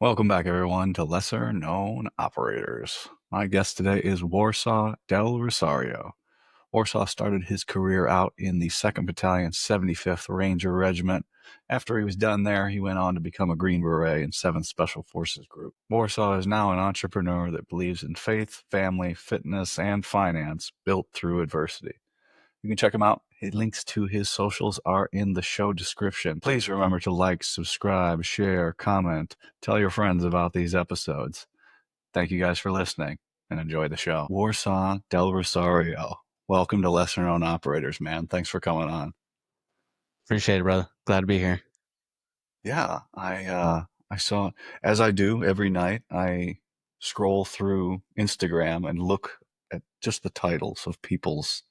Welcome back, everyone, to Lesser Known Operators. My guest today is Warsaw Del Rosario. Warsaw started his career out in the 2nd Battalion, 75th Ranger Regiment. After he was done there, he went on to become a Green Beret in 7th Special Forces Group. Warsaw is now an entrepreneur that believes in faith, family, fitness, and finance built through adversity. You can check him out. Links to his socials are in the show description. Please remember to like, subscribe, share, comment, tell your friends about these episodes. Thank you guys for listening and enjoy the show. Warsaw Del Rosario. Welcome to Lesser Known Operators, man. Thanks for coming on. Appreciate it, brother. Glad to be here. Yeah, I saw, as I do every night, I scroll through Instagram and look at just the titles of people's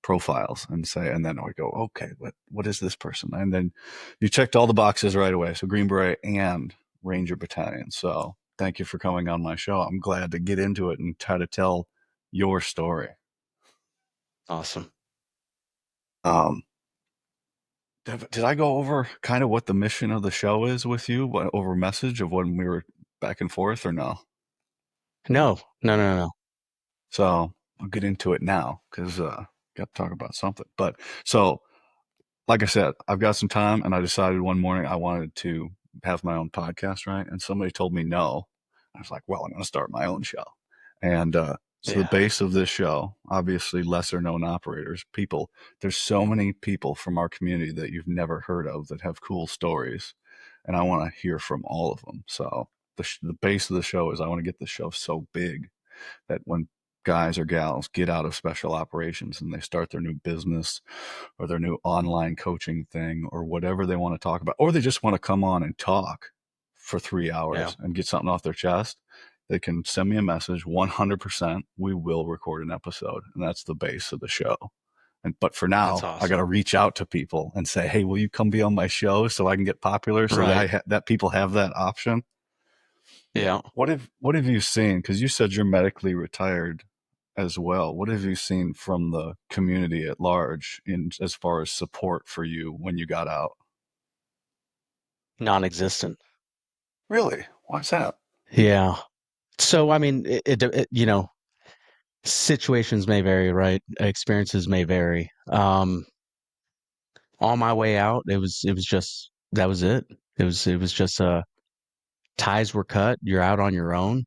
profiles and then I go, okay, what is this person? And then you checked all the boxes right away. So Green Beret and Ranger Battalion. So thank you for coming on my show. I'm glad to get into it and try to tell your story. Awesome. Um, did I go over kind of what the mission of the show is with you over message of when we were back and forth or no? No. So I'll get into it now because got to talk about something. But so like I said, I've got some time and I decided one morning I wanted to have my own podcast, right? And somebody told me no. I was like, well, I'm going to start my own show. And so the Yeah. base of this show, obviously lesser known operators, people, there's so many people from our community that you've never heard of that have cool stories. And I want to hear from all of them. So the base of the show is I want to get the show so big that when guys or gals get out of special operations and they start their new business or their new online coaching thing or whatever they want to talk about, or they just want to come on and talk for 3 hours Yeah. and get something off their chest, they can send me a message. 100%, we will record an episode. And that's the base of the show. But for That's now, I got awesome. to reach out to people and say, hey, will you come be on my show so I can get popular so Right. that people have that option? Yeah. What have you seen? Because you said you're medically retired as well. What have you seen from the community at large in as far as support for you when you got out? Non-existent. Really? Why's that? Yeah. So, I mean, situations may vary, right? Experiences may vary. On my way out, it was just, that was it. It was just, ties were cut. You're out on your own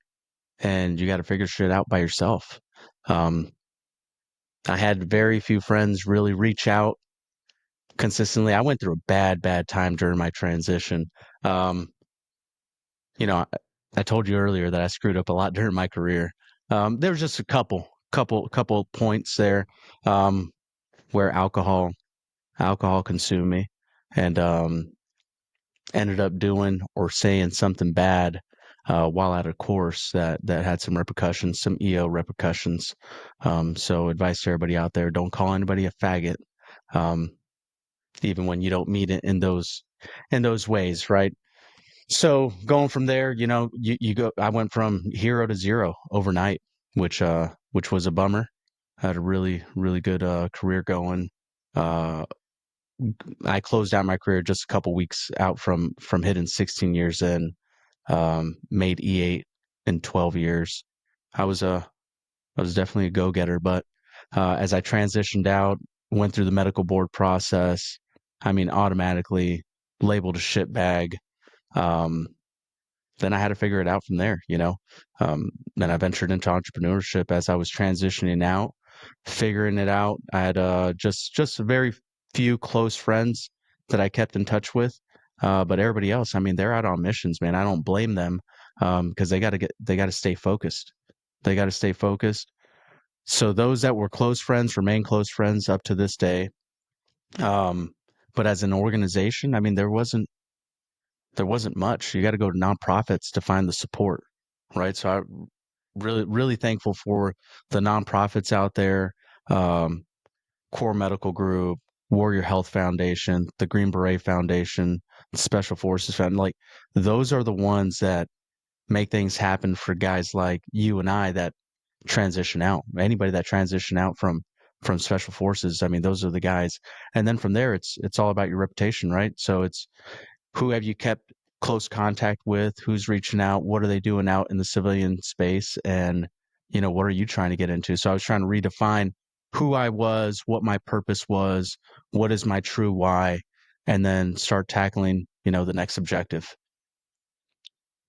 and you got to figure shit out by yourself. Um, I had very few friends really reach out consistently. I went through a bad time during my transition. Um, you know, I told you earlier that I screwed up a lot during my career. There was just a couple points there um, where alcohol consumed me, and ended up doing or saying something bad while at a course that had some repercussions, some EO repercussions. So, advice to everybody out there: don't call anybody a faggot, um, even when you don't mean it in those ways, right? So going from there, you go. I went from hero to zero overnight, which was a bummer. I had a really good career going. Uh, I closed out my career just a couple weeks out from hitting 16 years in. Made E8 in 12 years. I was a I was definitely a go getter, but as I transitioned out, went through the medical board process. I mean, automatically labeled a shit bag. Um, then I had to figure it out from there, you know. Then I ventured into entrepreneurship as I was transitioning out, figuring it out. I had just a very few close friends that I kept in touch with, but everybody else, I mean, they're out on missions, man. I don't blame them because they got to stay focused. They got to stay focused. So those that were close friends remain close friends up to this day. Um, but as an organization, I mean, there wasn't much. You got to go to nonprofits to find the support, right? So I really thankful for the nonprofits out there, um, Core Medical Group, Warrior Health Foundation, the Green Beret Foundation, the Special Forces Foundation. Like those are the ones that make things happen for guys like you and I that transition out. Anybody that transition out from special forces, I mean, those are the guys. And then from there, it's all about your reputation, right? So it's who have you kept close contact with, who's reaching out, what are they doing out in the civilian space, and what are you trying to get into? So I was trying to redefine who I was, what my purpose was, what is my true why, and then start tackling, the next objective.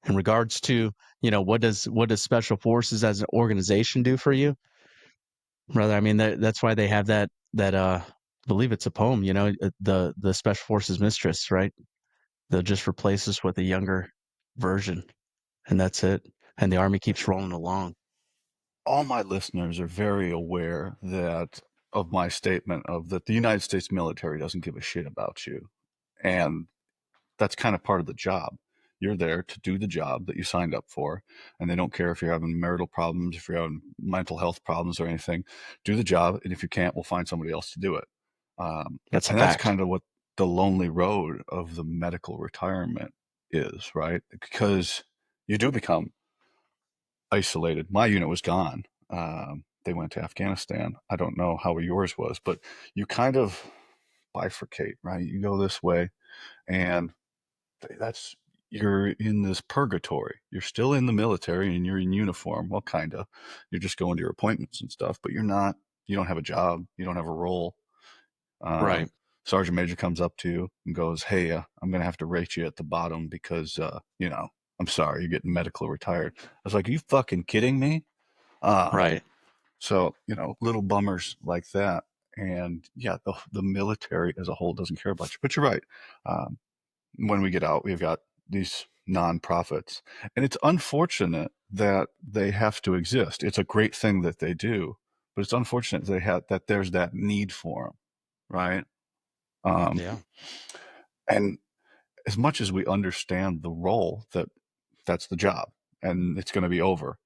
In regards to, what does special forces as an organization do for you? Brother, I mean that's why they have that I believe it's a poem, the special forces mistress, right? They'll just replace us with a younger version, and that's it. And the army keeps rolling along. All my listeners are very aware that of my statement of that the United States military doesn't give a shit about you. And that's kind of part of the job. You're there to do the job that you signed up for, and they don't care if you're having marital problems, if you're having mental health problems or anything. Do the job, and if you can't, we'll find somebody else to do it. That's a And that's fact. kind of what the lonely road of the medical retirement is, right? Because you do become isolated. My unit was gone. They went to Afghanistan. I don't know how yours was, but you kind of bifurcate, right? You go this way, and that's you're in this purgatory. You're still in the military and you're in uniform. Well, kind of. You're just going to your appointments and stuff, but you're not. You don't have a job. You don't have a role. Right. Um, Sergeant Major comes up to you and goes, "Hey, I'm going to have to rate you at the bottom because I'm sorry, you're getting medical retired." I was like, "Are you fucking kidding me?" Um, Right. so little bummers like that. And yeah, the military as a whole doesn't care about you. But you're right. Um, when we get out, we've got these nonprofits, and it's unfortunate that they have to exist. It's a great thing that they do, but it's unfortunate that there's that need for them, right? Um, Yeah. and as much as we understand the role that's the job, and it's going to be over.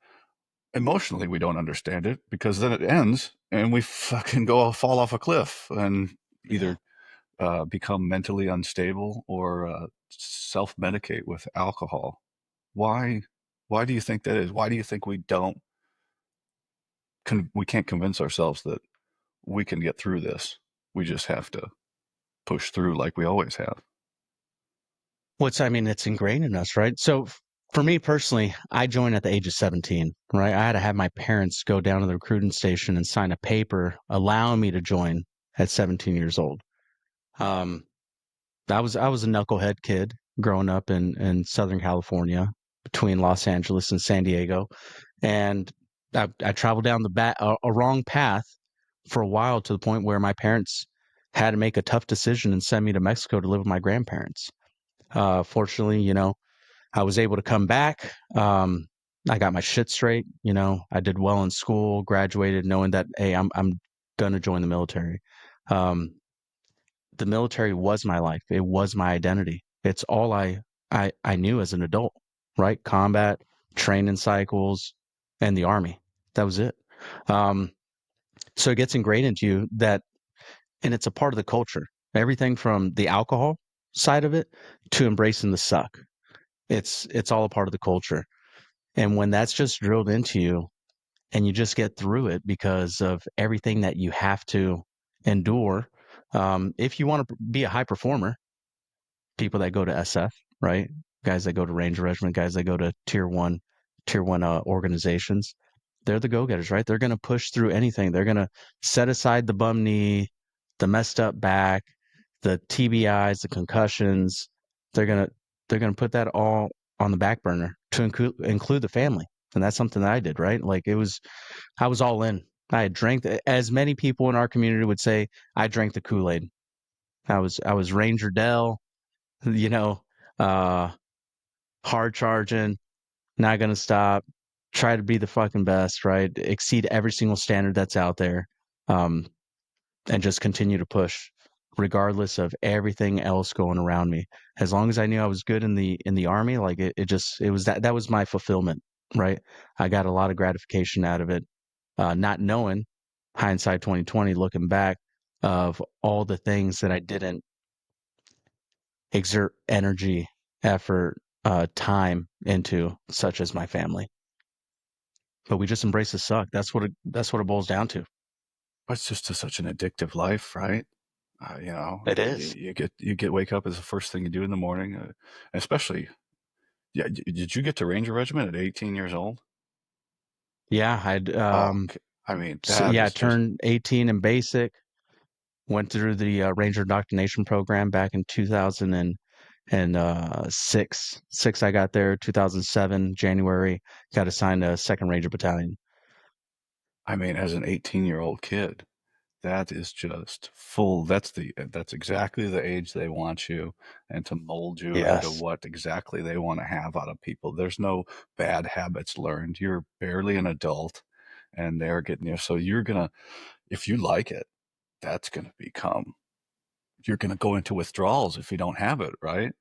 Emotionally, we don't understand it because then it ends, and we fucking go fall off a cliff and Yeah. either become mentally unstable or self medicate with alcohol. Why? Why do you think that is? Why do you think we can't convince ourselves that we can get through this? We just have to push through like we always have. I mean, it's ingrained in us, right? So for me personally, I joined at the age of 17, right? I had to have my parents go down to the recruiting station and sign a paper allowing me to join at 17 years old. Um, I was a knucklehead kid growing up in Southern California between Los Angeles and San Diego, and I traveled down a wrong path for a while to the point where my parents had to make a tough decision and send me to Mexico to live with my grandparents. Fortunately, I was able to come back. I got my shit straight. I did well in school, graduated, knowing that hey, I'm gonna join the military. Um, the military was my life. It was my identity. It's all I knew as an adult, right? Combat, training cycles, and the army. That was it. Um, so it gets ingrained into you that, and it's a part of the culture. Everything from the alcohol side of it to embracing the suck. It's all a part of the culture. And when that's just drilled into you and you just get through it because of everything that you have to endure, if you want to be a high performer, people that go to SF, right? Guys that go to Ranger Regiment, guys that go to tier one organizations, they're the go getters, right? They're going to push through anything. They're going to set aside the bum knee, the messed up back, the TBIs, the concussions. They're gonna they're gonna put that all on the back burner to include the family, and that's something that I did, right? Like I was all in. I had drank as many people in our community would say. I drank the Kool Aid. I was Ranger Del, you know, uh, hard charging, not gonna stop, try to be the fucking best, right? Exceed every single standard that's out there. Um, and just continue to push regardless of everything else going around me. As long as I knew I was good in the army, like it was that was my fulfillment, right? I got a lot of gratification out of it, not knowing hindsight 2020, looking back of all the things that I didn't exert energy, effort, time into, such as my family. But we just embrace the suck. That's what it boils down to. But it's just such an addictive life, right? It is. You get wake up as the first thing you do in the morning, especially Yeah, did you get to Ranger Regiment at 18 years old? Yeah, I'd Oh, I mean, that yeah, is just, turned 18 in basic, went through the Ranger indoctrination program back in 2000 and six. I got there 2007 January, got assigned a second Ranger battalion. I mean, as an 18-year-old kid, that is just that's exactly the age they want you and to mold you into Yes. what exactly they want to have out of people. There's no bad habits learned. You're barely an adult and they're getting you. So you're gonna, if you like it, that's gonna become, you're gonna go into withdrawals if you don't have it, right?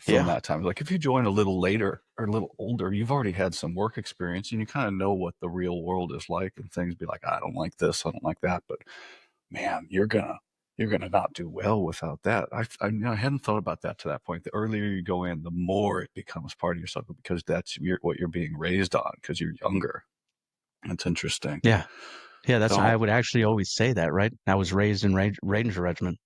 From Yeah. that time. Like if you join a little later or a little older, you've already had some work experience and you kind of know what the real world is like and things be like, I don't like this, I don't like that. But man, you're gonna not do well without that. I hadn't thought about that to that point. The earlier you go in, the more it becomes part of yourself because what you're being raised on because you're younger. It's interesting. Yeah. Yeah, that's I So would actually always say that, right? I was raised in Ranger Regiment.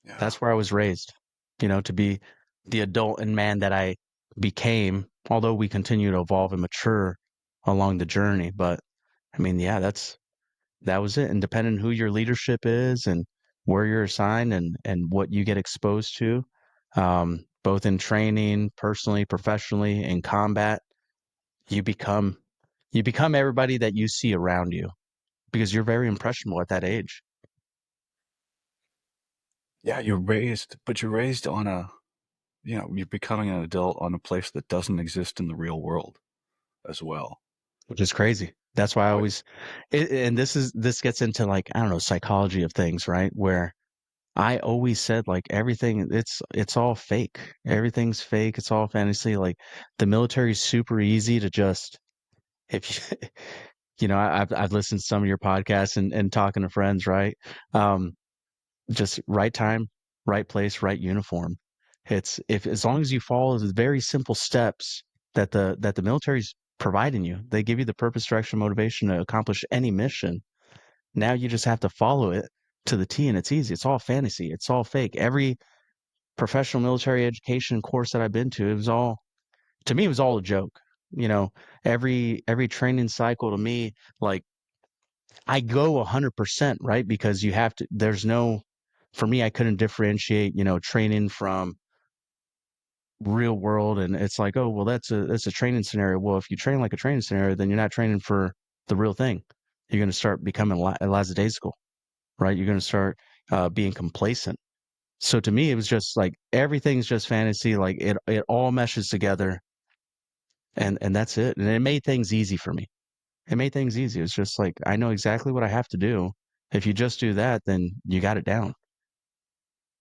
yeah, That's where I was raised, to be the adult and man that I became, although we continue to evolve and mature along the journey. But I mean, yeah, that was it. And depending who your leadership is and where you're assigned and what you get exposed to, both in training, personally, professionally, in combat, you become you become everybody that you see around you because you're very impressionable at that age. yeah, you're raised on a, you're becoming an adult on a place that doesn't exist in the real world as well. Which is crazy. That's why I But always and this gets into like, I don't know, psychology of things, right? Where I always said like everything it's all fake. Everything's fake. It's all fantasy. Like the military's super easy to just if you I've listened to some of your podcasts and talking to friends, right? Um, just right time, right place, right uniform. It's if as long as you follow the very simple steps that the military's providing you, they give you the purpose, direction, motivation to accomplish any mission. Now you just have to follow it to the T, and it's easy. It's all fantasy. It's all fake. Every professional military education course that I've been to, it was all to me, it was all a joke. You know, every training cycle to me, like I go 100%, right? Because you have to, there's no, for me, I couldn't differentiate, training from real world. And it's like, oh, well, that's a training scenario. Well, if you train like a training scenario, then you're not training for the real thing. You're going to start becoming lackadaisical, right? You're going to start being complacent. So to me, it was just like everything's just fantasy. Like it all meshes together, and that's it. And it made things easy for me. It made things easy. It's just like I know exactly what I have to do. If you just do that, then you got it down.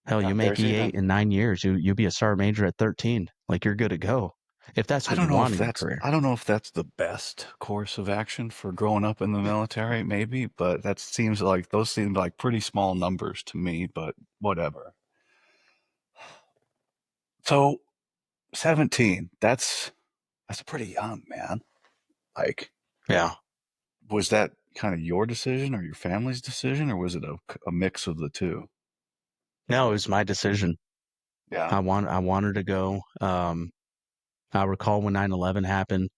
Hell, yeah, you make there's E8 even, in 9 years. You'll be a sergeant major at 13. Like you're good to go. If that's what you want in your career. I don't know if that's the best course of action for growing up in the military, maybe, but that seems like those seem like pretty small numbers to me, but whatever. So 17, that's pretty young, man. Like, Yeah. was that kind of your decision or your family's decision, or was it a mix of the two? No, it was my decision. Yeah. I wanted to go. I recall when 9/11 happened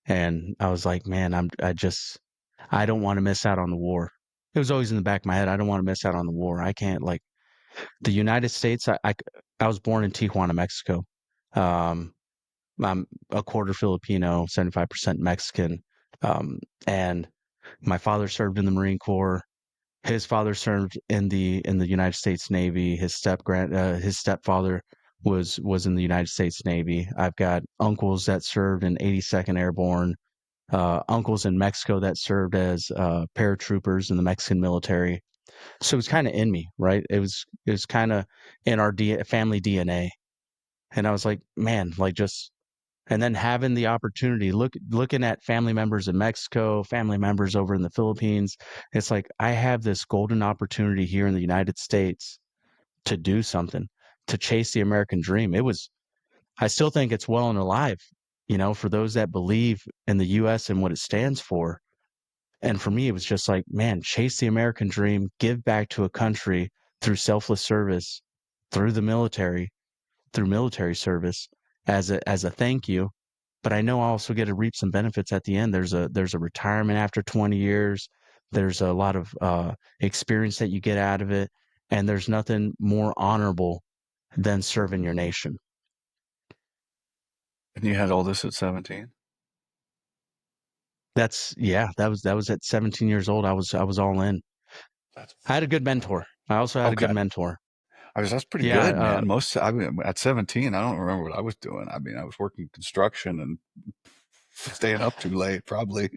and I was like, man, I don't want to miss out on the war. It was always in the back of my head. I don't want to miss out on the war. I can't like the United States. I was born in Tijuana, Mexico. Um, I'm a quarter Filipino, 75% Mexican. And my father served in the Marine Corps. His father served in the United States Navy. His stepfather was in the United States Navy. I've got uncles that served in 82nd Airborne, uncles in Mexico that served as paratroopers in the Mexican military. So it was kind of in me, right? It was kind of in our family DNA. And I was like, man, like just and then having the opportunity looking at family members in Mexico, family members over in the Philippines, it's like I have this golden opportunity here in the United States to do something, to chase the American dream. It was I still think it's well and alive, for those that believe in the US and what it stands for. And for me, it was just like, man, chase the American dream, give back to a country through selfless service, through the military, through military service, as a thank you, but I know I also get to reap some benefits at the end. There's a retirement after 20 years. There's a lot of experience that you get out of it, and there's nothing more honorable than serving your nation. And you had all this at 17? That's yeah, that was at 17 years old. I was all in. That's I had a good mentor. I also had a good okay. mentor. That's pretty Yeah, good, man. I mean, at 17, I don't remember what I was doing. I mean, I was working construction and staying up too late, probably.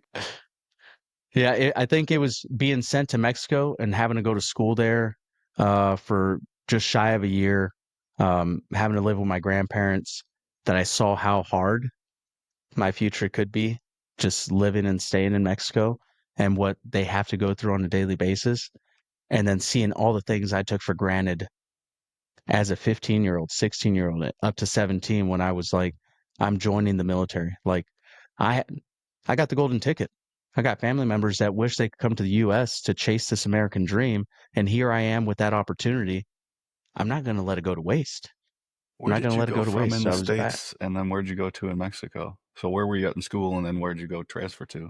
yeah. I think it was being sent to Mexico and having to go to school there for just shy of a year, having to live with my grandparents. That I saw how hard my future could be, just living and staying in Mexico, and what they have to go through on a daily basis, and then seeing all the things I took for granted as a 15-year-old, 16-year-old, up to 17 when I was like, I'm joining the military. Like I I got the golden ticket. I got family members that wish they could come to the US to chase this American dream, and here I am with that opportunity. I'm not going to let it go to waste. I'm Where not going did to you let it go go to from waste. in So the I was back. States, and then where'd you go to in Mexico? So where were you at in school, and then where'd you go transfer to?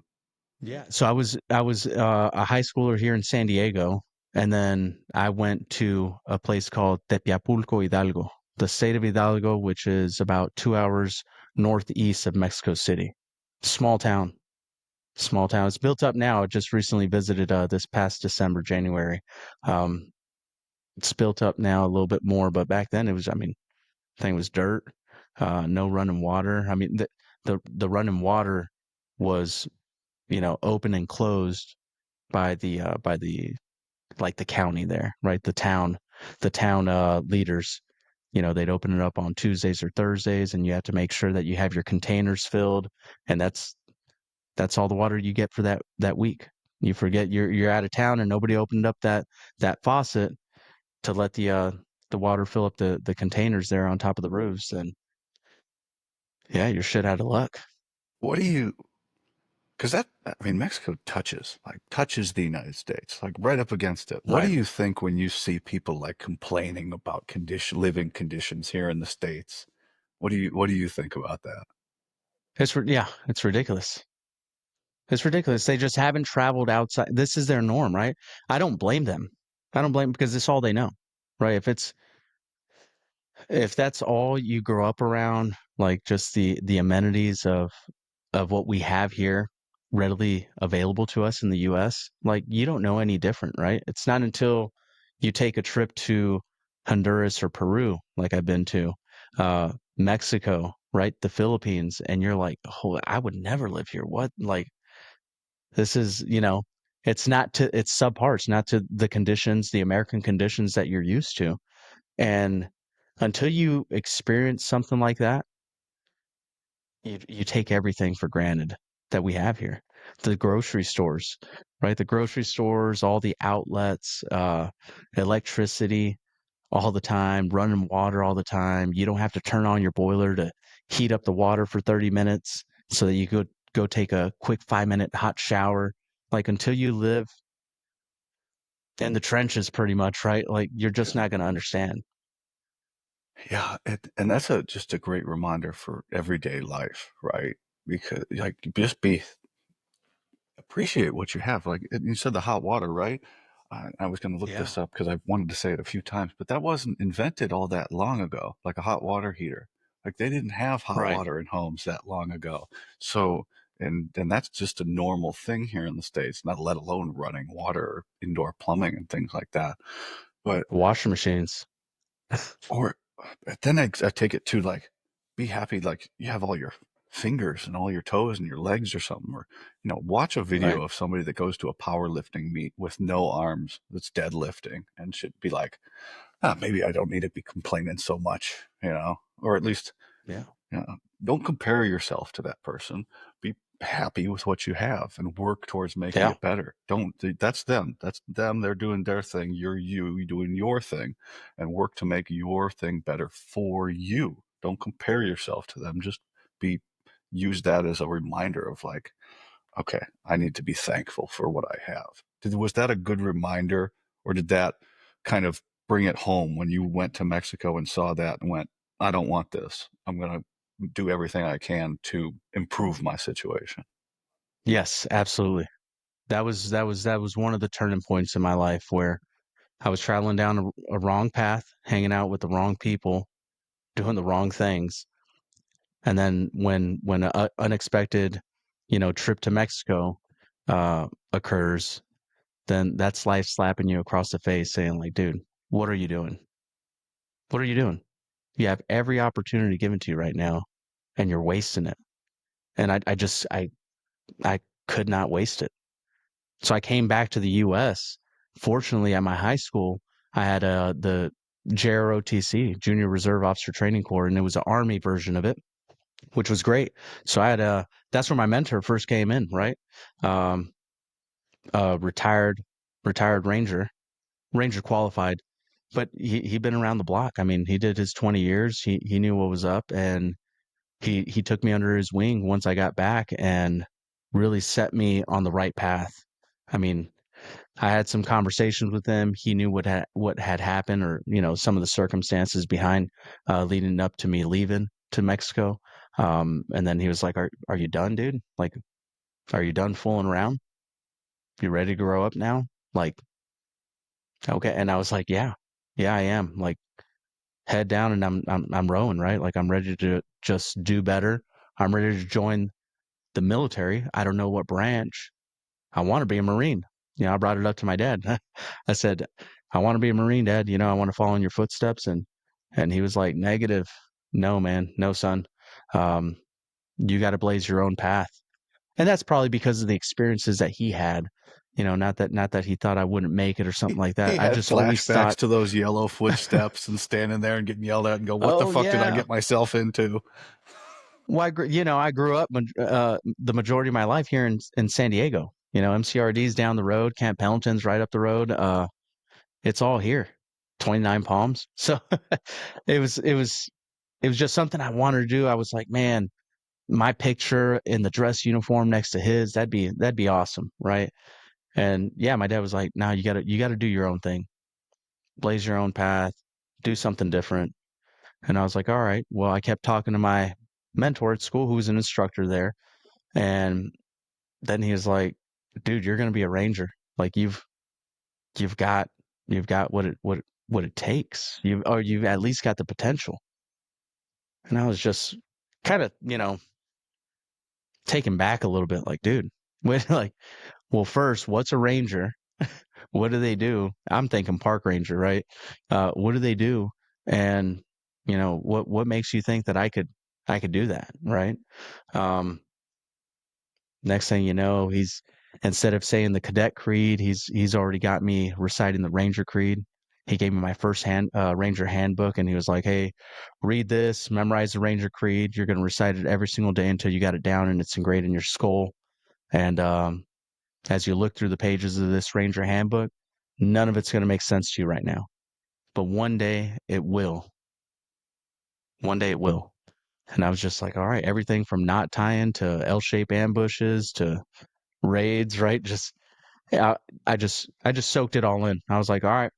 Yeah. So I was a high schooler here in San Diego, and then I went to a place called Tepiapulco, Hidalgo, the state of Hidalgo, which is about 2 hours northeast of Mexico City. Small town, small town. It's built up now. I just recently visited this past December, January. Um, it's built up now a little bit more, but back then it was, I mean, thing was dirt, no running water. I mean, the running water was, open and closed by the like the county there, right? The town leaders, they'd open it up on Tuesdays or Thursdays, and you have to make sure that you have your containers filled, and that's all the water you get for that week. You forget you're out of town and nobody opened up that faucet to let the water fill up the containers there on top of the roofs, and yeah, you're shit out of luck. What do you? Because I mean, Mexico touches the United States, like right up against it. What do Right. you think when you see people like complaining about living conditions here in the States? What do you think about that? Yeah, it's ridiculous. It's ridiculous. They just haven't traveled outside. This is their norm, right? I don't blame them. I don't blame because it's all they know, right? If that's all you grow up around, like just the amenities of what we have here readily available to us in the US, like you don't know any different, right? It's not until you take a trip to Honduras or Peru, like I've been to, Mexico, right? The Philippines, and you're like, oh, I would never live here. What? Like, this is, it's subpar. It's not to the conditions, the American conditions that you're used to. And until you experience something like that, you take everything for granted that we have here. The grocery stores, right? The grocery stores, all the outlets, electricity all the time, running water all the time. You don't have to turn on your boiler to heat up the water for 30 minutes so that you could go take a quick 5-minute hot shower. Like until you live in the trenches pretty much, right? Like you're just not going to understand. Yeah, and that's just a great reminder for everyday life, right? Because like just be appreciate what you have. Like you said, the hot water, right? I was going to look Yeah. this up because I wanted to say it a few times, but that wasn't invented all that long ago, like a hot water heater. Like they didn't have hot Right. water in homes that long ago. So, and that's just a normal thing here in the States, not let alone running water or indoor plumbing and things like that. But Washing machines. or then I take it to like be happy like you have all your fingers and all your toes and your legs or something, or watch a video Right. of somebody that goes to a powerlifting meet with no arms that's deadlifting and should be like, maybe I don't need to be complaining so much, or at least Yeah. don't compare yourself to that person. Be happy with what you have and work towards making Yeah. it better. Don't, that's them. That's them. They're doing their thing. You're you doing your thing and work to make your thing better for you. Don't compare yourself to them. Just be, use that as a reminder of like, okay, I need to be thankful for what I have. Was that a good reminder, or did that kind of bring it home when you went to Mexico and saw that and went, I don't want this. I'm going to do everything I can to improve my situation. Yes, absolutely. That was one of the turning points in my life where I was traveling down a wrong path, hanging out with the wrong people, doing the wrong things. And then when a unexpected, trip to Mexico occurs, then that's life slapping you across the face saying like, dude, what are you doing? What are you doing? You have every opportunity given to you right now and you're wasting it. And I could not waste it. So I came back to the US. Fortunately, at my high school, I had the JROTC, Junior Reserve Officer Training Corps, and it was an Army version of it, which was great. So I had that's where my mentor first came in, right? Um, retired, retired Ranger qualified, but he'd been around the block. I mean, he did his 20 years. He knew what was up, and he took me under his wing once I got back and really set me on the right path. I mean, I had some conversations with him. He knew what had happened, or some of the circumstances behind leading up to me leaving to Mexico. And then he was like, "Are you done, dude? Like, are you done fooling around? You ready to grow up now?" Like, okay. And I was like, "Yeah, yeah, I am." Like, head down, and I'm rowing, right? Like, I'm ready to just do better. I'm ready to join the military. I don't know what branch. I want to be a Marine. I brought it up to my dad. I said, I want to be a Marine, Dad. I want to follow in your footsteps. And he was like, negative. No, man. No, son. Um, you got to blaze your own path. And that's probably because of the experiences that he had. Not that he thought I wouldn't make it or something like He that. I had just always flashbacks thought, to those yellow footsteps and standing there and getting yelled at and go, "What the oh fuck did I yeah. get myself into?" Well, I grew up the majority of my life here in San Diego. MCRD's down the road, Camp Pendleton's right up the road. It's all here. 29 Palms. So it was just something I wanted to do. I was like, man, my picture in the dress uniform next to his, that'd be awesome, right? And yeah, my dad was like, "No, you gotta do your own thing. Blaze your own path, do something different." And I was like, "All right." Well, I kept talking to my mentor at school who was an instructor there, and then he was like, "Dude, you're gonna be a ranger. Like you've got you've got what it takes. You've at least got the potential." And I was just kind of, taken back a little bit, like, dude, like, well, first, what's a ranger? What do they do? I'm thinking park ranger, right? What do they do? And what makes you think that I could do that, right? Um, Next thing you know, he's instead of saying the cadet creed, he's already got me reciting the ranger creed. He gave me my first ranger handbook, and he was like, "Hey, read this, memorize the ranger creed. You're going to recite it every single day until you got it down and it's engraved in your skull." And as you look through the pages of this ranger handbook, none of it's going to make sense to you right now, but one day it will. One day it will. And I was just like, all right, everything from knot tying to L-shaped ambushes to raids, right? Just yeah, I just soaked it all in. I was like, all right,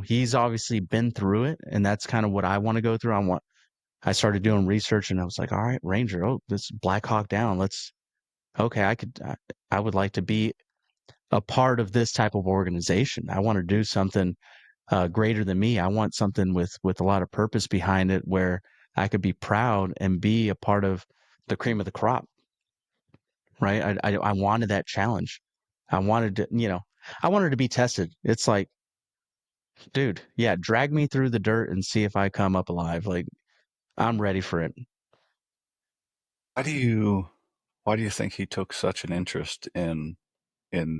he's obviously been through it, and that's kind of what I want to go through. I started doing research, and I was like, all right, Ranger, oh, this Black Hawk Down. Okay, I would like to be a part of this type of organization. I want to do something greater than me. I want something with a lot of purpose behind it, where I could be proud and be a part of the cream of the crop, right? I wanted that challenge. I wanted to, I wanted to be tested. It's like, dude, yeah, drag me through the dirt and see if I come up alive. Like, I'm ready for it. Why do you why do you think he took such an interest in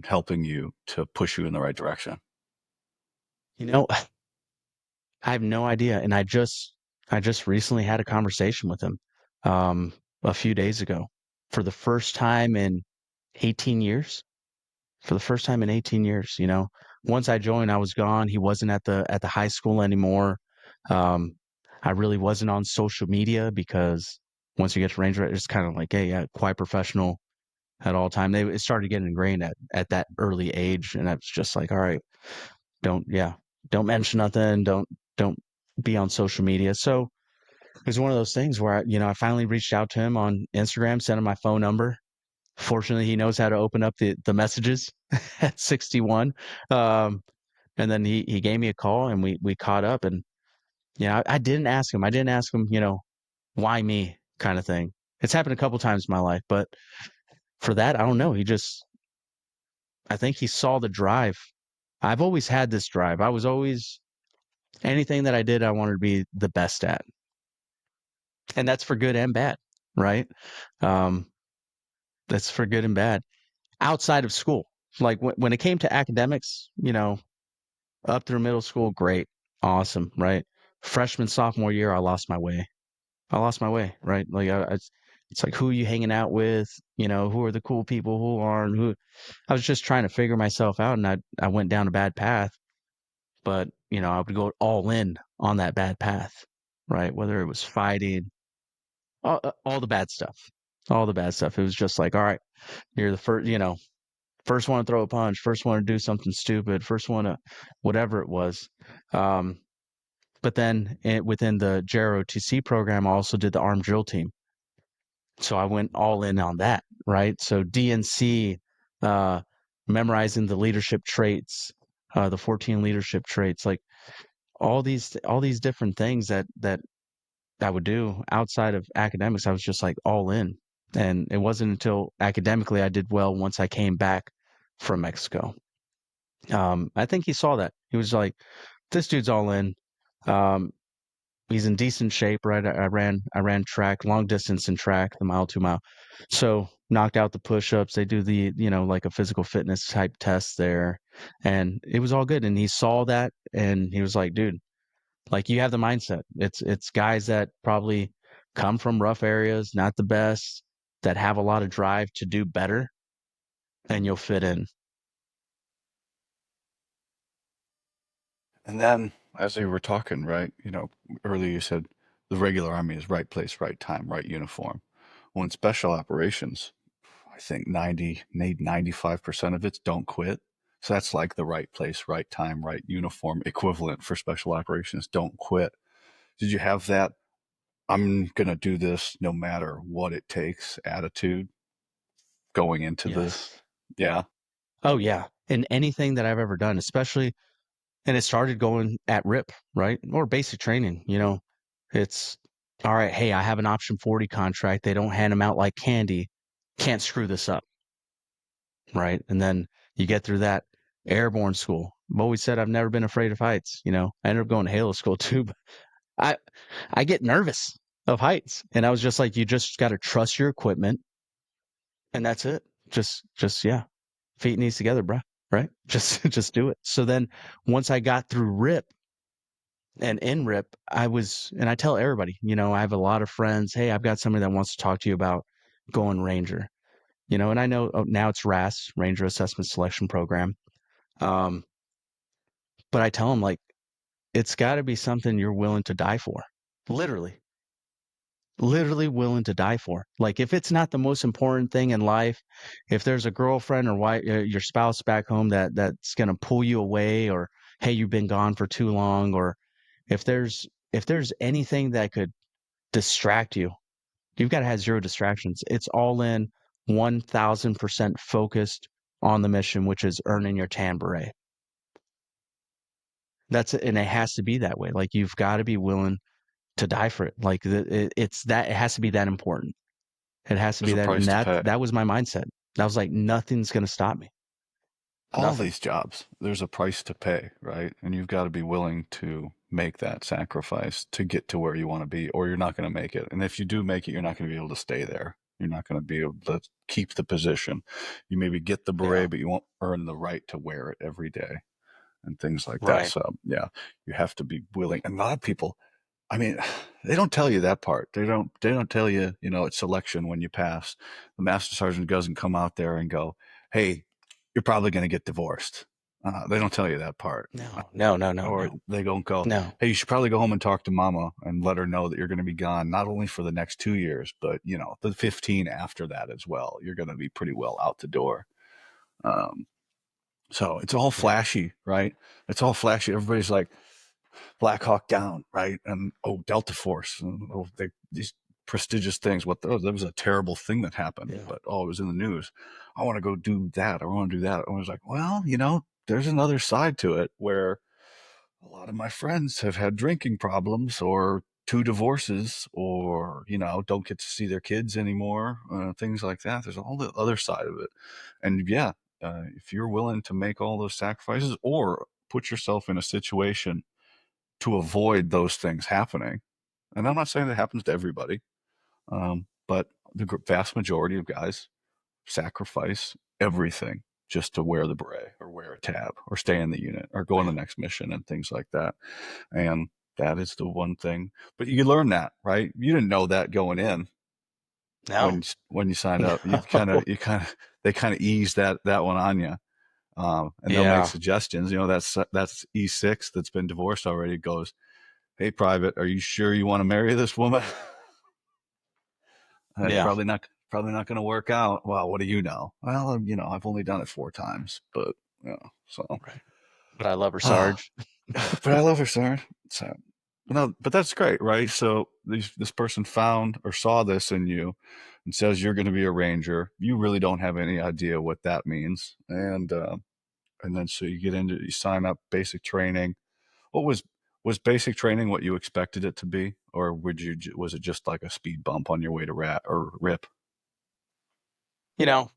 helping you to push you in the right direction? You know, I have no idea. And I just recently had a conversation with him a few days ago for the first time in 18 years. For the first time in 18 years, once I joined, I was gone. He wasn't at the high school anymore. Um, I really wasn't on social media because once you get to Ranger, it's kind of like, hey, yeah, quite professional at all time. It started getting ingrained at that early age, and I was just like, all right, don't, yeah, don't mention nothing, don't be on social media. So it was one of those things where I finally reached out to him on Instagram, sent him my phone number. Fortunately, he knows how to open up the messages at 61. Um, and then he gave me a call and we caught up. And I didn't ask him. I didn't ask him, why me kind of thing. It's happened a couple times in my life, but for that, I don't know. I think he saw the drive. I've always had this drive. I was always anything that I did, I wanted to be the best at, and that's for good and bad, right? Um, that's for good and bad. Outside of school, like when it came to academics, up through middle school, great, awesome, right? Freshman, sophomore year, I lost my way. I lost my way, right? Like it's like who are you hanging out with? Who are the cool people? Who aren't? Who? I was just trying to figure myself out, and I went down a bad path. But I would go all in on that bad path, right? Whether it was fighting, all the bad stuff, all the bad stuff. It was just like, all right, you're the first, first one to throw a punch, first one to do something stupid, first one to whatever it was. Um, but then within the JROTC program, I also did the armed drill team. So I went all in on that, right? So DNC, uh, memorizing the leadership traits, the 14 leadership traits, like all these different things that I would do outside of academics. I was just like all in. And it wasn't until academically I did well once I came back from Mexico. I think he saw that. He was like, this dude's all in. Um, he's in decent shape, right? I ran track, long distance in track, the mile, 2 mile. So knocked out the push-ups. They do the, like a physical fitness type test there. And it was all good. And he saw that and he was like, dude, like you have the mindset. It's guys that probably come from rough areas, not the best, that have a lot of drive to do better, and you'll fit in. And then, as we were talking, right, earlier you said the regular army is right place, right time, right uniform. Well, in special operations, I think 95% of it's don't quit. So that's like the right place, right time, right uniform equivalent for special operations. Don't quit. Did you have that I'm going to do this no matter what it takes attitude going into this? Yes. Yeah. Oh yeah. In anything that I've ever done, especially, and it started going at RIP, right? Or basic training, it's all right. Hey, I have an option 40 contract. They don't hand them out like candy. Can't screw this up. Right. And then you get through that airborne school. I've always said I've never been afraid of heights. I ended up going to Halo school too, but I, I get nervous of heights. And I was just like, you just got to trust your equipment and that's it. Yeah. Feet knees together, bro. Right. Just do it. So then once I got through RIP and in RIP, and I tell everybody, I have a lot of friends. Hey, I've got somebody that wants to talk to you about going Ranger, and I know now it's RAS, Ranger Assessment Selection Program. Um, but I tell them like, it's got to be something you're willing to die for. Literally, literally willing to die for. Like if it's not the most important thing in life, if there's a girlfriend or wife, your spouse back home that's going to pull you away, or hey, you've been gone for too long, or if there's anything that could distract you, you've got to have zero distractions. It's all in, 1000% focused on the mission, which is earning your tan beret. That's it, and it has to be that way. Like you've got to be willing to die for it. Like it's that it has to be that important. It has to There's be a that, and price to pay. that was my mindset. I was like, nothing's gonna stop me. All Nothing. these jobs, there's a price to pay, right? And you've got to be willing to make that sacrifice to get to where you want to be, or you're not going to make it. And if you do make it, you're not going to be able to stay there. You're not going to be able to keep the position. You maybe get the Yeah. beret, but you won't earn the right to wear it every day and things like that. Right. So, yeah, you have to be willing. And a lot of people, I mean, they don't tell you that part. They don't tell you, it's selection when you pass. The master sergeant doesn't come out there and go, "Hey, you're probably going to get divorced." They don't tell you that part. No. No. No. No. Or No. they don't go, No. "Hey, you should probably go home and talk to mama and let her know that you're going to be gone not only for the next 2 years, but the 15 after that as well. You're going to be pretty well out the door." Um, so it's all Yeah. flashy, right? It's all flashy. Everybody's like, Black Hawk Down, right? And Delta Force, and these prestigious things. What those? That was a terrible thing that happened, Yeah. but it was in the news. I want to go do that. I want to do that. I was like, well, there's another side to it where a lot of my friends have had drinking problems or two divorces or don't get to see their kids anymore, things like that. There's all the other side of it. And yeah, if you're willing to make all those sacrifices or put yourself in a situation to avoid those things happening, and I'm not saying that happens to everybody, but the vast majority of guys sacrifice everything just to wear the beret or wear a tab or stay in the unit or go on the Yeah. next mission and things like that. And that is the one thing. But you learn that, right? You didn't know that going in No. when you signed up. No. They kind of ease that one on you. And they'll make Yeah. suggestions. That's E6 that's been divorced already. It goes, hey, private, are you sure you want to marry this woman? It's Yeah. probably not going to work out. Well, what do you know? Well, I've only done it 4 times, but so. Right. But I love her, Ah, Sarge. but I love her, sir. So, no, but that's great, right? So this person found or saw this in you, and says you're going to be a ranger. You really don't have any idea what that means, and then so you sign up, basic training. What was basic training what you expected it to be, or was it just like a speed bump on your way to rat or rip? You know,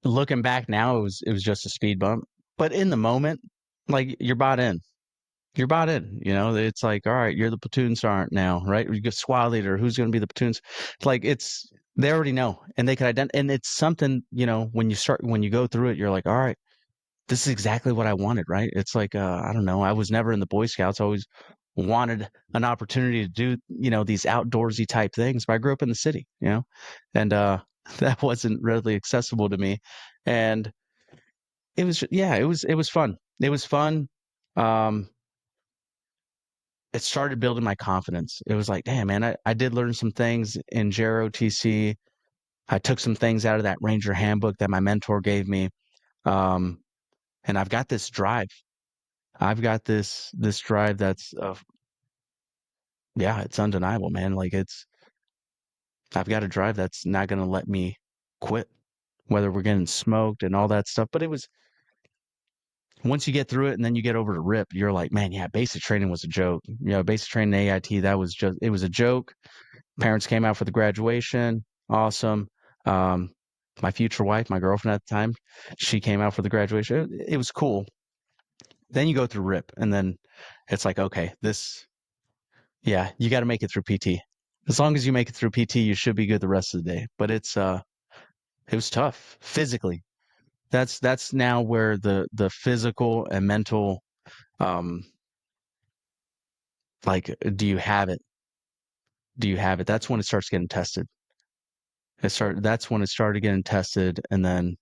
looking back now, it was just a speed bump. But in the moment, like you're bought in. You're bought in. It's like, all right, you're the platoon sergeant now, right? You get squad leader. Who's going to be the platoons? Like they already know, and they can identify. And it's something, when you go through it, you're like, all right, this is exactly what I wanted, right? It's like, I don't know. I was never in the Boy Scouts. I always wanted an opportunity to do, these outdoorsy type things. But I grew up in the city, and that wasn't readily accessible to me. And yeah, it was fun. It was fun. Um, it started building my confidence. It was like, damn, man, I did learn some things in JROTC. I took some things out of that Ranger handbook that my mentor gave me. Um, and I've got this drive. I've got this drive that's yeah, it's undeniable, man. Like I've got a drive that's not gonna let me quit, whether we're getting smoked and all that stuff. But it was once you get through it and then you get over to RIP, you're like, man, yeah, basic training was a joke. Basic training AIT, that was just it was a joke. Parents came out for the graduation. Awesome. Um, my future wife, my girlfriend at the time, she came out for the graduation. It was cool. Then you go through RIP, and then it's like, okay, yeah, you got to make it through PT. As long as you make it through PT, you should be good the rest of the day. But it was tough physically. That's now where the physical and mental, um, like, do you have it? Do you have it? That's when it starts getting tested. That's when it started getting tested, and then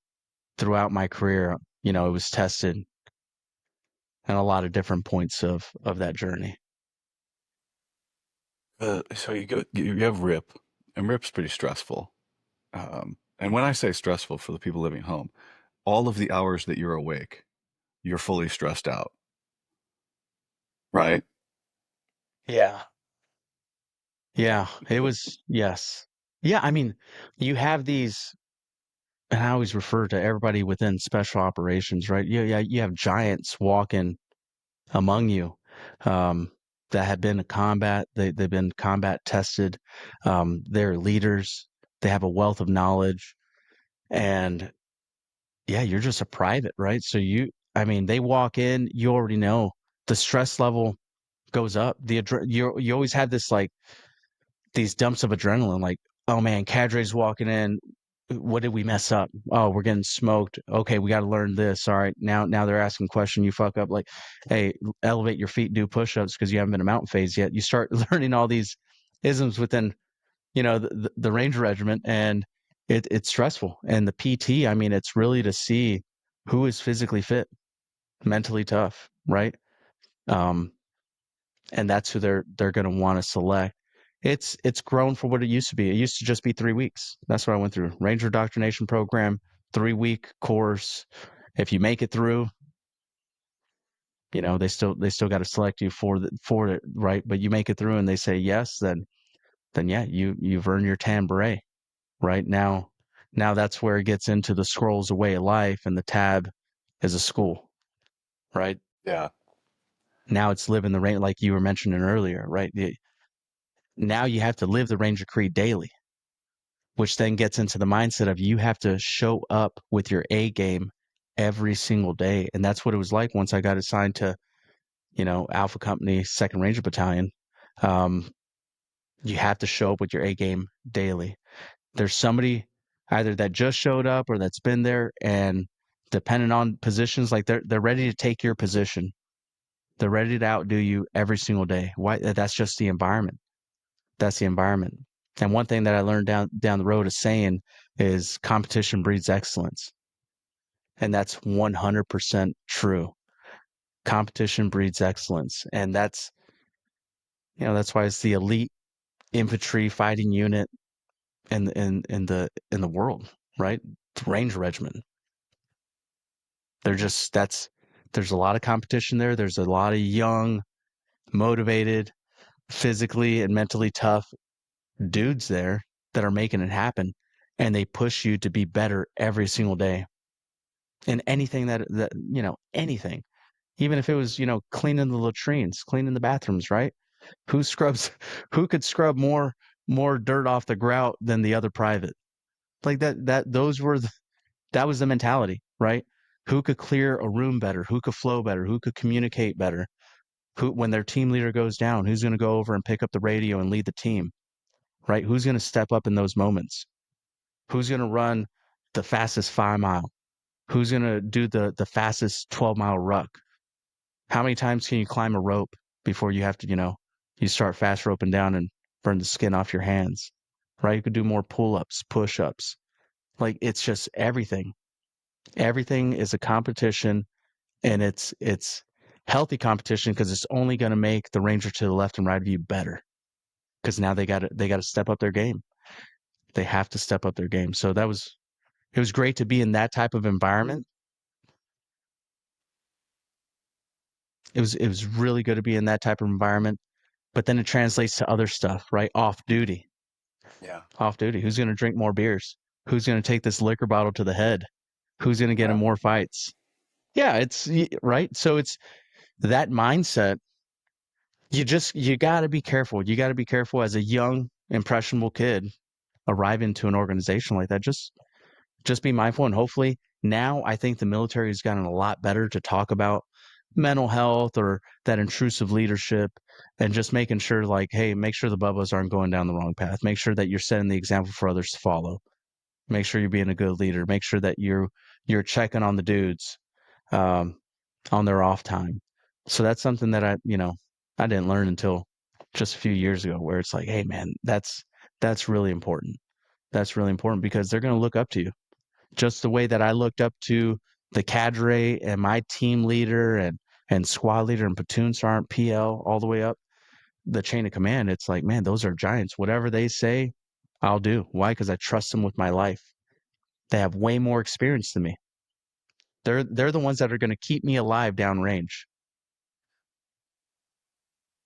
throughout my career, it was tested at a lot of different points of that journey. So you have rip, and rip's pretty stressful. And when I say stressful for the people living at home, all of the hours that you're awake, you're fully stressed out, right? Yeah. Yeah, it was yes. Yeah, I mean, you have these and I always refer to everybody within special operations, right? Yeah, you have giants walking among you, um, that have been in combat. They've been combat tested. They're leaders. They have a wealth of knowledge, and yeah, you're just a private, right? So I mean, they walk in, you already know the stress level goes up. You always have this like these dumps of adrenaline, like, oh man, cadre's walking in. What did we mess up? Oh, we're getting smoked. Okay, we got to learn this. All right, now they're asking question. You fuck up. Like, hey, elevate your feet, do push-ups because you haven't been a mountain phase yet. You start learning all these isms within the Ranger Regiment, and it's stressful. And the PT, I mean, it's really to see who is physically fit, mentally tough, right? Um, and that's who they're going to want to select. It's grown for what it used to be. It used to just be 3 weeks. That's what I went through. Ranger Indoctrination Program, 3-week course. If you make it through, They still got to select you for it, right? But you make it through and they say yes, then yeah, you've earned your tan beret. Right now that's where it gets into the scrolls a way of life and the tab is a school, right? Yeah. Now it's living the range like you were mentioning earlier, right? Now you have to live the Ranger Creed daily, which then gets into the mindset of you have to show up with your A game every single day. And that's what it was like once I got assigned to, Alpha Company, Second Ranger Battalion. Um, you have to show up with your A game daily. There's somebody either that just showed up or that's been there, and depending on positions, like they're ready to take your position. They're ready to outdo you every single day. Why? That's just the environment. That's the environment. And one thing that I learned down the road is saying is competition breeds excellence. And that's 100% true. Competition breeds excellence. And that's why it's the elite infantry fighting unit in the world, right? The Ranger Regiment. They're just that's there's a lot of competition there. There's a lot of young, motivated, physically and mentally tough dudes there that are making it happen. And they push you to be better every single day in anything anything. Even if it was, cleaning the latrines, cleaning the bathrooms, right? Who scrubs who could scrub more dirt off the grout than the other private? Like that was the mentality, right? Who could clear a room better? Who could flow better? Who could communicate better? Who, when their team leader goes down, who's going to go over and pick up the radio and lead the team, right? Who's going to step up in those moments? Who's going to run the fastest 5 mile? Who's going to do the fastest 12-mile ruck? How many times can you climb a rope before you have to, you start fast roping down and burn the skin off your hands, right? You could do more pull ups, push ups. Like it's just everything. Everything is a competition, and it's healthy competition because it's only going to make the ranger to the left and right of you better because now they got to step up their game. They have to step up their game. So it was great to be in that type of environment. It was really good to be in that type of environment, but then it translates to other stuff, right? Off duty. Yeah. Off duty. Who's going to drink more beers? Who's going to take this liquor bottle to the head? Who's going to get in Yeah. more fights? Yeah, it's right. So it's that mindset. You got to be careful. You got to be careful as a young, impressionable kid arriving to an organization like that. Just be mindful, and hopefully now I think the military has gotten a lot better to talk about mental health or that intrusive leadership, and just making sure, like, hey, make sure the bubbas aren't going down the wrong path. Make sure that you're setting the example for others to follow. Make sure you're being a good leader. Make sure that you're checking on the dudes um, on their off time. So that's something that I didn't learn until just a few years ago, where it's like, hey man, that's really important. That's really important because they're going to look up to you just the way that I looked up to the cadre and my team leader and squad leader and platoon sergeant PL all the way up the chain of command. It's like, man, those are giants. Whatever they say, I'll do. Why? Because I trust them with my life. They have way more experience than me. They're the ones that are going to keep me alive downrange.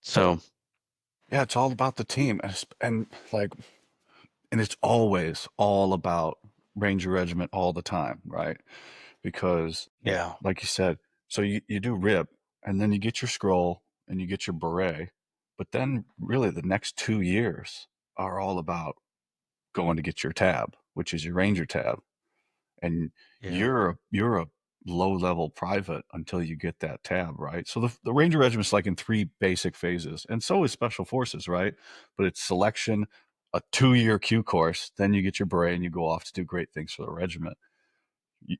So Yeah, it's all about the team, and like, and it's always all about Ranger Regiment all the time, right? Because, yeah, like you said, so you do RIP, and then you get your scroll and you get your beret, but then really the next 2 years are all about going to get your tab, which is your Ranger tab, and yeah, you're a low level private until you get that tab, right? So the Ranger Regiment's like in three basic phases, and so is Special Forces, right? But it's selection, a 2 year Q course, then you get your beret and you go off to do great things for the regiment.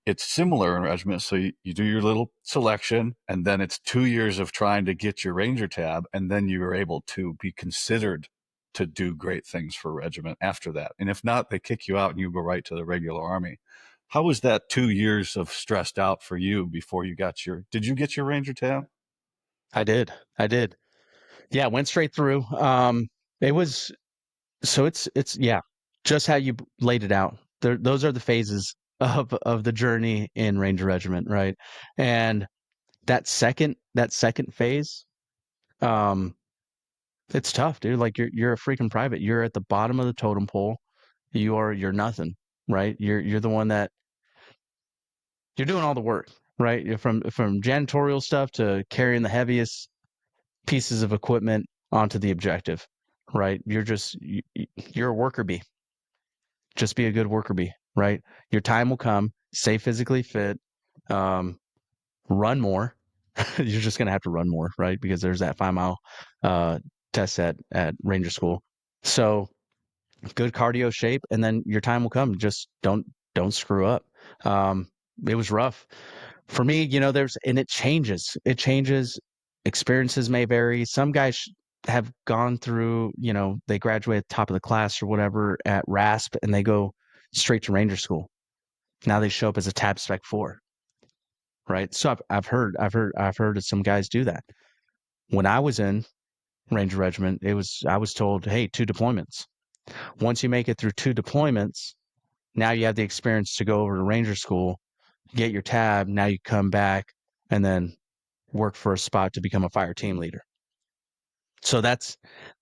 It's similar in regiment. So you do your little selection, and then it's 2 years of trying to get your Ranger tab, and then you're able to be considered to do great things for regiment after that. And if not, they kick you out and you go right to the regular army. How was that 2 years of stressed out for you before you got your? Did you get your Ranger tab? I did. I did. Yeah, went straight through. It was so it's yeah, just how you laid it out. Those are the phases of the journey in Ranger Regiment, right? And that second phase, um, it's tough, dude. Like you're a freaking private. You're at the bottom of the totem pole. You're nothing, right? You're the one that you're doing all the work, right? You're from janitorial stuff to carrying the heaviest pieces of equipment onto the objective, right? You're a worker bee. Just be a good worker bee, right? Your time will come. Stay physically fit. Um, Run more. You're just gonna have to run more, right? Because there's that 5 mile uh, test at Ranger School. So good cardio shape, and then your time will come. Just don't screw up. Um, it was rough for me. There's and it changes. It changes. Experiences may vary. Some guys have gone through. They graduate at the top of the class or whatever at RASP, and they go straight to Ranger School. Now they show up as a Tab Spec 4, right? So I've heard of some guys do that. When I was in Ranger Regiment, I was told, hey, 2 deployments. Once you make it through 2 deployments, now you have the experience to go over to Ranger School, get your tab. Now you come back and then work for a spot to become a fire team leader. So that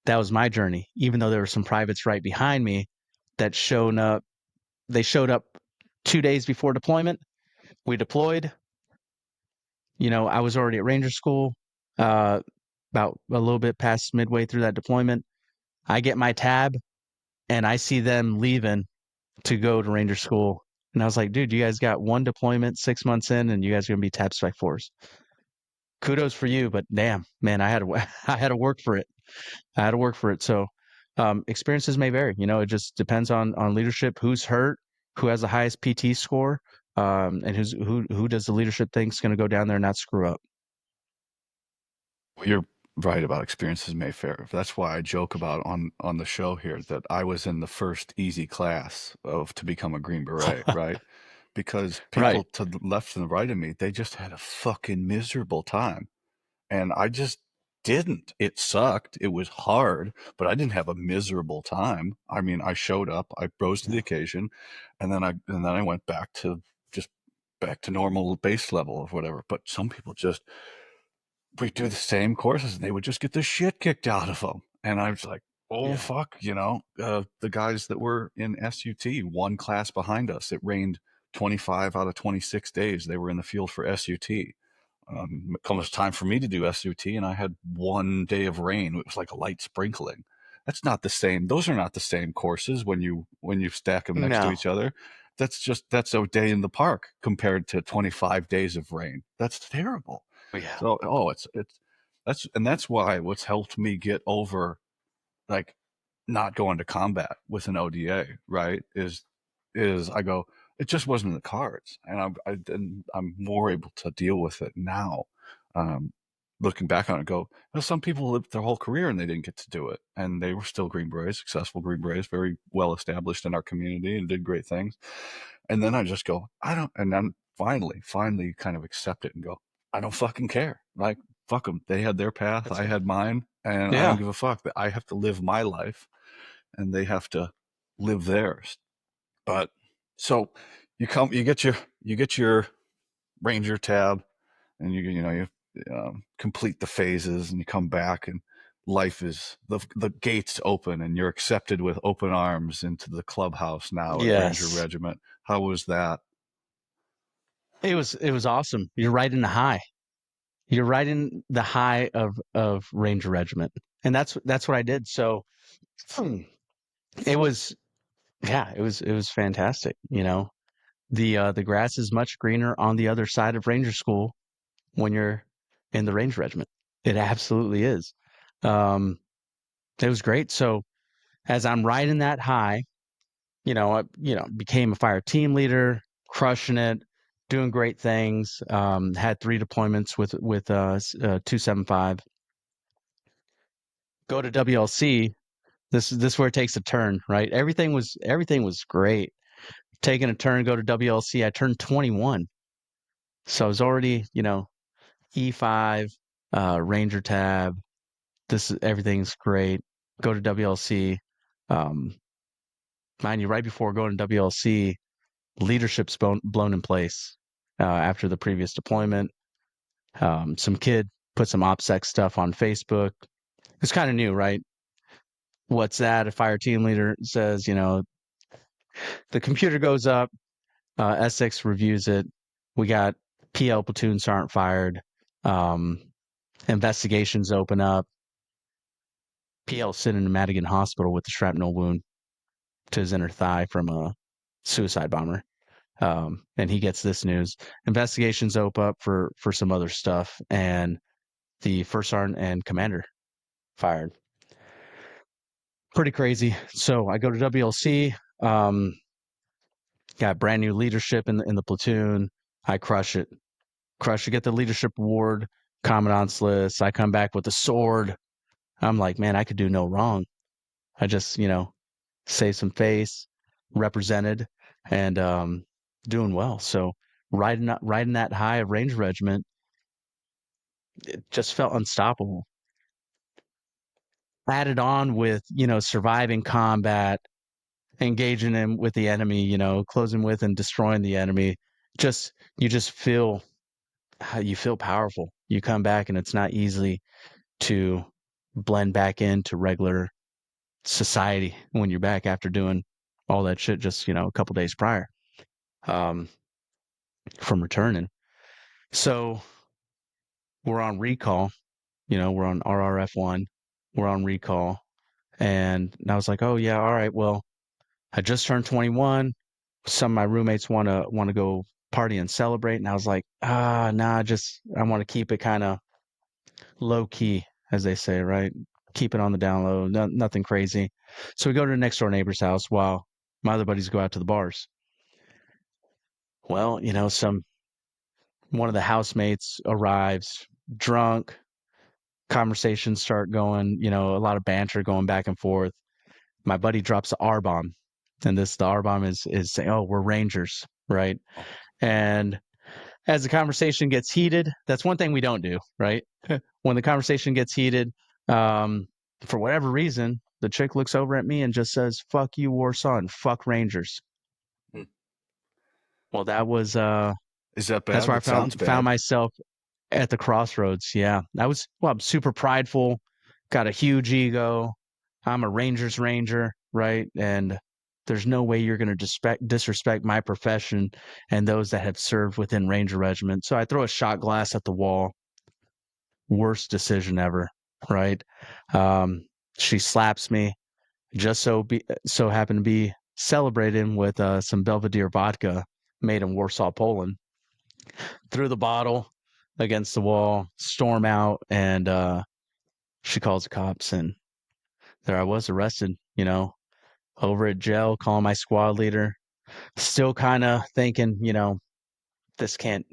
was my journey. Even though there were some privates right behind me that showed up, they showed up 2 days before deployment. We deployed. I was already at Ranger School, uh, about a little bit past midway through that deployment. I get my tab and I see them leaving to go to Ranger School. And I was like, dude, you guys got 1 deployment 6 months in, and you guys are gonna be Tab Spec 4s. Kudos for you, but damn, man, I had to I had to work for it. I had to work for it. So experiences may vary. It just depends on leadership, who's hurt, who has the highest PT score, and who does the leadership think's going to go down there and not screw up. Well, you're right about experiences Mayfair. That's why I joke about on the show here that I was in the first easy class of to become a Green Beret, right? Because people Right. to the left and the right of me, they just had a fucking miserable time. And I just didn't. It sucked. It was hard, but I didn't have a miserable time. I mean, I showed up, I rose to the occasion, and then I went back to just back to normal base level of whatever. But some people just we do the same courses and they would just get the shit kicked out of them. And I was like, oh, Yeah. fuck, the guys that were in SUT, one class behind us, it rained 25 out of 26 days. They were in the field for SUT. It comes time for me to do SUT, and I had 1 day of rain. It was like a light sprinkling. That's not the same. Those are not the same courses when you stack them next to No. each other. That's a day in the park compared to 25 days of rain. That's terrible. Yeah. So that's why what's helped me get over like not going to combat with an ODA, right? Is I go, it just wasn't in the cards, and I'm more able to deal with it now. Um, Looking back on it, go, well, some people lived their whole career and they didn't get to do it, and they were still Green Berets, successful Green Berets, very well established in our community and did great things. And then I just go, I don't, and then finally kind of accept it and go, I don't fucking care. Like, fuck them. They had their path, That's I it. had mine, and I don't Yeah. give a fuck that I have to live my life and they have to live theirs. But so you get your Ranger tab, and you complete the phases, and you come back, and life is the gates open, and you're accepted with open arms into the clubhouse now at Ranger Yes. Regiment. How was that? It was awesome. You're right in the high. You're right in the high of Ranger Regiment, and that's what I did. So hmm, it was yeah, it was fantastic. The grass is much greener on the other side of Ranger School when you're in the Ranger Regiment. It absolutely is. Um, it was great. So as I'm riding that high, I became a fire team leader, crushing it, doing great things. Had 3 deployments with 275. Go to WLC. This is where it takes a turn, right? Everything was great. Taking a turn, go to WLC. I turned 21, so I was already E5, Ranger tab. Everything's great. Go to WLC. Um, Mind you, right before going to WLC, leadership's blown in place after the previous deployment. Some kid put some OPSEC stuff on Facebook. It's kind of new, right? What's that? A fire team leader says, the computer goes up, Essex reviews it. We got PL platoon sergeant fired. Um, Investigations open up. PL sitting in Madigan Hospital with a shrapnel wound to his inner thigh from a suicide bomber. And he gets this news. Investigations open up for some other stuff, and the first sergeant and commander fired. Pretty crazy. So I go to WLC. Got brand new leadership in the platoon. I crush it. Crush it. Get the leadership award, commandant's list. I come back with a sword. I'm like, man, I could do no wrong. I just, save some face, represented, and doing well. So riding that high of Ranger Regiment, it just felt unstoppable. Added on with surviving combat, engaging in with the enemy, closing with and destroying the enemy. You just feel you feel powerful. You come back and it's not easy to blend back into regular society when you're back after doing all that shit just a couple days prior um, from returning. So we're on recall. We're on RRF1. We're on recall, and I was like, oh yeah, all right. Well, I just turned 21. Some of my roommates want to go party and celebrate, and I was like, nah, just I want to keep it kind of low key, as they say, right? Keep it on the down low, nothing crazy. So we go to the next door neighbor's house while my other buddies go out to the bars. Well, some one of the housemates arrives drunk, conversations start going, a lot of banter going back and forth. My buddy drops the R bomb, and the R bomb is saying, "Oh, we're Rangers," right? Oh. And as the conversation gets heated, that's one thing we don't do, right? When the conversation gets heated, um, for whatever reason, the chick looks over at me and just says, "Fuck you, Warsaw, and fuck Rangers." Hmm. Well, that was Is that that's bad? where I That sounds found bad. myself at the crossroads. Yeah, I'm super prideful, got a huge ego. I'm a Rangers Ranger, right? And there's no way you're going to disrespect my profession and those that have served within Ranger Regiment. So I throw a shot glass at the wall. Worst decision ever, right? Um, she slaps me. So happen to be celebrating with some Belvedere vodka made in Warsaw, Poland. Threw the bottle against the wall, storm out, and she calls the cops, and there I was arrested. Over at jail, calling my squad leader. Still kind of thinking, this can't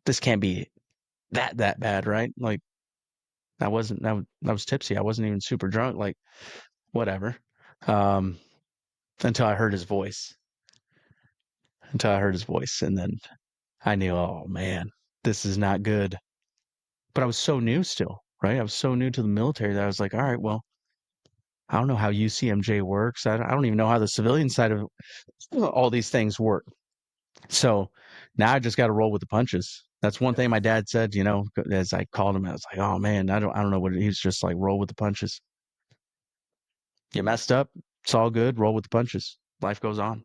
this can't be that bad, right? Like I was tipsy. I wasn't even super drunk. Like whatever. Um, until I heard his voice. Until I heard his voice, and then I knew, oh man, this is not good. But I was so new still, right? I was so new to the military that I was like, all right, well, I don't know how UCMJ works. I don't even know how the civilian side of all these things work. So now I just got to roll with the punches. That's one Yeah. thing my dad said, as I called him, I was like, oh man, I don't know what he's just like, roll with the punches. You messed up. It's all good. Roll with the punches. Life goes on.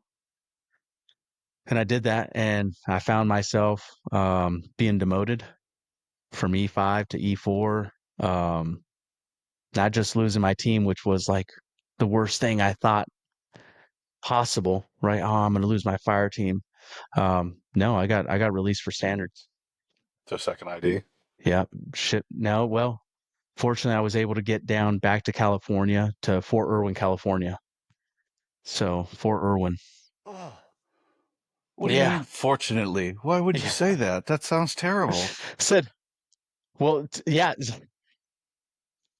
And I did that. And I found myself being demoted from E5 to E4. Not just losing my team, which was like the worst thing I thought possible, right? Oh, I'm going to lose my fire team. No, I got released for standards. So second ID. Yeah, shit. No, well, fortunately, I was able to get down back to California to Fort Irwin, California. So Fort Irwin. Oh. What do you Yeah, mean, fortunately? Why would you yeah. say that? That sounds terrible. Said, well, yeah.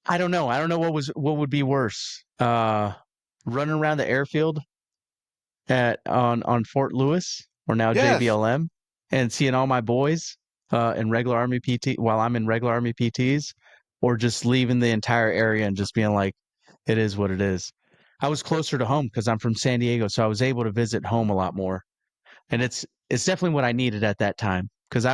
I don't know. I don't know what would be worse. Running around the airfield at on Fort Lewis or now Yes. JBLM and seeing all my boys in regular Army PT while I'm in regular Army PTs, or just leaving the entire area and just being like, it is what it is. I was closer to home because I'm from San Diego, so I was able to visit home a lot more, and it's definitely what I needed at that time because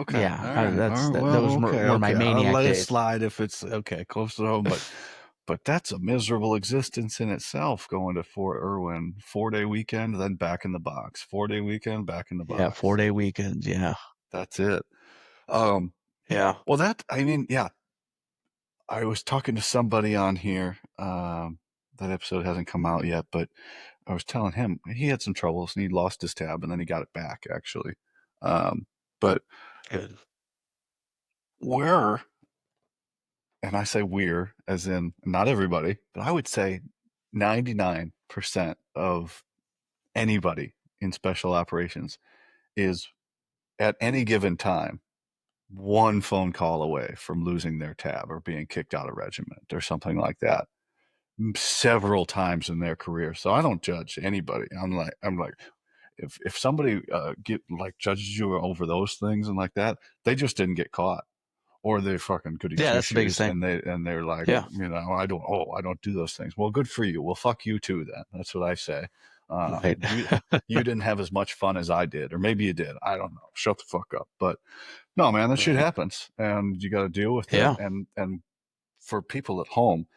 Okay. Yeah, All right. All right. that Well, was okay. one of my Okay. I'll maniac let it days. slide if it's okay, close to home, but that's a miserable existence in itself going to Fort Irwin, 4-day weekend, then back in the box. 4-day weekend, back in the Yeah, box. 4-day weekends. Yeah, That's it. Um, yeah, well, I mean, yeah, I was talking to somebody on here. That episode hasn't come out yet, but I was telling him he had some troubles and he lost his tab and then he got it back actually. Um, but good. we're, and I say we're as in not everybody, but I would say 99% of anybody in special operations is at any given time one phone call away from losing their tab or being kicked out of regiment or something like that several times in their career. So I don't judge anybody. I'm like, if somebody get like judges you over those things and like that, they just didn't get caught, or they're fucking goody Yeah, two that's the biggest shoes, thing. and they're like, Yeah, I don't do those things. Well, good for you. Well, fuck you too. Then that's what I say. right. You didn't have as much fun as I did, or maybe you did. I don't know. Shut the fuck up. But no, man, that shit Right. happens, and you got to deal with it. Yeah. And for people at home,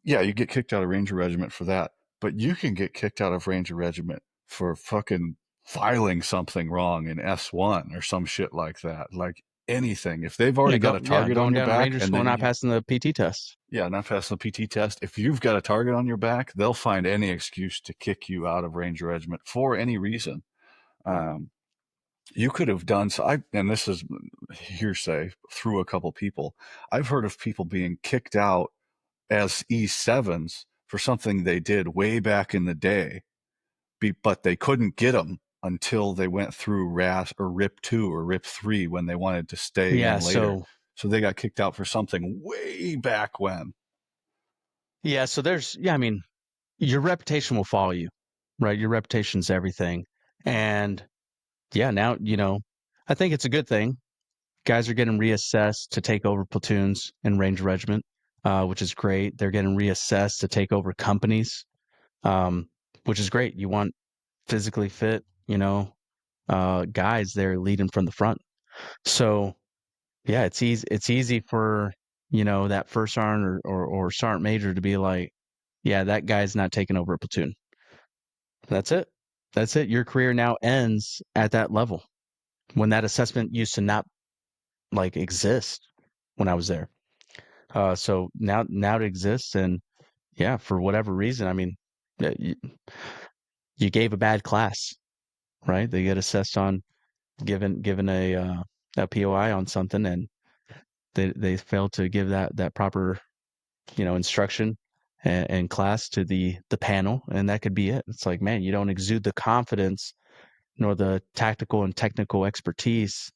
yeah, you get kicked out of Ranger Regiment for that, but you can get kicked out of Ranger Regiment for fucking filing something wrong in S1 or some shit like that. Like anything. If they've Yeah, already got a target on going your down to back Ranger and School and then not you, passing the PT test. yeah, not passing the PT test, if you've got a target on your back, they'll find any excuse to kick you out of Ranger Regiment for any reason. Um, you could have done so. And this is hearsay through a couple people. I've heard of people being kicked out as E7s for something they did way back in the day, but they couldn't get them until they went through RAS or RIP 2 or RIP 3 when they wanted to stay in Yeah, later. so So they got kicked out for something way back when. there's I mean, your reputation will follow you, right? Your reputation's everything. And yeah, now, I think it's a good thing. Guys are getting reassessed to take over platoons in Ranger Regiment, which is great. They're getting reassessed to take over companies, um, which is great. You want physically fit, guys there leading from the front. So yeah, it's easy for, that first sergeant or sergeant major to be like, yeah, that guy's not taking over a platoon. That's it. That's it. Your career now ends at that level when that assessment used to not like exist when I was there. So now it exists, and yeah, for whatever reason, I mean, you gave a bad class, right? They get assessed on given a POI on something, and they failed to give that proper instruction and class to the panel, and that could be it. It's like, man, you don't exude the confidence nor the tactical and technical expertise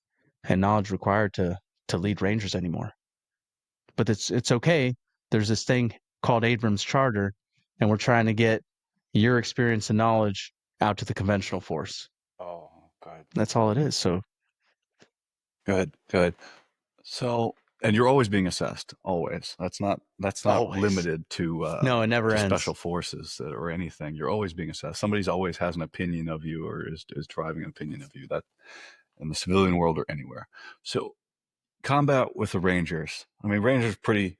and knowledge required to lead Rangers anymore. But it's okay. There's this thing called Abrams Charter, and we're trying to get your experience and knowledge out to the conventional force. Oh, good, That's all it is. So good, good. So, and you're always being assessed, always. That's not always, limited no, it never to special ends. forces or anything. You're always being assessed. Somebody's always has an opinion of you or is driving an opinion of you. That in the civilian world or anywhere. So, combat with the Rangers. I mean, Rangers pretty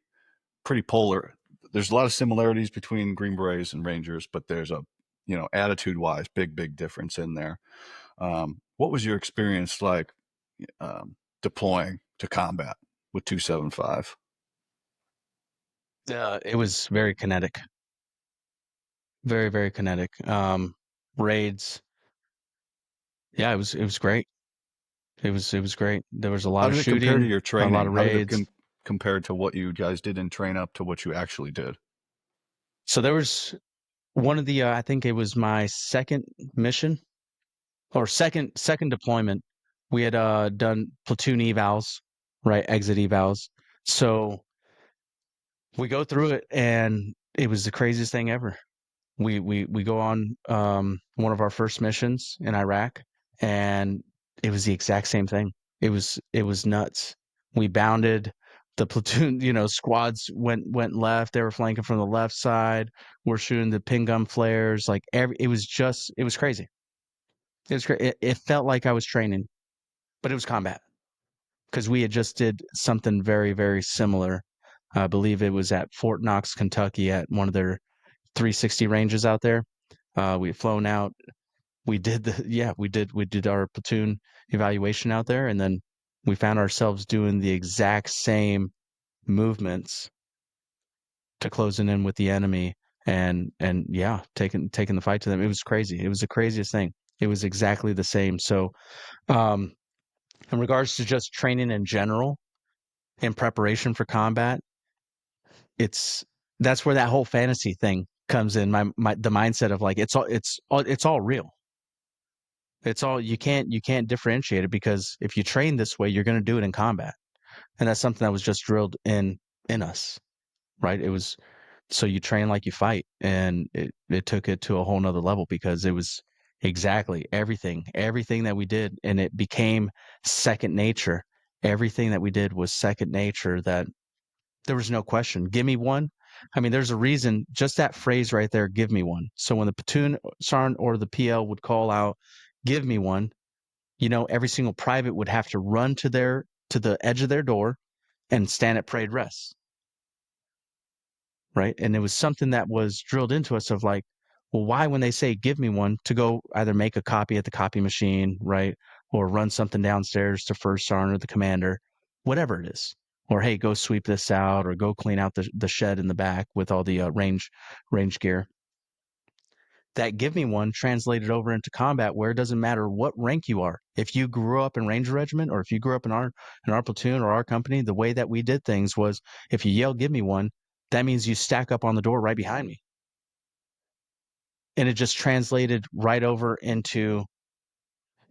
polar. There's a lot of similarities between Green Berets and Rangers, but there's a attitude wise big difference in there. What was your experience like deploying to combat with 275? It was very kinetic, very very kinetic. Raids, yeah, it was great. It was great. There was a How lot of did it compare to shooting, your a lot training? of How did it raids. compare to what you guys did in train up to what you actually did? So there was one of the I think it was my second mission or second deployment. We had done platoon evals, right? Exit evals. So we go through it, and it was the craziest thing ever. We go on one of our first missions in Iraq, and it was the exact same thing. It was nuts. We bounded the platoon, squads went left. They were flanking from the left side. We're shooting the pin gun flares. Like it was crazy. It was great. It felt like I was training. but it was combat because we had just did something very, very similar. I believe it was at Fort Knox, Kentucky, at one of their 360 ranges out there. We had flown out. We did we did our platoon evaluation out there, and then we found ourselves doing the exact same movements to closing in with the enemy, and yeah, taking the fight to them. It was crazy. It was the craziest thing. It was exactly the same. So, um, in regards to just training in general in preparation for combat, it's that's where that whole fantasy thing comes in. My the mindset of like it's all real. It's all you can't differentiate it because if you train this way, you're going to do it in combat, and that's something that was just drilled in us, right? It was so you train like you fight, and it took it to a whole nother level because it was exactly everything that we did, and it became second nature. Everything that we did was second nature. That there was no question. Give me one. I mean, there's a reason. Just that phrase right there. Give me one. So when the platoon sergeant or the PL would call out, "Give me one," every single private would have to run to the edge of their door and stand at parade rest, right? And it was something that was drilled into us of like, well, why when they say give me one to go either make a copy at the copy machine, right? Or run something downstairs to first sergeant or the commander, whatever it is. Or hey, go sweep this out or go clean out the shed in the back with all the range gear. That give me one translated over into combat where it doesn't matter what rank you are. If you grew up in Ranger Regiment or if you grew up in our platoon or our company, the way that we did things was if you yell give me one, that means you stack up on the door right behind me. And it just translated right over into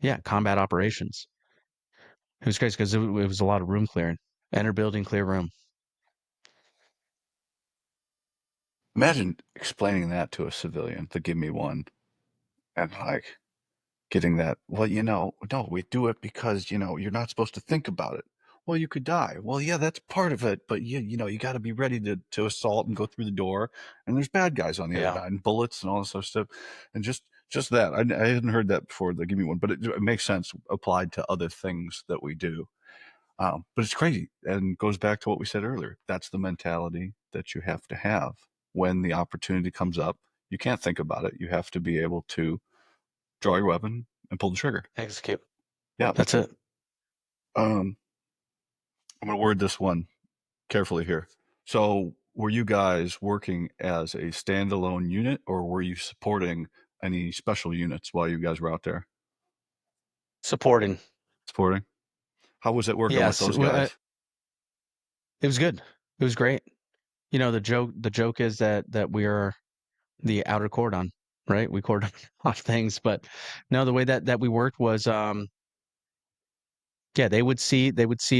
yeah, combat operations. It was crazy because it was a lot of room clearing. Enter building, clear room. Imagine explaining that to a civilian to give me one and like getting that. Well, no, we do it because, you're not supposed to think about it. Well, you could die. Well, yeah, that's part of it, but you got to be ready to assault and go through the door. And there's bad guys on the other Yeah, side and bullets and all this other stuff. And just that, I hadn't heard that before. The give me one, but it makes sense applied to other things that we do. But it's crazy and goes back to what we said earlier. That's the mentality that you have to have when the opportunity comes up. You can't think about it. You have to be able to draw your weapon and pull the trigger. execute. Yeah. That's it. I'm going to word this one carefully here. So, were you guys working as a standalone unit or were you supporting any special units while you guys were out there Supporting. supporting? How was it working with Yes, those guys? it was good. It was great. The joke is that we are the outer cordon, right? We cordon off things, but no, the way that we worked was yeah, they would see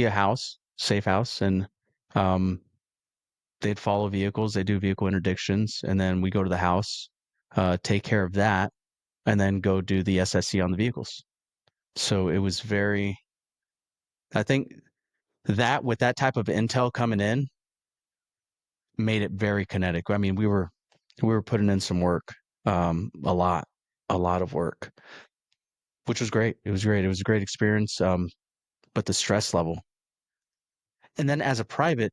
a house, safe house, and um they'd follow vehicles, they do vehicle interdictions, and then we go to the house, take care of that, and then go do the SSC on the vehicles. So it was very I think that with that type of intel coming in made it very kinetic. I mean, we were putting in some work, a lot of work, which was great. It was great. It was a great experience. But the stress level, and then as a private,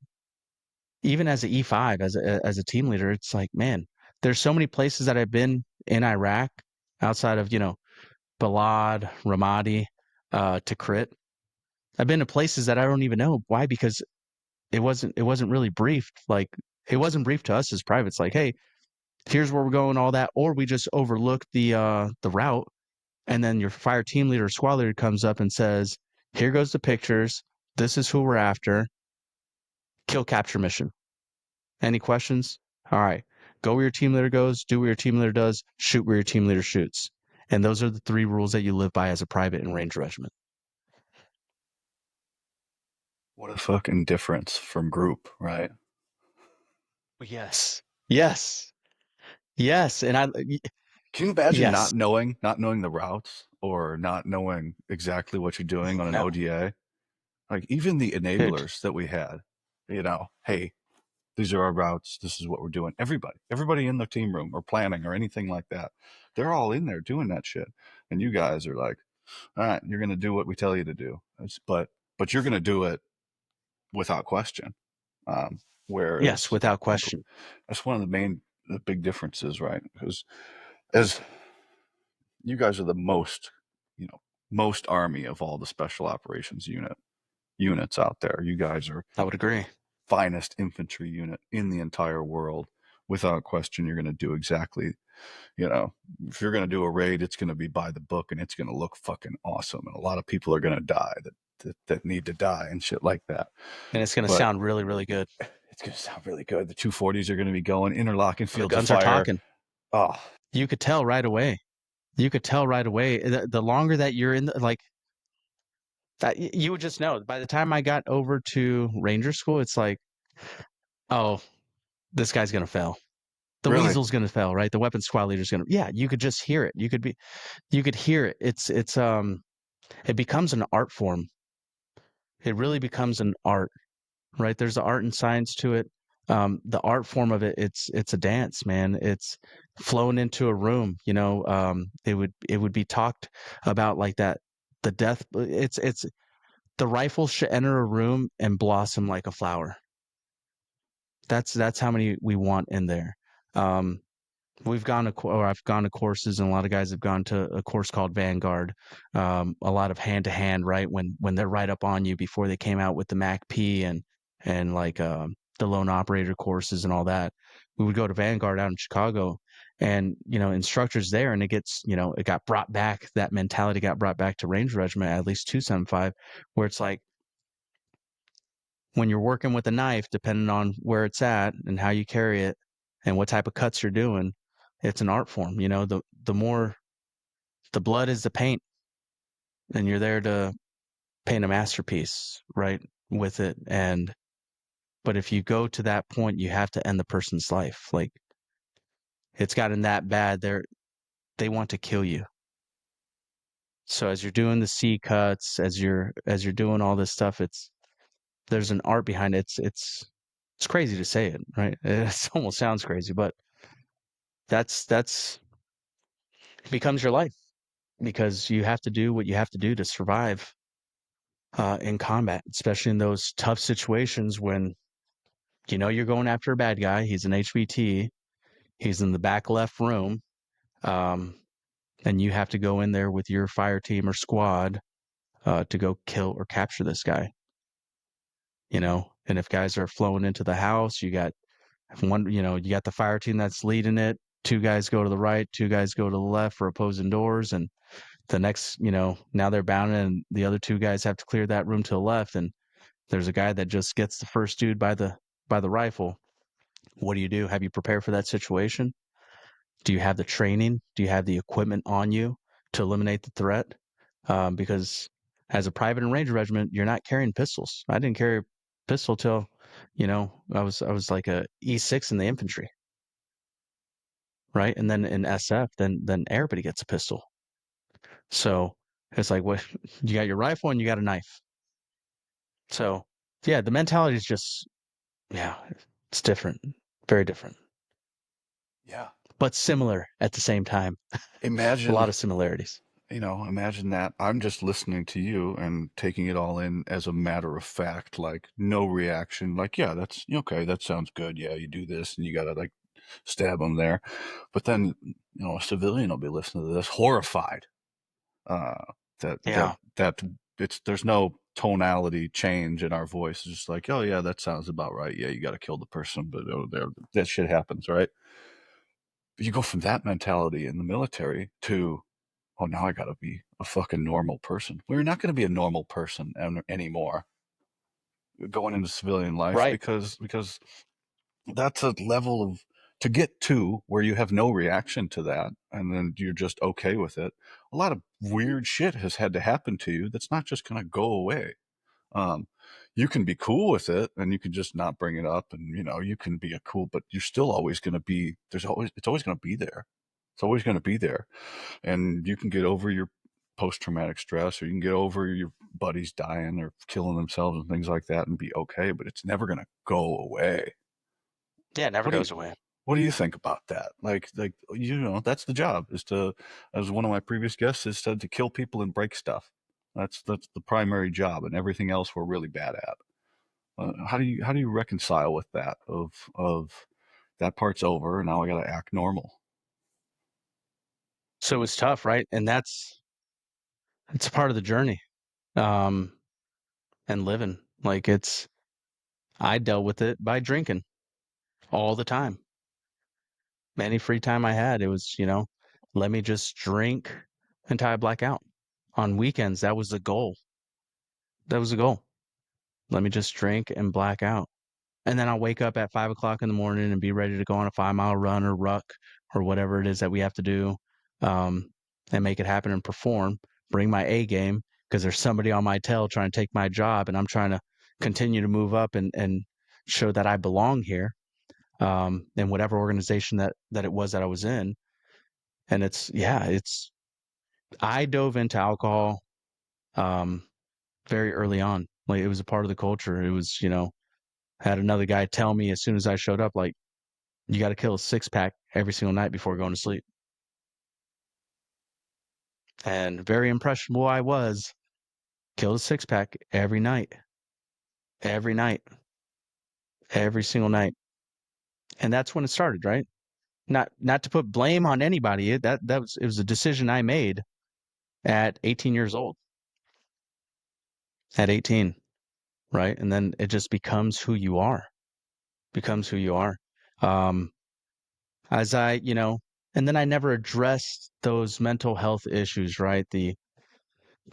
even as an E5, as a team leader, it's like, man, there's so many places that I've been in Iraq outside of Balad, Ramadi, Tikrit. I've been to places that I don't even know why because it wasn't really briefed. Like it wasn't briefed to us as privates. Like, hey, here's where we're going, all that, or we just overlook the route, and then your fire team leader, or squad leader comes up and says, "Here goes the pictures. This is who we're after. Kill capture mission. Any questions? All right, go where your team leader goes, do what your team leader does, shoot where your team leader shoots." And those are the three rules that you live by as a private in Ranger Regiment. What a fucking difference from group, right? Yes, yes, yes, and Can you imagine yes, not knowing the routes or not knowing exactly what you're doing on an no, ODA? Like even the dude, enablers that we had, hey, these are our routes. This is what we're doing. Everybody in the team room or planning or anything like that, they're all in there doing that shit. And you guys are like, All right, you're going to do what we tell you to do. But you're going to do it without question. Um, Yes, whereas without like question. that's one of the big differences, right? Because as you guys are the most, you know, most army of all the special operations units out there. You guys are I would agree. finest infantry unit in the entire world. Without question, you're going to do exactly, if you're going to do a raid, it's going to be by the book and it's going to look fucking awesome. And a lot of people are going to die that need to die and shit like that. And it's going to But sound really, really good. it's going to sound really good. The 240s are going to be going, interlocking The fields of guns are fire. talking. Oh, You could tell right away. You could tell right away. The longer that you're in, like that, you would just know. By the time I got over to Ranger School, it's like, oh, this guy's gonna fail. The really? weasel's gonna fail, right? The weapons squad leader's gonna. Yeah, you could just hear it. You could hear it. It becomes an art form. It really becomes an art, right? There's the art and science to it. The art form of it, it's a dance, man. It's flown into a room. It would be talked about like that. The death. It's the rifle should enter a room and blossom like a flower. That's how many we want in there. Um, or I've gone to courses, and a lot of guys have gone to a course called Vanguard. A lot of hand to hand, right? When they're right up on you before they came out with the MAC-P and like the lone operator courses and all that. We would go to Vanguard out in Chicago, and instructors there, and it got brought back. That mentality got brought back to Ranger Regiment, at least 275, where it's like when you're working with a knife, depending on where it's at and how you carry it and what type of cuts you're doing, it's an art form. The more the blood is the paint, and you're there to paint a masterpiece, right, with it. But if you go to that point, you have to end the person's life. Like it's gotten that bad. They want to kill you. So as you're doing the C cuts, as you're doing all this stuff, there's an art behind it. It's crazy to say it, right? It almost sounds crazy, but that's becomes your life because you have to do what you have to do to survive in combat, especially in those tough situations when you're going after a bad guy. He's an HVT. He's in the back left room, um, and you have to go in there with your fire team or squad to go kill or capture this guy. And if guys are flowing into the house, you got one. You got the fire team that's leading it. Two guys go to the right, two guys go to the left for opposing doors, and the next, now they're bound and the other two guys have to clear that room to the left. And there's a guy that just gets the first dude by the rifle. What do you do? Have you prepared for that situation? Do you have the training? Do you have the equipment on you to eliminate the threat? Because as a private and ranger regiment, you're not carrying pistols. I didn't carry a pistol till, I was like a E6 in the infantry, right? And then in SF, then everybody gets a pistol. So it's like, what you got your rifle and you got a knife. So yeah, the mentality is just, yeah, it's different, very different, Yeah. but similar at the same time. A Imagine, lot of similarities. imagine that I'm just listening to you and taking it all in as a matter of fact, like no reaction. Like, yeah, that's okay. That sounds good. Yeah, you do this and you got to like stab them there. But then, a civilian will be listening to this horrified uh, that that Yeah. that there's no tonality change in our voice. It's just like, oh yeah, that sounds about right. Yeah, you got to kill the person, but that shit happens, right? But you go from that mentality in the military to, oh, now I got to be a fucking normal person. Well, you're not going to be a normal person anymore going into civilian life Right. because that's a level of to get to where you have no reaction to that and then you're just okay with it. A lot of weird shit has had to happen to you that's not just going to go away. um, you can be cool with it and you can just not bring it up and you can be a cool, but you're still always going to be it's always going to be there. It's always going to be there. And you can get over your post-traumatic stress or you can get over your buddies dying or killing themselves and things like that and be okay, but it's never going to go away. Yeah, it never What do you goes away. What do you think about that? Like that's the job is to, as one of my previous guests has said, to kill people and break stuff. That's the primary job, and everything else we're really bad at. How do you reconcile with that? Of that part's over, and now I got to act normal. So it's tough, right? And it's a part of the journey. Um, and living. Like I dealt with it by drinking all the time. Any free time I had, it was, let me just drink until I black out. On weekends, that was the goal. That was the goal. Let me just drink and black out. And then I'll wake up at 5 o'clock in the morning and be ready to go on a 5 mile run or ruck or whatever it is that we have to do, um, and make it happen and perform, bring my A game because there's somebody on my tail trying to take my job and I'm trying to continue to move up and show that I belong here, in whatever organization that it was that I was in. And I dove into alcohol, um, very early on. Like it was a part of the culture. It was, had another guy tell me as soon as I showed up, like, you got to kill a 6 pack every single night before going to sleep. And very impressionable I was. Killed a 6 pack every night, every single night. And that's when it started, right? Not to put blame on anybody. It was a decision I made at 18 years old. At 18, right? And then it just becomes who you are. Becomes who you are. Um, as and then I never addressed those mental health issues, right? The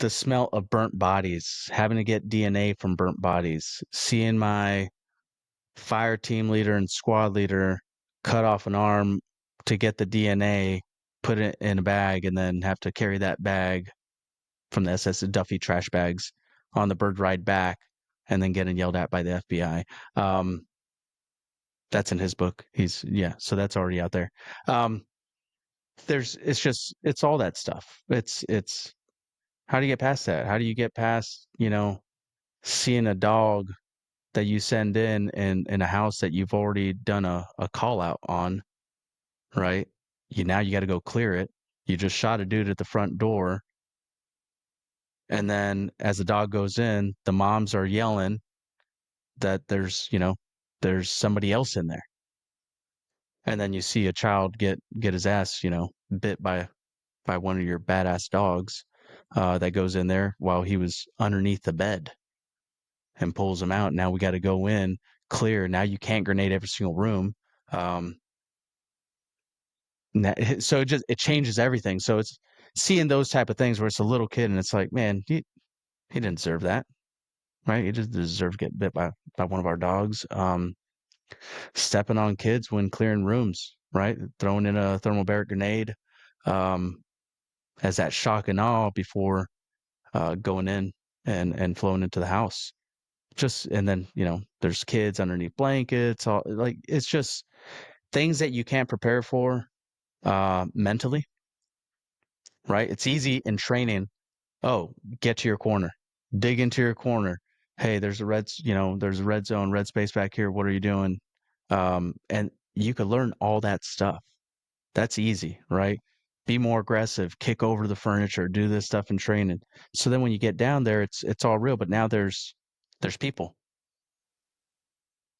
smell of burnt bodies, having to get DNA from burnt bodies, seeing my fire team leader and squad leader cut off an arm to get the DNA, put it in a bag, and then have to carry that bag from the SS Duffy trash bags on the bird ride back, and then getting yelled at by the FBI. That's in his book. So that's already out there. Um, it's all that stuff. It's how do you get past that? How do you get past, seeing a dog that you send in a house that you've already done a call out on, right? Now you got to go clear it. You just shot a dude at the front door. And then as the dog goes in, the moms are yelling that there's somebody else in there. And then you see a child get his ass, bit by one of your badass dogs, that goes in there while he was underneath the bed and pulls him out. Now we got to go in, clear. Now you can't grenade every single room. Um, so it changes everything. So it's seeing those type of things where it's a little kid and it's like, man, he didn't deserve that, right? He just deserved to get bit by one of our dogs. Stepping on kids when clearing rooms, right? Throwing in a thermal grenade, um, as that shock and awe before, going in and flowing into the house. Just and then there's kids underneath blankets. All like it's just things that you can't prepare for, mentally, right? It's easy in training. Oh, get to your corner, dig into your corner. Hey, there's a red zone, red space back here. What are you doing? And you could learn all that stuff. That's easy, right? Be more aggressive, kick over the furniture, do this stuff in training. So then when you get down there, it's all real. But now there's people.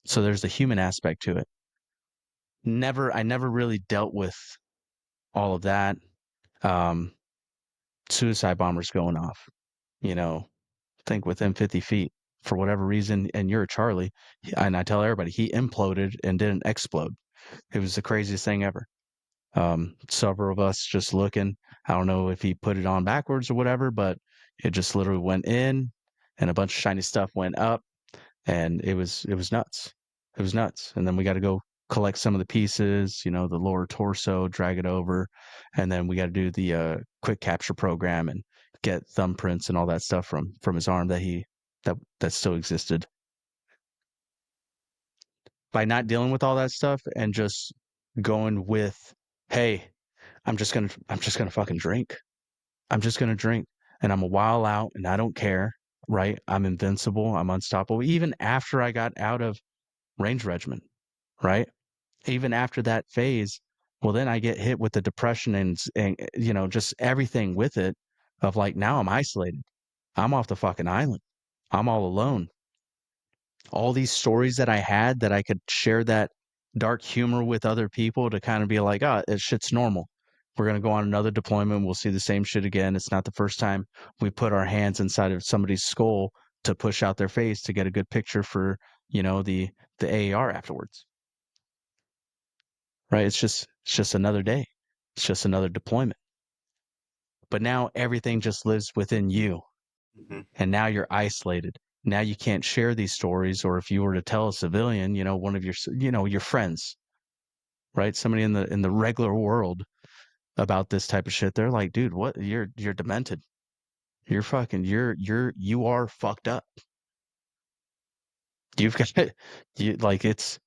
So there's the human aspect to it. I never really dealt with all of that. Um, Suicide bombers going off, you know, think within 50 feet for whatever reason, and you're a Charlie. And I tell everybody he imploded and didn't explode. It was the craziest thing ever. Several of us just looking. I don't know if he put it on backwards or whatever, but it just literally went in and a bunch of shiny stuff went up and it was nuts. It was nuts. And then we got to go collect some of the pieces, the lower torso, drag it over, and then we got to do the quick capture program and get thumbprints and all that stuff from his arm that still existed. By not dealing with all that stuff and just going with, hey, I'm just gonna fucking drink. I'm just gonna drink and I'm a while out and I don't care, right? I'm invincible. I'm unstoppable. Even after I got out of Ranger Regiment, right? even after that phase, well, then I get hit with the depression and just everything with it of like, now I'm isolated. I'm off the fucking island. I'm all alone. All these stories that I had that I could share that dark humor with other people to kind of be like, "Oh, it shit's normal. We're gonna go on another deployment. We'll see the same shit again. It's not the first time we put our hands inside of somebody's skull to push out their face to get a good picture for, the AAR afterwards." Right? It's just another day. It's just another deployment. But now everything just lives within you. Mhm. And now you're isolated. Now you can't share these stories, or if you were to tell a civilian, one of your friends, right? Somebody in the regular world about this type of shit, they're like, "Dude, what? You're demented. You're fucking you are fucked up. You've got you like it's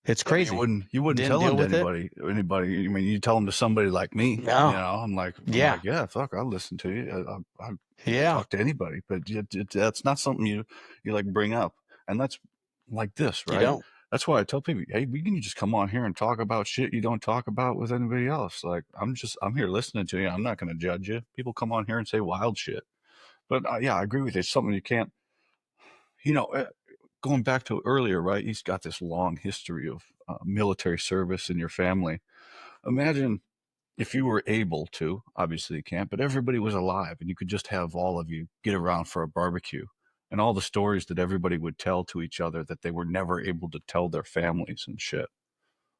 Yeah, crazy." you wouldn't Didn't tell him deal to with it? anybody. I mean, you tell him to somebody like me. No. I'm Yeah. like, yeah, fuck, I'll listen to you. I Yeah. talk to anybody, but that's not something you like bring up, and that's like this, You right? don't. That's why I tell people, hey, we can just come on here and talk about shit you don't talk about with anybody else. Like, I'm here listening to you. I'm not going to judge you. People come on here and say wild shit, but yeah, I agree with you. It's something you can't, you know. Going back to earlier, right? He's got this long history of military service in your family. Imagine if you were able to, obviously you can't, but everybody was alive and you could just have all of you get around for a barbecue and all the stories that everybody would tell to each other that they were never able to tell their families and shit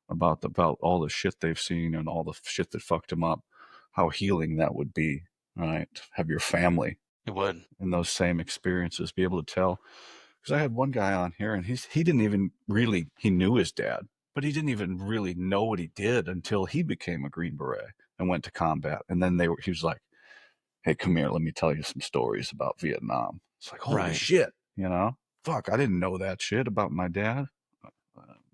about all the shit they've seen and all the shit that fucked them up. How healing that would be, right? Have your family It would. in those same experiences be able to tell. Because I had one guy on here and he didn't even really, he knew his dad, but he didn't even really know what he did until he became a Green Beret and went to combat. And then he was like, hey, come here, let me tell you some stories about Vietnam. It's like, holy Right. shit, you know? Fuck, I didn't know that shit about my dad.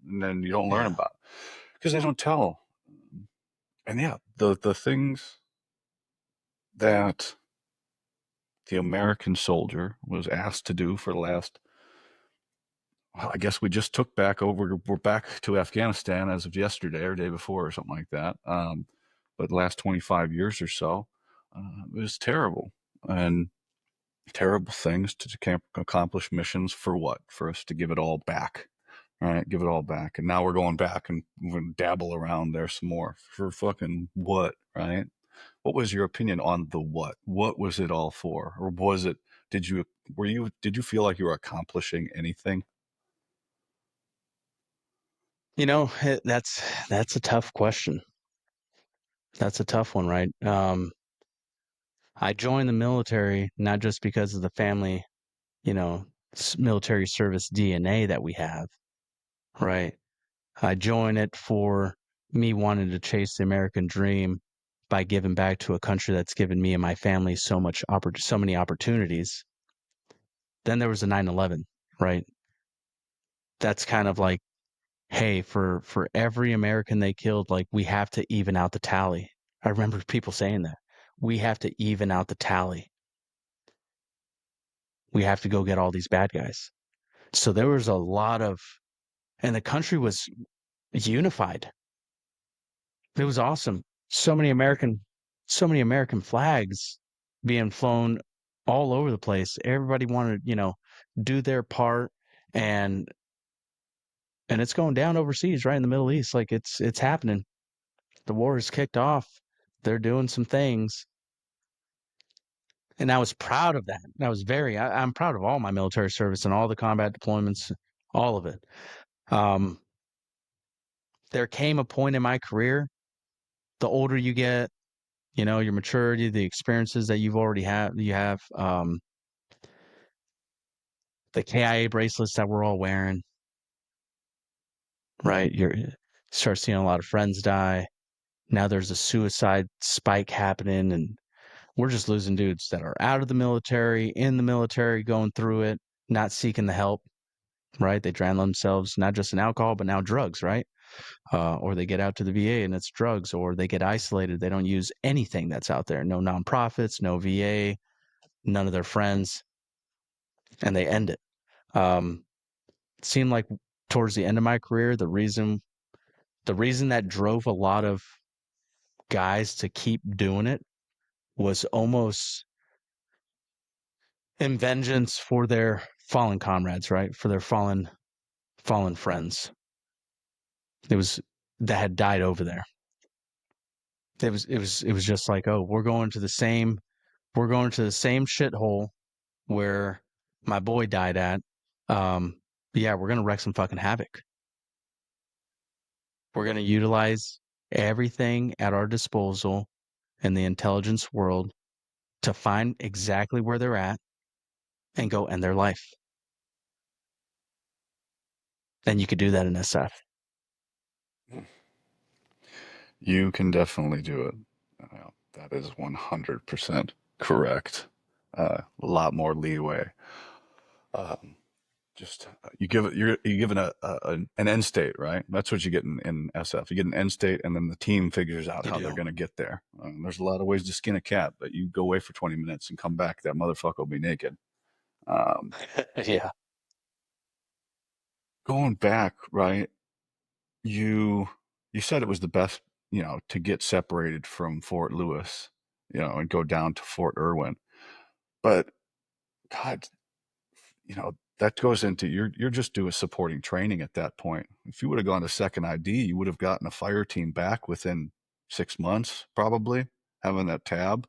And then you don't learn Yeah. about it because they don't tell. And yeah, the things that the American soldier was asked to do for the last, well, I guess we just took back over. We're back to Afghanistan as of yesterday or day before or something like that. But the last 25 years or so, it was terrible and terrible things to accomplish missions for what? For us to give it all back, right? Give it all back. And now we're going back and we're going to dabble around there some more for fucking what, right? What was your opinion on the what? What was it all for? Or was it, did you feel like you were accomplishing anything? That's a tough question. That's a tough one, right? I joined the military not just because of the family, military service DNA that we have, right? I joined it for me wanting to chase the American dream by giving back to a country that's given me and my family so many opportunities. Then there was the 9/11, right? That's kind of like, hey, for every American they killed, like we have to even out the tally. I remember people saying that. We have to even out the tally. We have to go get all these bad guys. So there was a lot of, and the country was unified. It was awesome. So many American flags being flown all over the place. Everybody wanted, do their part, and it's going down overseas, right in the Middle East. Like it's happening. The war is kicked off. They're doing some things, and I was proud of that. I'm proud of all my military service and all the combat deployments, all of it. Um, there came a point in my career, the older you get, your maturity, the experiences that you have, the KIA bracelets that we're all wearing, right? You start seeing a lot of friends die. Now there's a suicide spike happening, and we're just losing dudes that are out of the military, in the military, going through it, not seeking the help, right? They drown themselves, not just in alcohol, but now drugs, right? Or they get out to the VA and it's drugs, or they get isolated. They don't use anything that's out there. No nonprofits, no VA, none of their friends, and they end it. It seemed like towards the end of my career, the reason The reason that drove a lot of guys to keep doing it was almost in vengeance for their fallen comrades, right? For their fallen friends. It was that had died over there. It was just like, oh, we're going to the same shithole where my boy died at. Yeah, we're gonna wreak some fucking havoc. We're gonna utilize everything at our disposal in the intelligence world to find exactly where they're at and go end their life. And you could do that in SF. You can definitely do it. That is 100% correct. A lot more leeway. Um, just you give it you're given an end state, right? That's what you get in SF. You get an end state, and then the team figures out You how they're do. going to get there. There's a lot of ways to skin a cat, but you go away for 20 minutes and come back, that motherfucker will be naked. Um, Yeah. Going back, right? You you said it was the best, to get separated from Fort Lewis, and go down to Fort Irwin. But God, that goes into you're just doing supporting training at that point. If you would have gone to second ID, you would have gotten a fire team back within 6 months, probably having that tab.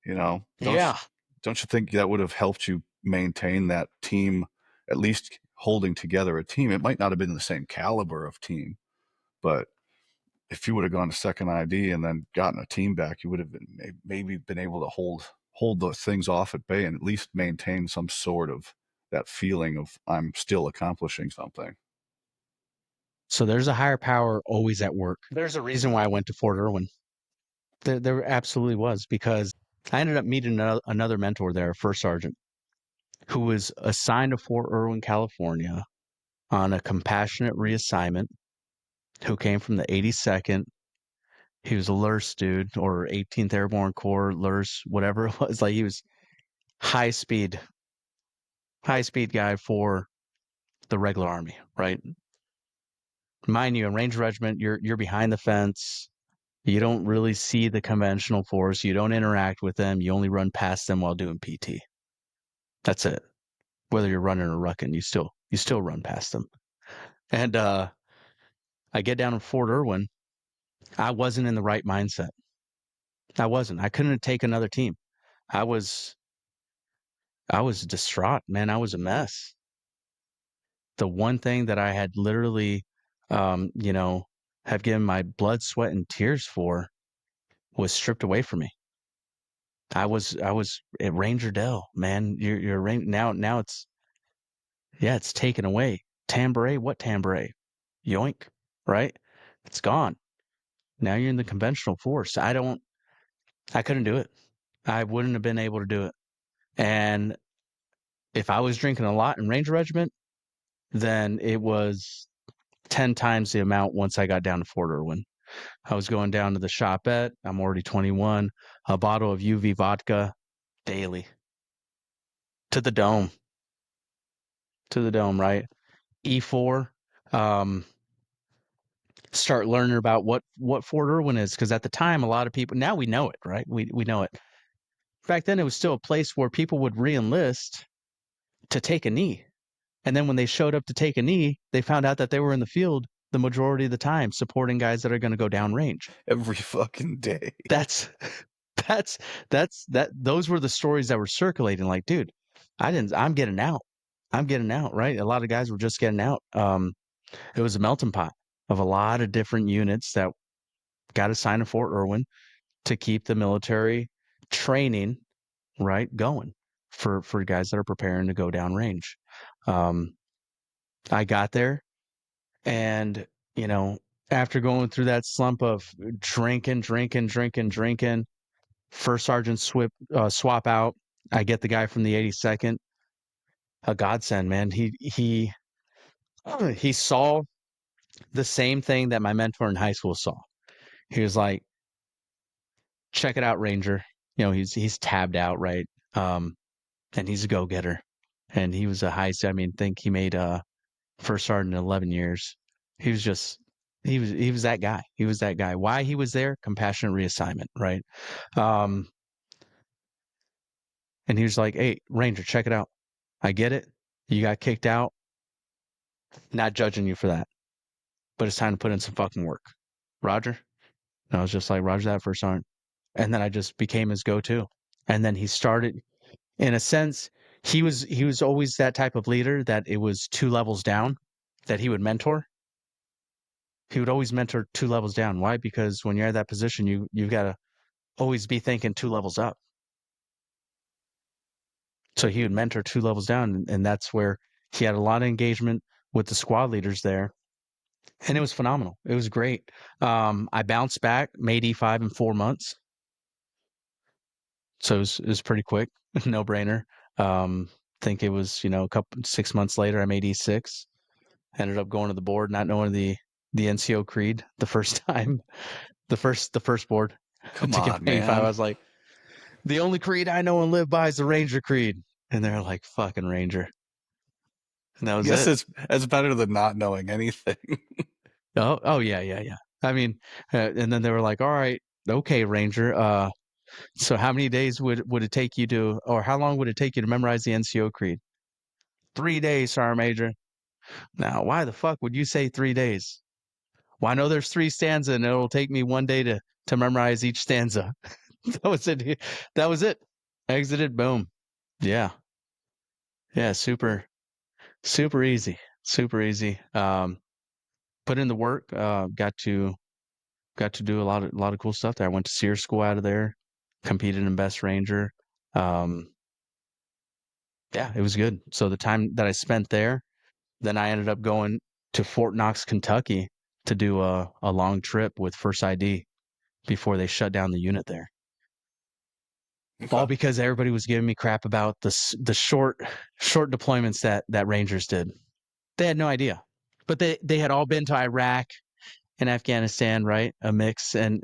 Don't you, Yeah. don't you think that would have helped you maintain that team, at least holding together a team? It might not have been the same caliber of team, but if you would have gone to second ID and then gotten a team back, you would have been maybe been able to hold those things off at bay and at least maintain some sort of that feeling of I'm still accomplishing something. So there's a higher power always at work. There's a reason why I went to Fort Irwin. There absolutely was because I ended up meeting another mentor there, a first sergeant, who was assigned to Fort Irwin, California on a compassionate reassignment, who came from the 82nd. He was a LURS dude or 18th Airborne Corps, LURS, whatever it was. Like he was high speed, high speed guy for the regular army, right? Mind you, in Ranger Regiment, you're behind the fence. You don't really see the conventional force. You don't interact with them. You only run past them while doing PT. That's it. Whether you're running or rucking, you still run past them. And I get down in Fort Irwin. I wasn't in the right mindset. I wasn't. I couldn't take another team. I was I was distraught, man. I was a mess. The one thing that I had literally, um, you know, have given my blood, sweat, and tears for was stripped away from me. I was at Ranger Dell, man. Now it's yeah, it's taken away. Tambouret, what tambouret? Yoink, right? It's gone. Now you're in the conventional force. I couldn't do it. I wouldn't have been able to do it. And if I was drinking a lot in Ranger Regiment, then it was 10 times the amount once I got down to Fort Irwin. I was going down to the shopette. I'm already 21, a bottle of UV vodka daily to the dome, right? E4, um, start learning about what Fort Irwin is because at the time a lot of people now we know it, right? We know it. Back then it was still a place where people would re-enlist to take a knee. And then when they showed up to take a knee, they found out that they were in the field the majority of the time supporting guys that are going to go down range. Every fucking day. That's that's those were the stories that were circulating like, dude, I'm getting out. I'm getting out, right? A lot of guys were just getting out. It was a melting pot of a lot of different units that got assigned to Fort Irwin to keep the military training right going for guys that are preparing to go down range. Um, I got there and you know after going through that slump of drinking, first sergeant swap out. I get the guy from the 82nd, a godsend, man. He saw the same thing that my mentor in high school saw. He was like, check it out, Ranger. He's tabbed out, right? Um, and he's a go getter. And he was I mean, think he made first sergeant in 11 years. He was just He was that guy. He was that guy. Why he was there? Compassionate reassignment, right? Um, and he was like, "Hey, Ranger, check it out. I get it. You got kicked out. Not judging you for that, but it's time to put in some fucking work." Roger. And I was just like, Roger that first sergeant. And then I just became his go-to. And then he started, in a sense, he was always that type of leader that it was 2 levels down that he would mentor. He would always mentor 2 levels down. Why? Because when you're at that position, you've got to always be thinking 2 levels up. So he would mentor 2 levels down, and that's where he had a lot of engagement with the squad leaders there, and it was phenomenal. It was great. I bounced back, made E5 in 4 months, so it was pretty quick, no brainer. Think it was a couple 6 months later, I made E6. Ended up going to the board, not knowing the NCO creed the first time, the first board Come to get on, my E5. I man. was like, the only creed I know and live by is the Ranger creed, and they're like, fucking Ranger, and that I was guess it. it's better than not knowing anything. Oh yeah, yeah, yeah. I mean, and then they were like, all right, okay, Ranger. So how many days would it take you to, or how long would it take you to memorize the NCO creed? 3 days, Sergeant Major. Now, why the fuck would you say 3 days? Well, I know there's three stanzas, and it'll take me one day to memorize each stanza. That was it. That was it. Exited. Boom. Yeah. Yeah. Super. Super easy. Super easy. Put in the work. Got to do a lot of cool stuff there. I went to SEER school out of there. Competed in Best Ranger. Um, yeah, it was good. So the time that I spent there, then I ended up going to Fort Knox, Kentucky, to do a long trip with First ID before they shut down the unit there. Okay. All because everybody was giving me crap about the short deployments that Rangers did. They had no idea, but they had all been to Iraq and Afghanistan, right? A mix, and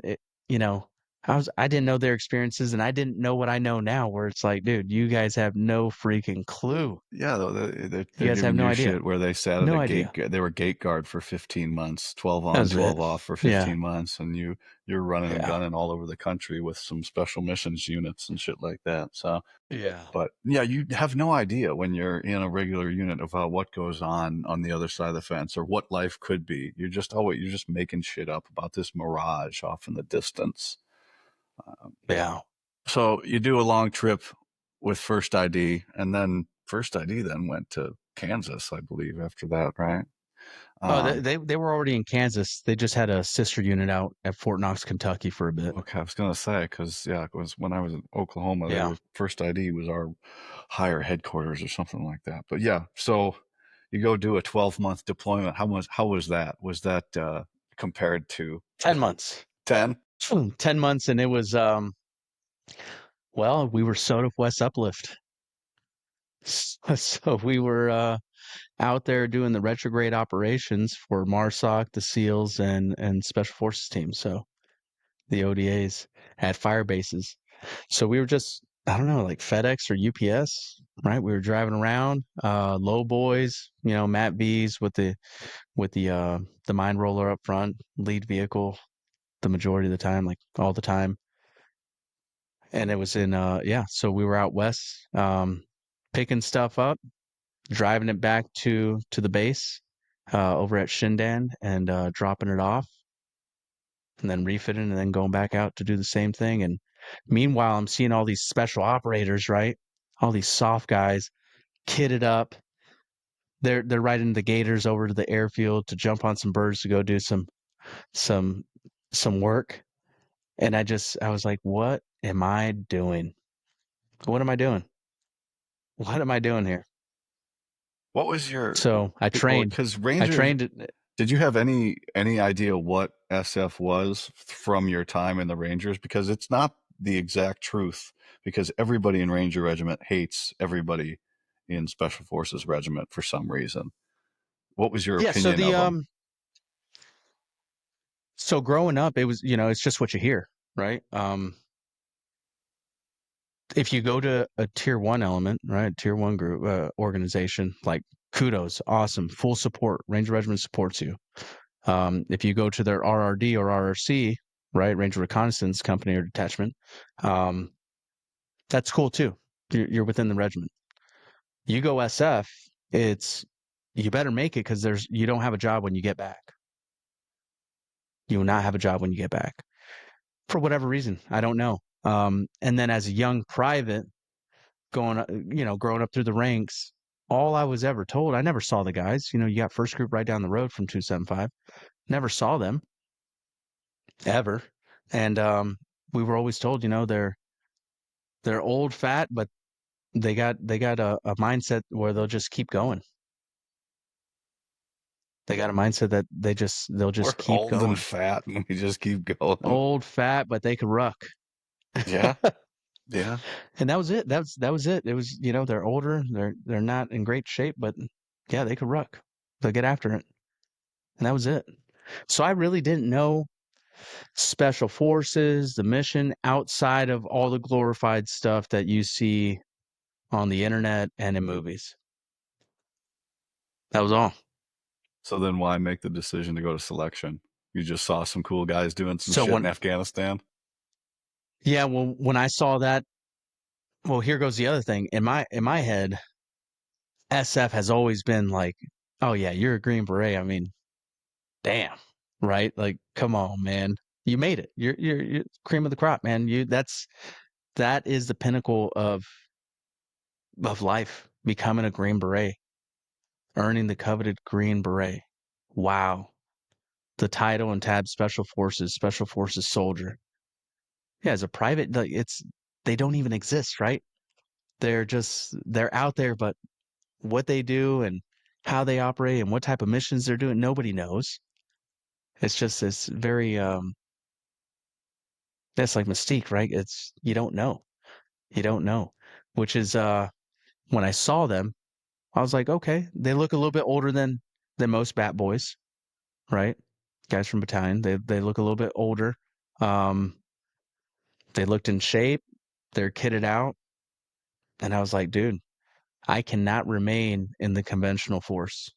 you know, I didn't know their experiences, and I didn't know what I know now. Where it's like, dude, you guys have no freaking clue. Yeah, though You they're guys have giving no you idea. shit where they sat at No a idea. they were gate guard for 15 months, 12 That on, was it. 12 off for Yeah. 15 months, and you're running and Yeah. gunning all over the country with some special missions units and shit like that. So, Yeah. but yeah, you have no idea when you're in a regular unit about what goes on the other side of the fence or what life could be. You're just making shit up about this mirage off in the distance. Yeah. So you do a long trip with First ID, and then First ID then went to Kansas, I believe, after that, right? Oh, they, Um, they they were already in Kansas. They just had a sister unit out at Fort Knox, Kentucky for a bit. okay, I was gonna say because yeah, it was when I was in Oklahoma, they Yeah. were First ID was our higher headquarters or something like that. But yeah, so you go do a 12-month deployment. How was that? Was that compared to 10 months. 10? 10 months, and it was well, we were Soda West Uplift. So we were out there doing the retrograde operations for MARSOC, the SEALs, and Special Forces teams. So the ODAs at fire bases. So we were just, I don't know, like FedEx or UPS, right? We were driving around, low boys, Matt B's with the mine roller up front, lead vehicle the majority of the time, like all the time. And it was in yeah, so we were out west, picking stuff up, driving it back to the base over at Shindan, and dropping it off, and then refitting, and then going back out to do the same thing. And meanwhile, I'm seeing all these special operators, right? All these soft guys kitted up. They're riding the gators over to the airfield to jump on some birds to go do some some work. And I was like, what am I doing? What am I doing? What am I doing here? What was your So I trained. because I Rangers trained. did you have any idea what SF was from your time in the Rangers? Because it's not the exact truth. Because everybody in Ranger Regiment hates everybody in Special Forces Regiment for some reason. What was your Yeah. So opinion the of them? so growing up, it was it's just what you hear, right? If you go to a tier 1 element, right, tier 1 group organization, like kudos, awesome, full support. Ranger Regiment supports you. If you go to their RRD or RRC, right, Ranger Reconnaissance Company or Detachment, um, that's cool too. You're within the regiment. You go SF, it's you better make it because you don't have a job when you get back. You will not have a job when you get back for whatever reason. I don't know. And then as a young private, growing up through the ranks, all I was ever told, I never saw the guys. You got first group right down the road from 275. Never saw them ever. And we were always told, they're old, fat, but they got a mindset where they'll just keep going. They got a mindset that they'll We're just keep old and going. fat, and we just keep going. Old, fat, but they could ruck. Yeah, yeah. And that was it. That was it. It was, they're older, they're not in great shape, but yeah, they could ruck. They'll get after it. And that was it. So I really didn't know special forces, the mission outside of all the glorified stuff that you see on the internet and in movies. That was all. So then why make the decision to go to selection? You just saw some cool guys doing some So shit in when Afghanistan? yeah, well when I saw that, well here goes the other thing. In my head, SF has always been like, oh yeah, you're a Green Beret. I mean, damn, right? Like, come on, man. You made it. You're cream of the crop, man. That is the pinnacle of life, becoming a Green Beret, earning the coveted Green Beret. Wow. The title and tab Special Forces soldier. Yeah, as a private, like they don't even exist, right? They're out there, but what they do and how they operate and what type of missions they're doing, nobody knows. It's just this very that's like mystique, right? It's you don't know. You don't know. Which is when I saw them, I was like, okay, they look a little bit older than most bat boys, right? Guys from battalion. They look a little bit older. Um, they looked in shape, they're kitted out. And I was like, dude, I cannot remain in the conventional force.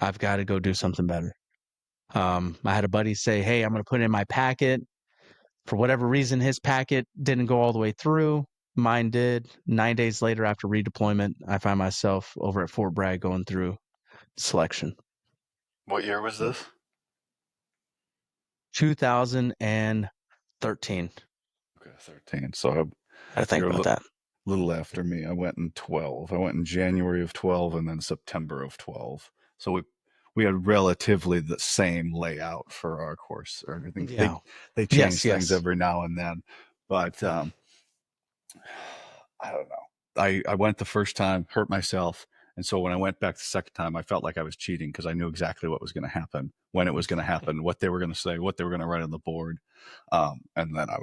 I've got to go do something better. I had a buddy say, hey, I'm going to put it in my packet. For whatever reason, his packet didn't go all the way through. Mine did. 9 days later, after redeployment, I find myself over at Fort Bragg going through selection. What year was this? 2013. Okay, 13. So I think you're about that. little after me. I went in 12. I went in January of 12 and then September of 12. So we had relatively the same layout for our course or everything. They Yeah. they Yes. change things Yes. every now and then, but I don't know. I went the first time, hurt myself, and so when I went back the second time, I felt like I was cheating because I knew exactly what was going to happen, when it was going to happen, what they were going to say, what they were going to write on the board, and then I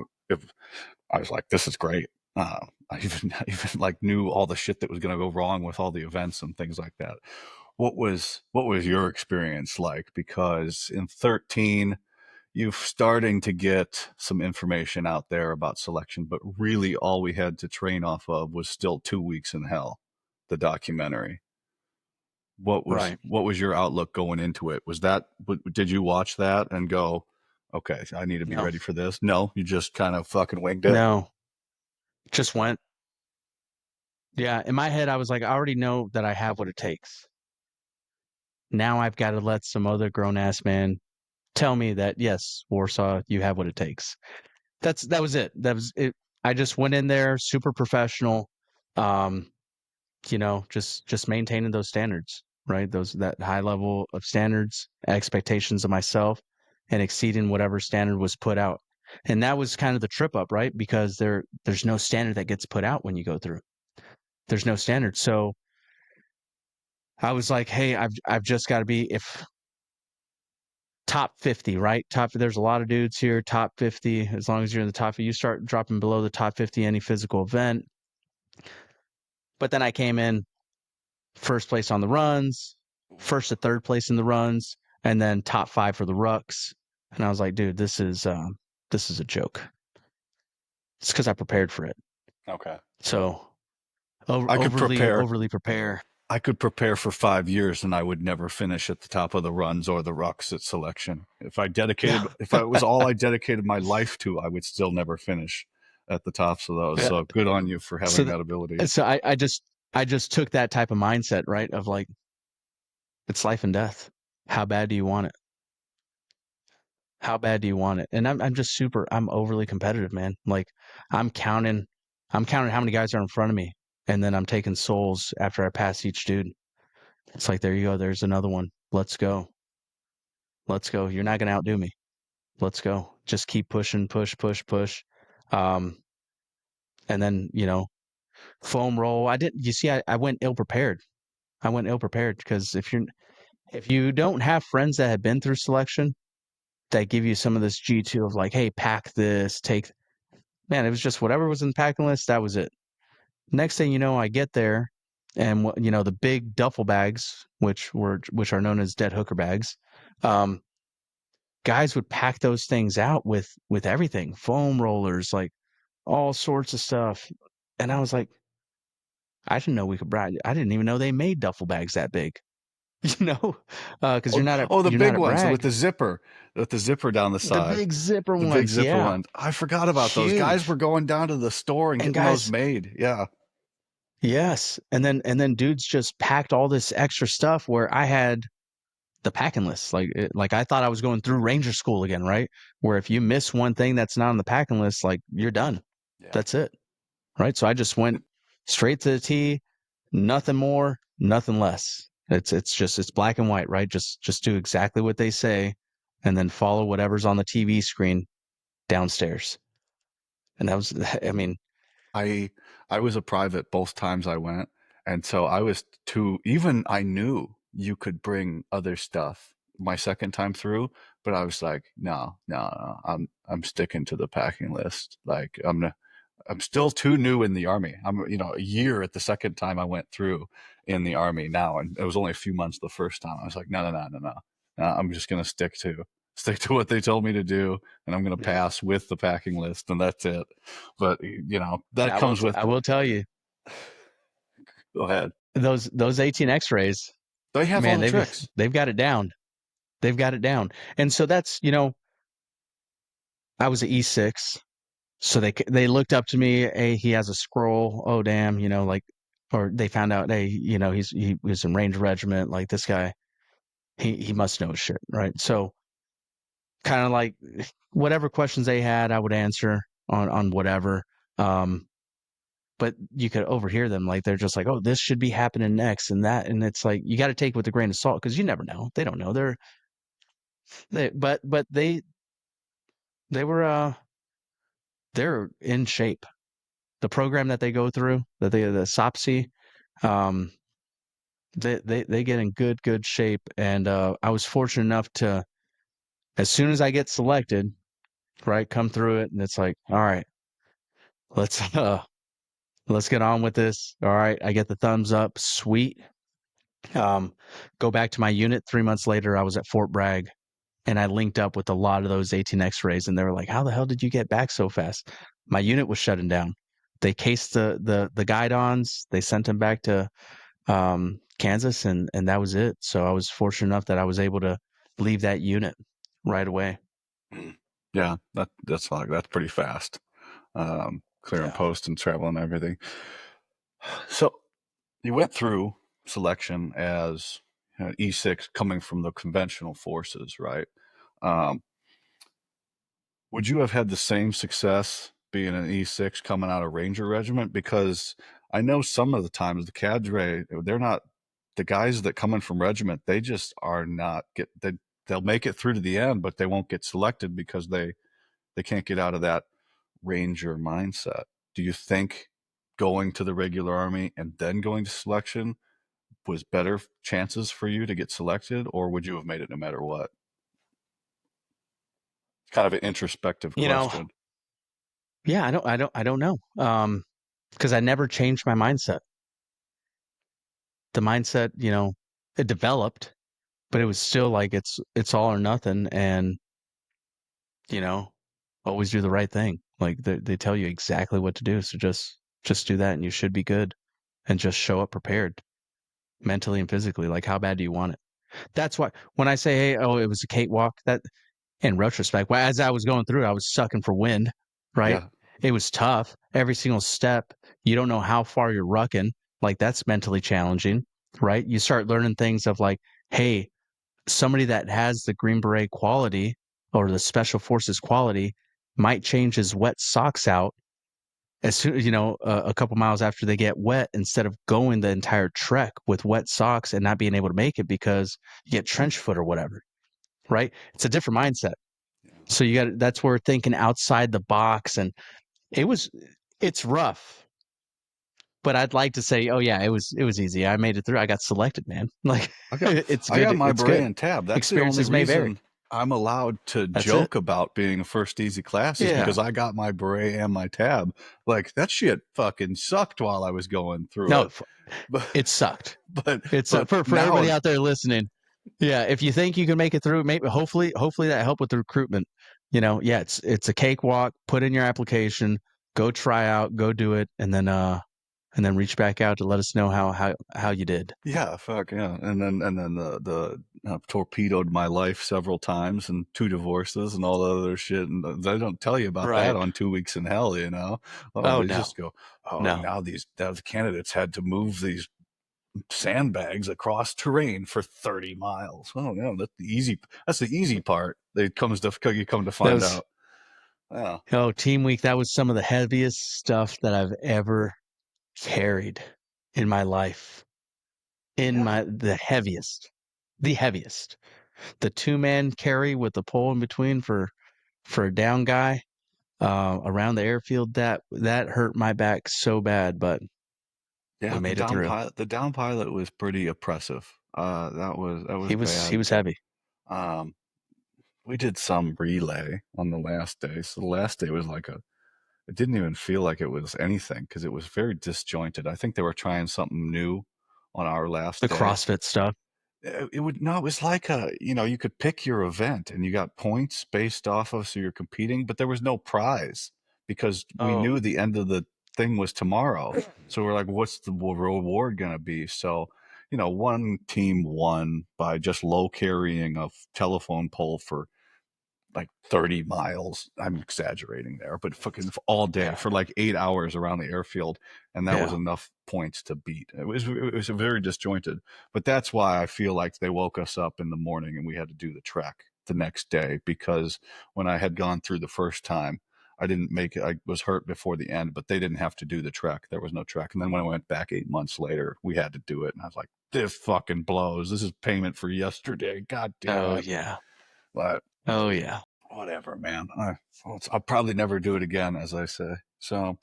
was like, "This is great." I even like knew all the shit that was going to go wrong with all the events and things like that. What was your experience like? Because in 13, you starting to get some information out there about selection, but really all we had to train off of was still 2 weeks in hell, the documentary. What was Right. what was your outlook going into it? Was that did you watch that and go, okay, I need to be No. ready for this? No, you just kind of fucking winged it. No. Just went. Yeah. In my head, I was like, I already know that I have what it takes. Now I've got to let some other grown ass man tell me that yes, Warsaw, you have what it takes. That was it. That was it. I just went in there super professional, um, just maintaining those standards, right? That high level of standards, expectations of myself, and exceeding whatever standard was put out. And that was kind of the trip up, right? Because there's no standard that gets put out when you go through. There's no standard. So I was like, hey, I've just got to be if top 50, right? There's a lot of dudes here, top 50. As long as you're in the top 50, you start dropping below the top 50 any physical event. But then I came in first place on the runs, first to third place in the runs, and then top 5 for the rucks. And I was like, dude, this is a joke. It's because I prepared for it. Okay. So I could overly prepare. overly prepare. I could prepare for 5 years and I would never finish at the top of the runs or the rucks at selection. If I was all I dedicated my life to, I would still never finish at the tops of those. Yeah. So good on you for So, having that ability. I just took that type of mindset, right? Of like, it's life and death. How bad do you want it? How bad do you want it? And I'm just I'm overly competitive, man. Like I'm counting, I'm counting how many guys are in front of me, and then I'm taking souls after I pass each dude. It's like, there you go. There's another one. Let's go. Let's go. You're not gonna outdo me. Let's go. Just keep pushing, push, push, push. Um, and then, foam roll. You see, I went ill prepared. I went ill prepared because if you don't have friends that have been through selection that give you some of this G2 of like, hey, pack this, take, man, it was just whatever was in the packing list, that was it. Next thing you know, I get there, and the big duffel bags, which are known as dead hooker bags, um, guys would pack those things out with everything, foam rollers, like all sorts of stuff. And I was like, I didn't know we could brag. I didn't even know they made duffel bags that big, you know, because Oh, the you're big not at ones brag. with the zipper down the The side. big zipper The big ones, zipper yeah, ones. I forgot about those. Guys were huge. going down to the store and And getting those guys, made. Yeah. yes, and then dudes just packed all this extra stuff where I had the packing list. Like I thought I was going through Ranger school again, right? Where if you miss one thing that's not on the packing list, like you're done. Yeah. That's it, right? So I just went straight to the T, nothing more, nothing less. It's black and white, right? Just do exactly what they say, and then follow whatever's on the TV screen downstairs. And that was, I mean, I I was a private both times I went, and so I was too. Even I knew you could bring other stuff my second time through, but I was like, no, no, no. I'm sticking to the packing list. Like I'm still too new in the army. I'm a year at the second time I went through in the army now, and it was only a few months the first time. I was like, no, no, no, no, no. I'm just gonna stick to what they told me to do, and I'm gonna pass with the packing list, and that's it. But and that comes with. I will tell you, Go ahead. those 18 X-rays, They have all man, the tricks. they've got it down. They've got it down. And so that's, I was an E6, so they looked up to me. Hey, he has a scroll. Oh, damn, like, or they found out, hey, he was in Ranger Regiment. Like this guy, he must know his shit, right? So kind of like whatever questions they had, I would answer on whatever. Um, but you could overhear them, like they're just like, oh, this should be happening next, and that, and it's like you got to take it with a grain of salt because you never know. They don't know. But they were they're in shape. The program that they go through, the SOPSI, um, they get in good shape. And I was fortunate enough to, as soon as I get selected, right, come through it, and it's like, all right, let's let's get on with this. All right, I get the thumbs up, sweet. Um, go back to my unit. 3 months later, I was at Fort Bragg, and I linked up with a lot of those 18 X-rays, and they were like, "How the hell did you get back so fast?" My unit was shutting down. They cased the guidons. They sent them back to Kansas, and that was it. So I was fortunate enough that I was able to leave that unit right away. Yeah, that's pretty fast. Clearing Yeah. post and travel and everything. So you went through selection as E6 coming from the conventional forces, right? Um, would you have had the same success being an E6 coming out of Ranger Regiment? Because I know some of the times the cadre, they're not the guys that come in from regiment. They just are not they'll make it through to the end, but they won't get selected because they can't get out of that Ranger mindset. Do you think going to the regular army and then going to selection was better chances for you to get selected, or would you have made it no matter what? It's kind of an introspective You know, question. yeah, I don't know. Because I never changed my mindset. The mindset, it developed, but it was still like it's all or nothing, and you know, always do the right thing. Like they tell you exactly what to do, so just do that, and you should be good, and just show up prepared. mentally and physically. Like, how bad do you want it? That's why when I say, hey, oh, it was a cakewalk, that in retrospect, well, as I was going through it, I was sucking for wind, right? Yeah. It was tough. Every single step, you don't know how far you're rucking. Like, that's mentally challenging, right? You start learning things of like, hey, somebody that has the Green Beret quality or the Special Forces quality might change his wet socks out as soon a couple miles after they get wet instead of going the entire trek with wet socks and not being able to make it because you get trench foot or whatever, right? It's a different mindset. Yeah. So you got that's where thinking outside the box and it was it's rough, but I'd like to say, oh yeah, it was easy. I made it through. I got selected, man. Like I got it's I got good. my It's beret good. and tab. That's the only Experiences may vary. reason I'm allowed to That's it. joke about being a first easy class is Yeah. because I got my beret and my tab. Like that shit fucking sucked while I was going through No, it. But it sucked. but It's but for everybody now out there listening. Yeah, if you think you can make it through, maybe hopefully that helped with the recruitment. Yeah, it's a cakewalk. Put in your application, go try out, go do it, and then reach back out to let us know how you did. yeah, fuck yeah. And then the torpedoed my life several times and two divorces and all the other shit. And they don't tell you about that Right. on 2 Weeks in Hell, you know? Oh, Oh they no, just go, oh, no. now the candidates had to move these sandbags across terrain for 30 miles. Oh, no, that's the easy part. You come to That find was out. Yeah. team week. That was some of the heaviest stuff that I've ever carried in my life. In Yeah. my the heaviest. The 2-man carry with the pole in between for a down guy around the airfield, that hurt my back so bad, but we Yeah, made it through. the down pilot was pretty oppressive. That was He bad, was but heavy. um we did some relay on the last day. So the last day was like it didn't even feel like it was anything because it was very disjointed. I think they were trying something new on our last The day. CrossFit stuff. It would no, it was like you could pick your event and you got points based off of, so you're competing, but there was no prize because we Oh, knew the end of the thing was tomorrow. So we're like, what's the reward going to be? So, one team won by just low carrying a telephone pole for like 30 miles. I'm exaggerating there, but fucking all day yeah. for like 8 hours around the airfield. And that was Yeah. enough points to beat. It was very disjointed, but that's why I feel like they woke us up in the morning and we had to do the trek the next day, because when I had gone through the first time, I didn't make it. I was hurt before the end, but they didn't have to do the trek. There was no trek. And then when I went back 8 months later, we had to do it. And I was like, this fucking blows. This is payment for yesterday. God damn Oh, it. yeah. But Oh, yeah. whatever, man. I'll probably never do it again, as I say. So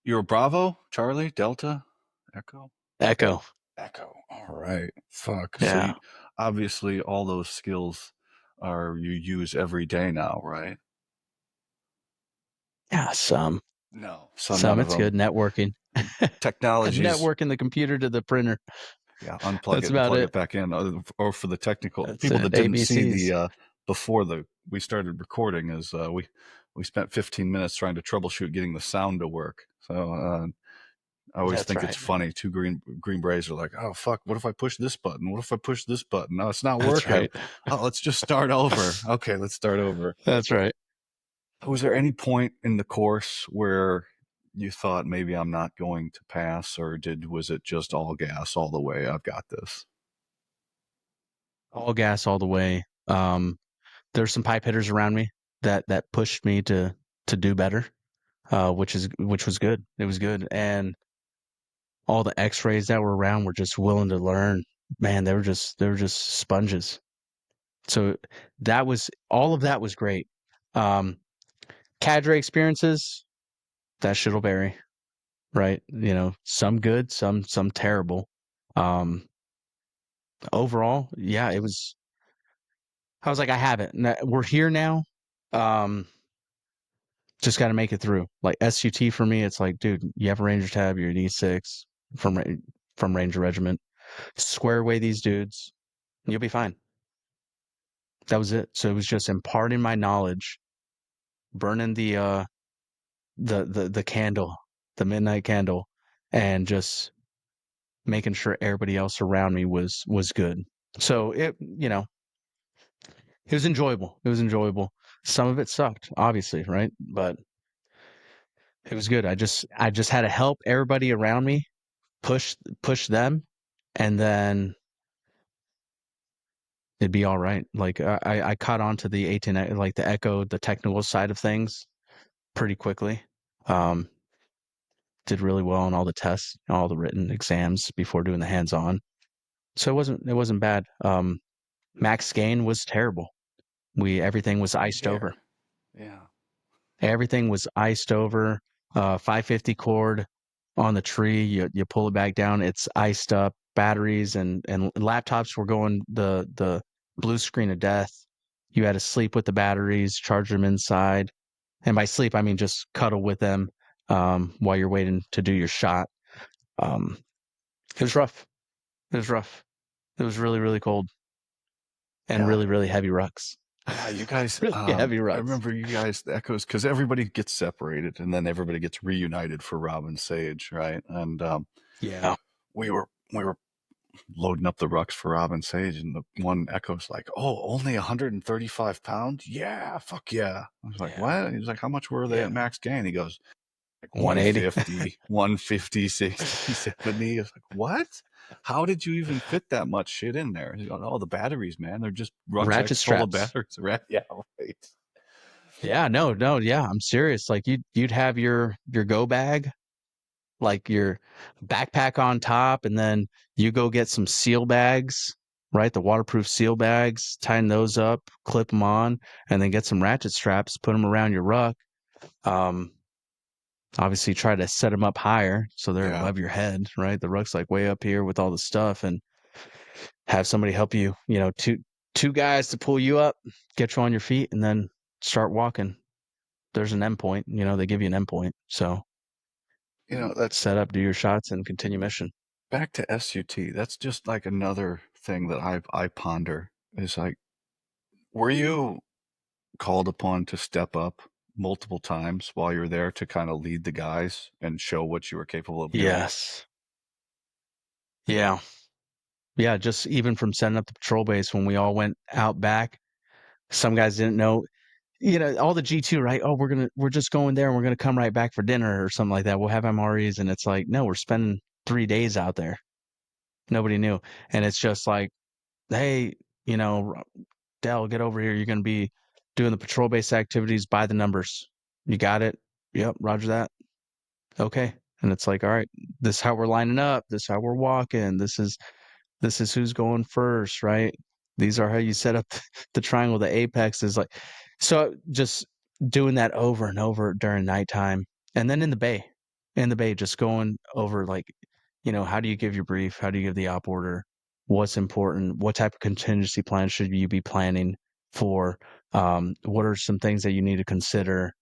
you're a Bravo, Charlie, Delta, Echo, Echo. Echo. All right, fuck. So Yeah. obviously all those skills are you use every day now, right? Yeah, some. No, so none Some, of it's them. good networking. Technologies. Networking the computer to the printer. Yeah, unplug That's it and about plug it. it back in. Or for the technical That's people it. that didn't see ABCs. the before we started recording, is we spent 15 minutes trying to troubleshoot getting the sound to work. So I always That's think it's right. funny. Two green berets are like, "Oh fuck, what if I push this button? What if I push this button? No, it's not That's working. right. Oh, let's just start over. Okay, let's start over." That's right. Was there any point in the course where you thought maybe I'm not going to pass, or was it just all gas all the way? I've got this. All gas all the way. There's some pipe hitters around me that pushed me to do better, which was good. It was good, and all the X-rays that were around were just willing to learn. Man, they were just sponges. So that was all of that was great. Um, Cadre experiences, that shit'll vary, right? Some good, some terrible. Um, Overall, yeah, it was. I was like, I have it. We're here now. Um, just got to make it through. Like SUT for me, it's like, dude, you have a Ranger tab, you're an E6 from Ranger Regiment. Square away these dudes, and you'll be fine. That was it. So it was just imparting my knowledge, burning the candle, the midnight candle, and just making sure everybody else around me was good. So it was enjoyable. It was enjoyable. Some of it sucked, obviously, right? But it was good. I just had to help everybody around me push them, and then it'd be all right. Like I caught on to the 18, like the echo, the technical side of things pretty quickly. Um, did really well on all the tests, all the written exams before doing the hands-on. So it wasn't bad. Max gain was terrible. We Everything was Same iced over. here. Yeah. Everything was iced over. 550 cord on the tree. You pull it back down. It's iced up. Batteries and laptops were going the blue screen of death. You had to sleep with the batteries, charge them inside, and by sleep I mean just cuddle with them while you're waiting to do your shot. Um, it was rough. It was rough. It was really really cold and Yeah. really really heavy rucks. Yeah, you guys, Really heavy I rucks. remember you guys, the Echoes, because everybody gets separated and then everybody gets reunited for Robin Sage, right? And Yeah. we were loading up the rucks for Robin Sage, and the one Echo's like, "Oh, only 135 pounds? Yeah, fuck yeah!" I was like, Yeah. "What?" He's like, "How much were they at Yeah. max gain?" He goes, like 180. 150, 150, 60, 70. I was like, "What? How did you even fit that much shit in there?" He goes, "Oh, the batteries, man. They're just Ratchet rucksacks full of straps. batteries." Right? Yeah, right. Yeah, no, no, yeah, I'm serious. Like you'd have your go bag, like your backpack on top, and then you go get some seal bags, right? The waterproof seal bags, tighten those up, clip them on, and then get some ratchet straps, put them around your ruck. Um, Obviously try to set them up higher so they're Yeah. above your head, right? The ruck's like way up here with all the stuff, and have somebody help you, two guys to pull you up, get you on your feet, and then start walking. There's an endpoint, they give you an endpoint. So That's set up, do your shots, and continue mission. back to SUT. That's just like another thing that I ponder is like, were you called upon to step up multiple times while you're there to kind of lead the guys and show what you were capable of doing? Yes. Yeah. Yeah. Just even from setting up the patrol base when we all went out back, some guys didn't know, all the G2, right? Oh, we're just going there and we're going to come right back for dinner or something like that. We'll have MREs. And it's like, no, we're spending 3 days out there. Nobody knew. And it's just like, hey, you know, Dell, get over here. You're going to be doing the patrol base activities by the numbers. You got it? Yep. Roger that. Okay. And it's like, all right, this is how we're lining up. This is how we're walking. This is who's going first, right? These are how you set up the triangle. The apex is like, so just doing that over and over during nighttime. And then in the bay, just going over like, how do you give your brief? How do you give the op order? What's important? What type of contingency plan should you be planning for? What are some things that you need to consider?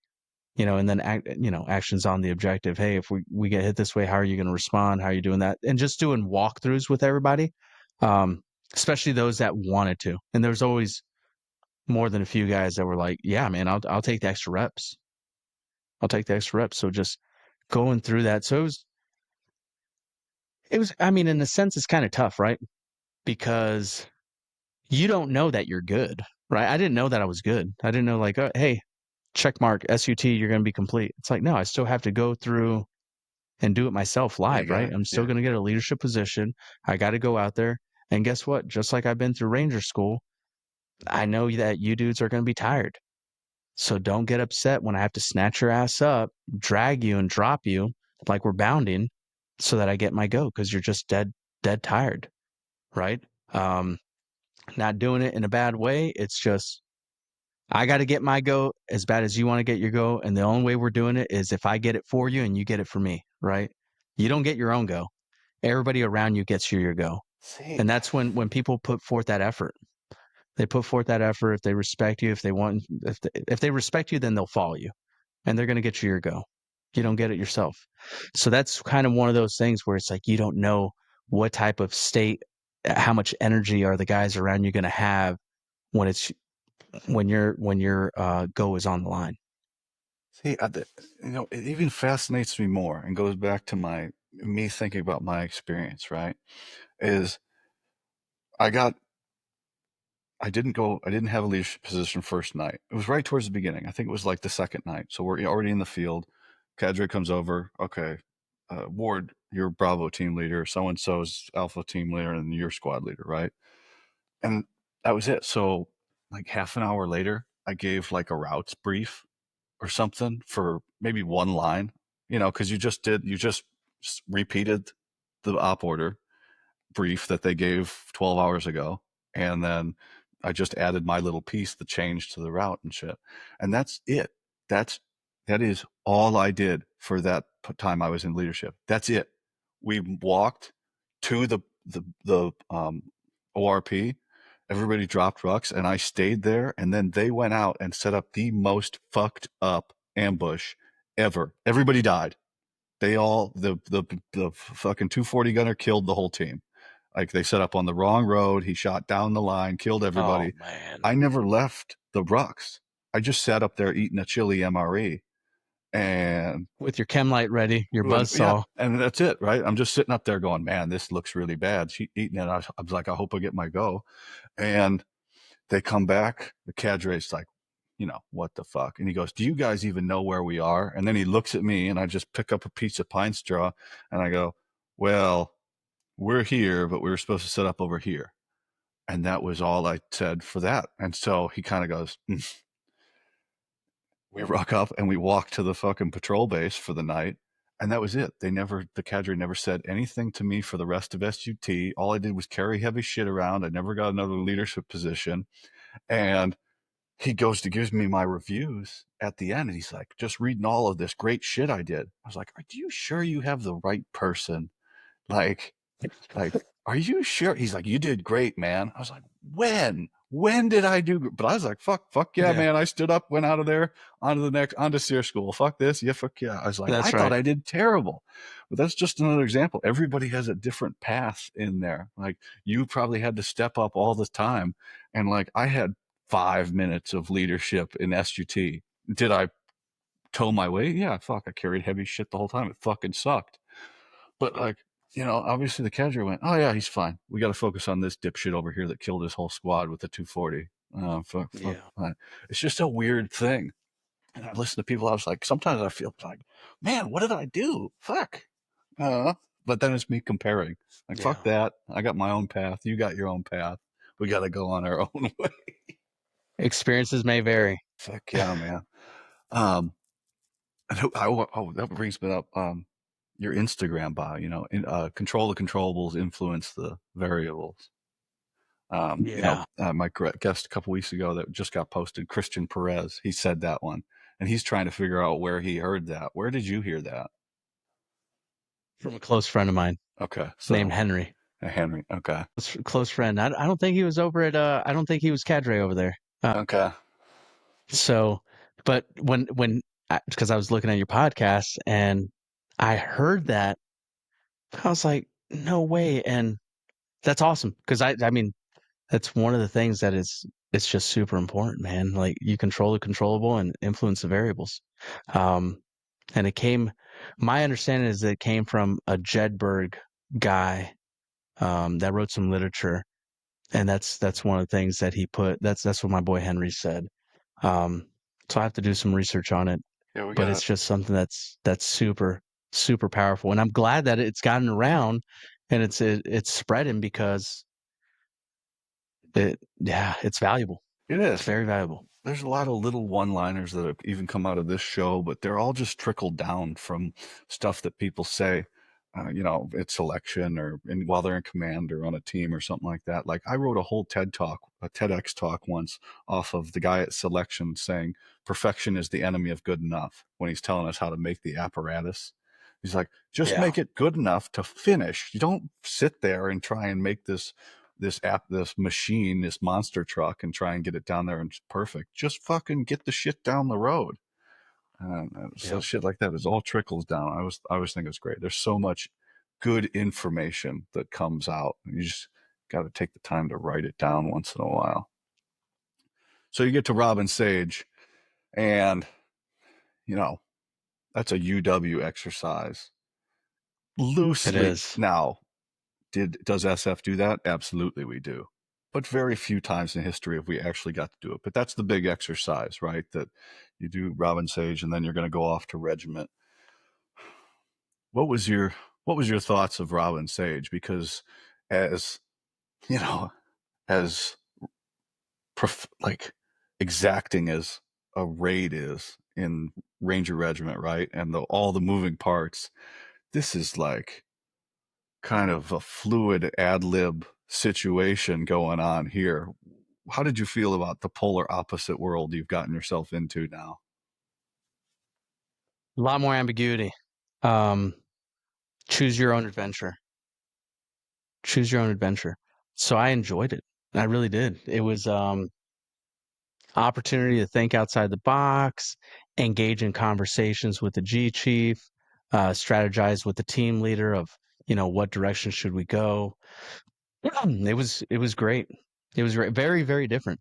And then actions on the objective. Hey, if we get hit this way, how are you going to respond? How are you doing that? And just doing walkthroughs with everybody, um, especially those that wanted to. And there's always more than a few guys that were like, "Yeah, man, I'll take the extra reps. I'll take the extra reps." So just going through that. So it was. I mean, in a sense, it's kind of tough, right? Because you don't know that you're good, right? I didn't know that I was good. I didn't know like, hey, check mark SUT, you're going to be complete. It's like, no, I still have to go through and do it myself Yeah, live, you got right? it. I'm still Yeah. going to get a leadership position. I got to go out there. And guess what? Just like I've been through Ranger school, I know that you dudes are going to be tired. So don't get upset when I have to snatch your ass up, drag you and drop you like we're bounding so that I get my go because you're just dead tired, right? Um, Not doing it in a bad way. It's just I got to get my go as bad as you want to get your go. And the only way we're doing it is if I get it for you and you get it for me, right? You don't get your own go. Everybody around you gets your go. See, And that's when people put forth that effort. They put forth that effort. If they respect you, if they respect you, then they'll follow you and they're going to get you your go. You don't get it yourself. So that's kind of one of those things where it's like you don't know what type of state, how much energy are the guys around you going to have when it's when your go is on the line. see, it even fascinates me more and goes back to my me thinking about my experience, right, is I got I didn't have a leadership position first night. It was right towards the beginning. I think it was like the second night. So we're already in the field. Cadre comes over. Okay, Ward, you're Bravo team leader. So and so's Alpha team leader, and you're squad leader, right? And that was it. So like half an hour later, I gave like a routes brief or something for maybe one line, because you just repeated the op order brief that they gave 12 hours ago. And then I just added my little piece, the change to the route and shit. And that's it. That's, that is all I did for that time I was in leadership. That's it. We walked to the ORP. Everybody dropped rucks and I stayed there. And then they went out and set up the most fucked up ambush ever. Everybody died. They all, the fucking 240 gunner killed the whole team. Like they set up on the wrong road. He shot down the line, killed Oh everybody. man. I never left the rucks. I just sat up there eating a chili MRE and With your chem light ready, your buzz yeah, saw. and that's it, right? I'm just sitting up there going, man, this looks really bad. She eating it. I was like, I hope I get my go. And they come back. The cadre's like, what the fuck? And he goes, do you guys even know where we are? And then he looks at me and I just pick up a piece of pine straw and I go, well, we're here, but we were supposed to set up over here. And that was all I said for that. And so he kind of goes, we rock up and we walk to the fucking patrol base for the night. And that was it. The cadre never said anything to me for the rest of SUT. All I did was carry heavy shit around. I never got another leadership position. And he goes to give me my reviews at the end. And he's like, just reading all of this great shit I did. I was like, are you sure you have the right person? Like, like, are you sure? He's like, you did great, man. I was like, when did I do? But I was like, fuck yeah, Yeah, man. I stood up, went out of there, onto SEER school. Fuck this. Yeah, fuck yeah. I was like, I that's thought right. I did terrible. But that's just another example. Everybody has a different path in there. Like you probably had to step up all the time. And like I had 5 minutes of leadership in SUT. Did I toe my weight? Yeah, fuck. I carried heavy shit the whole time. It fucking sucked. But like, obviously the cadre went, oh yeah, he's fine. We got to focus on this dipshit over here that killed his whole squad with the 240. Fuck. Yeah, It's just a weird thing. And I listen to people. I was like, sometimes I feel like, man, what did I do? Fuck. But then it's me comparing. Like, fuck yeah. that. I got my own path. You got your own path. We got to go on our own way. Experiences may vary. Fuck yeah, man. Um, that brings me up. Your Instagram bio, control the controllables, influence the variables. Yeah. My guest a couple weeks ago that just got posted, Christian Perez, he said that one, and he's trying to figure out where he heard that. Where did you hear that? From a close friend of mine Okay, named so Henry. Henry. Okay, Close friend. I don't think he was over at I don't think he was cadre over there. okay, So, but when because I was looking at your podcast and I heard that, I was like, no way. And that's awesome because I mean that's one of the things that is it's just super important, man. Like you control the controllable and influence the variables. Um, and it came. My understanding is that it came from a Jedburgh guy that wrote some literature, and that's one of the things that he put. That's what my boy Henry said. Um, so I have to do some research on it, yeah, we but got it's just something that's super powerful, and I'm glad that it's gotten around and it's spreading because it's valuable. it It's is. very valuable. There's a lot of little one-liners that have even come out of this show, but they're all just trickled down from stuff that people say, at selection while they're in command or on a team or something like that. Like I wrote a whole a TEDx talk once off of the guy at selection saying perfection is the enemy of good enough when he's telling us how to make the apparatus. He's like, just Yeah, make it good enough to finish. You don't sit there and try and make this machine, this monster truck, and try and get it down there and it's perfect. Just fucking get the shit down the road. So yeah, shit like that is all trickles down. I always think it's great. There's so much good information that comes out. You just got to take the time to write it down once in a while. So you get to Robin Sage, and you know that's a UW exercise. It loosely. is. Now, does SF do that? Absolutely, we do. But very few times in history have we actually got to do it. But that's the big exercise, right? That you do Robin Sage, and then you're going to go off to regiment. What was your what was your thoughts of Robin Sage? Because as you know, as like exacting as a raid is in Ranger Regiment, right? And all the moving parts. This is like kind of a fluid ad lib situation going on here. How did you feel about the polar opposite world you've gotten yourself into now? A lot more ambiguity. Um, choose your own adventure. Choose your own adventure. So I enjoyed it. I really did. It was opportunity to think outside the box, engage in conversations with the G chief, strategize with the team leader of, what direction should we go. It was great. It was very, very different.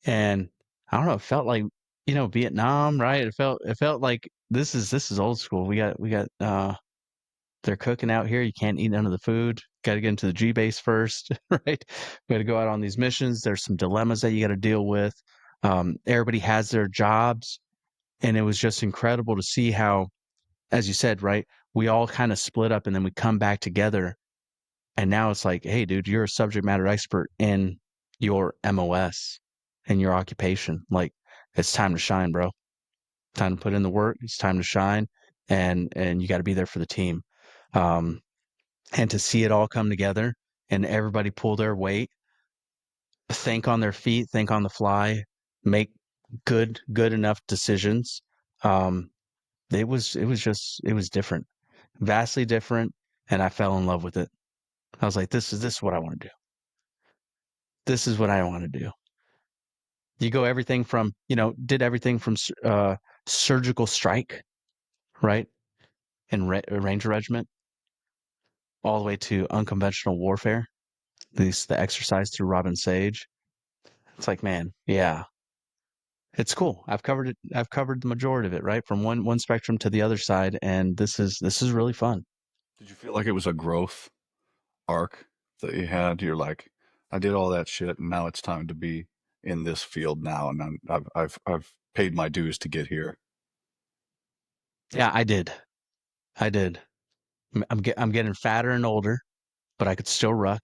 And I don't know, it felt like, Vietnam, right? It felt like this is old school. We got they're cooking out here. You can't eat none of the food. Got to get into the G base first, right? We got to go out on these missions. There's some dilemmas that you got to deal with. Everybody has their jobs, and it was just incredible to see how, as you said, right, we all kind of split up, and then we come back together. And now it's like, hey, dude, you're a subject matter expert in your MOS and your occupation. Like, it's time to shine, bro. Time to put in the work. It's time to shine, and you got to be there for the team. Um, and to see it all come together and everybody pull their weight, think on their feet, think on the fly, make good enough decisions. Um, it was different, vastly different, and I fell in love with it. I was like, this is what I want to do. This is what I want to do. You go everything from, did everything from surgical strike, right? In Ranger Regiment, all the way to unconventional warfare. The exercise through Robin Sage. It's like, man, yeah, it's cool. I've covered it. I've covered the majority of it, right? From one spectrum to the other side, and this is really fun. Did you feel like it was a growth arc that you had? You're like, I did all that shit, and now it's time to be in this field now, and I've paid my dues to get here. Yeah, I did. I did. I'm getting fatter and older, but I could still ruck.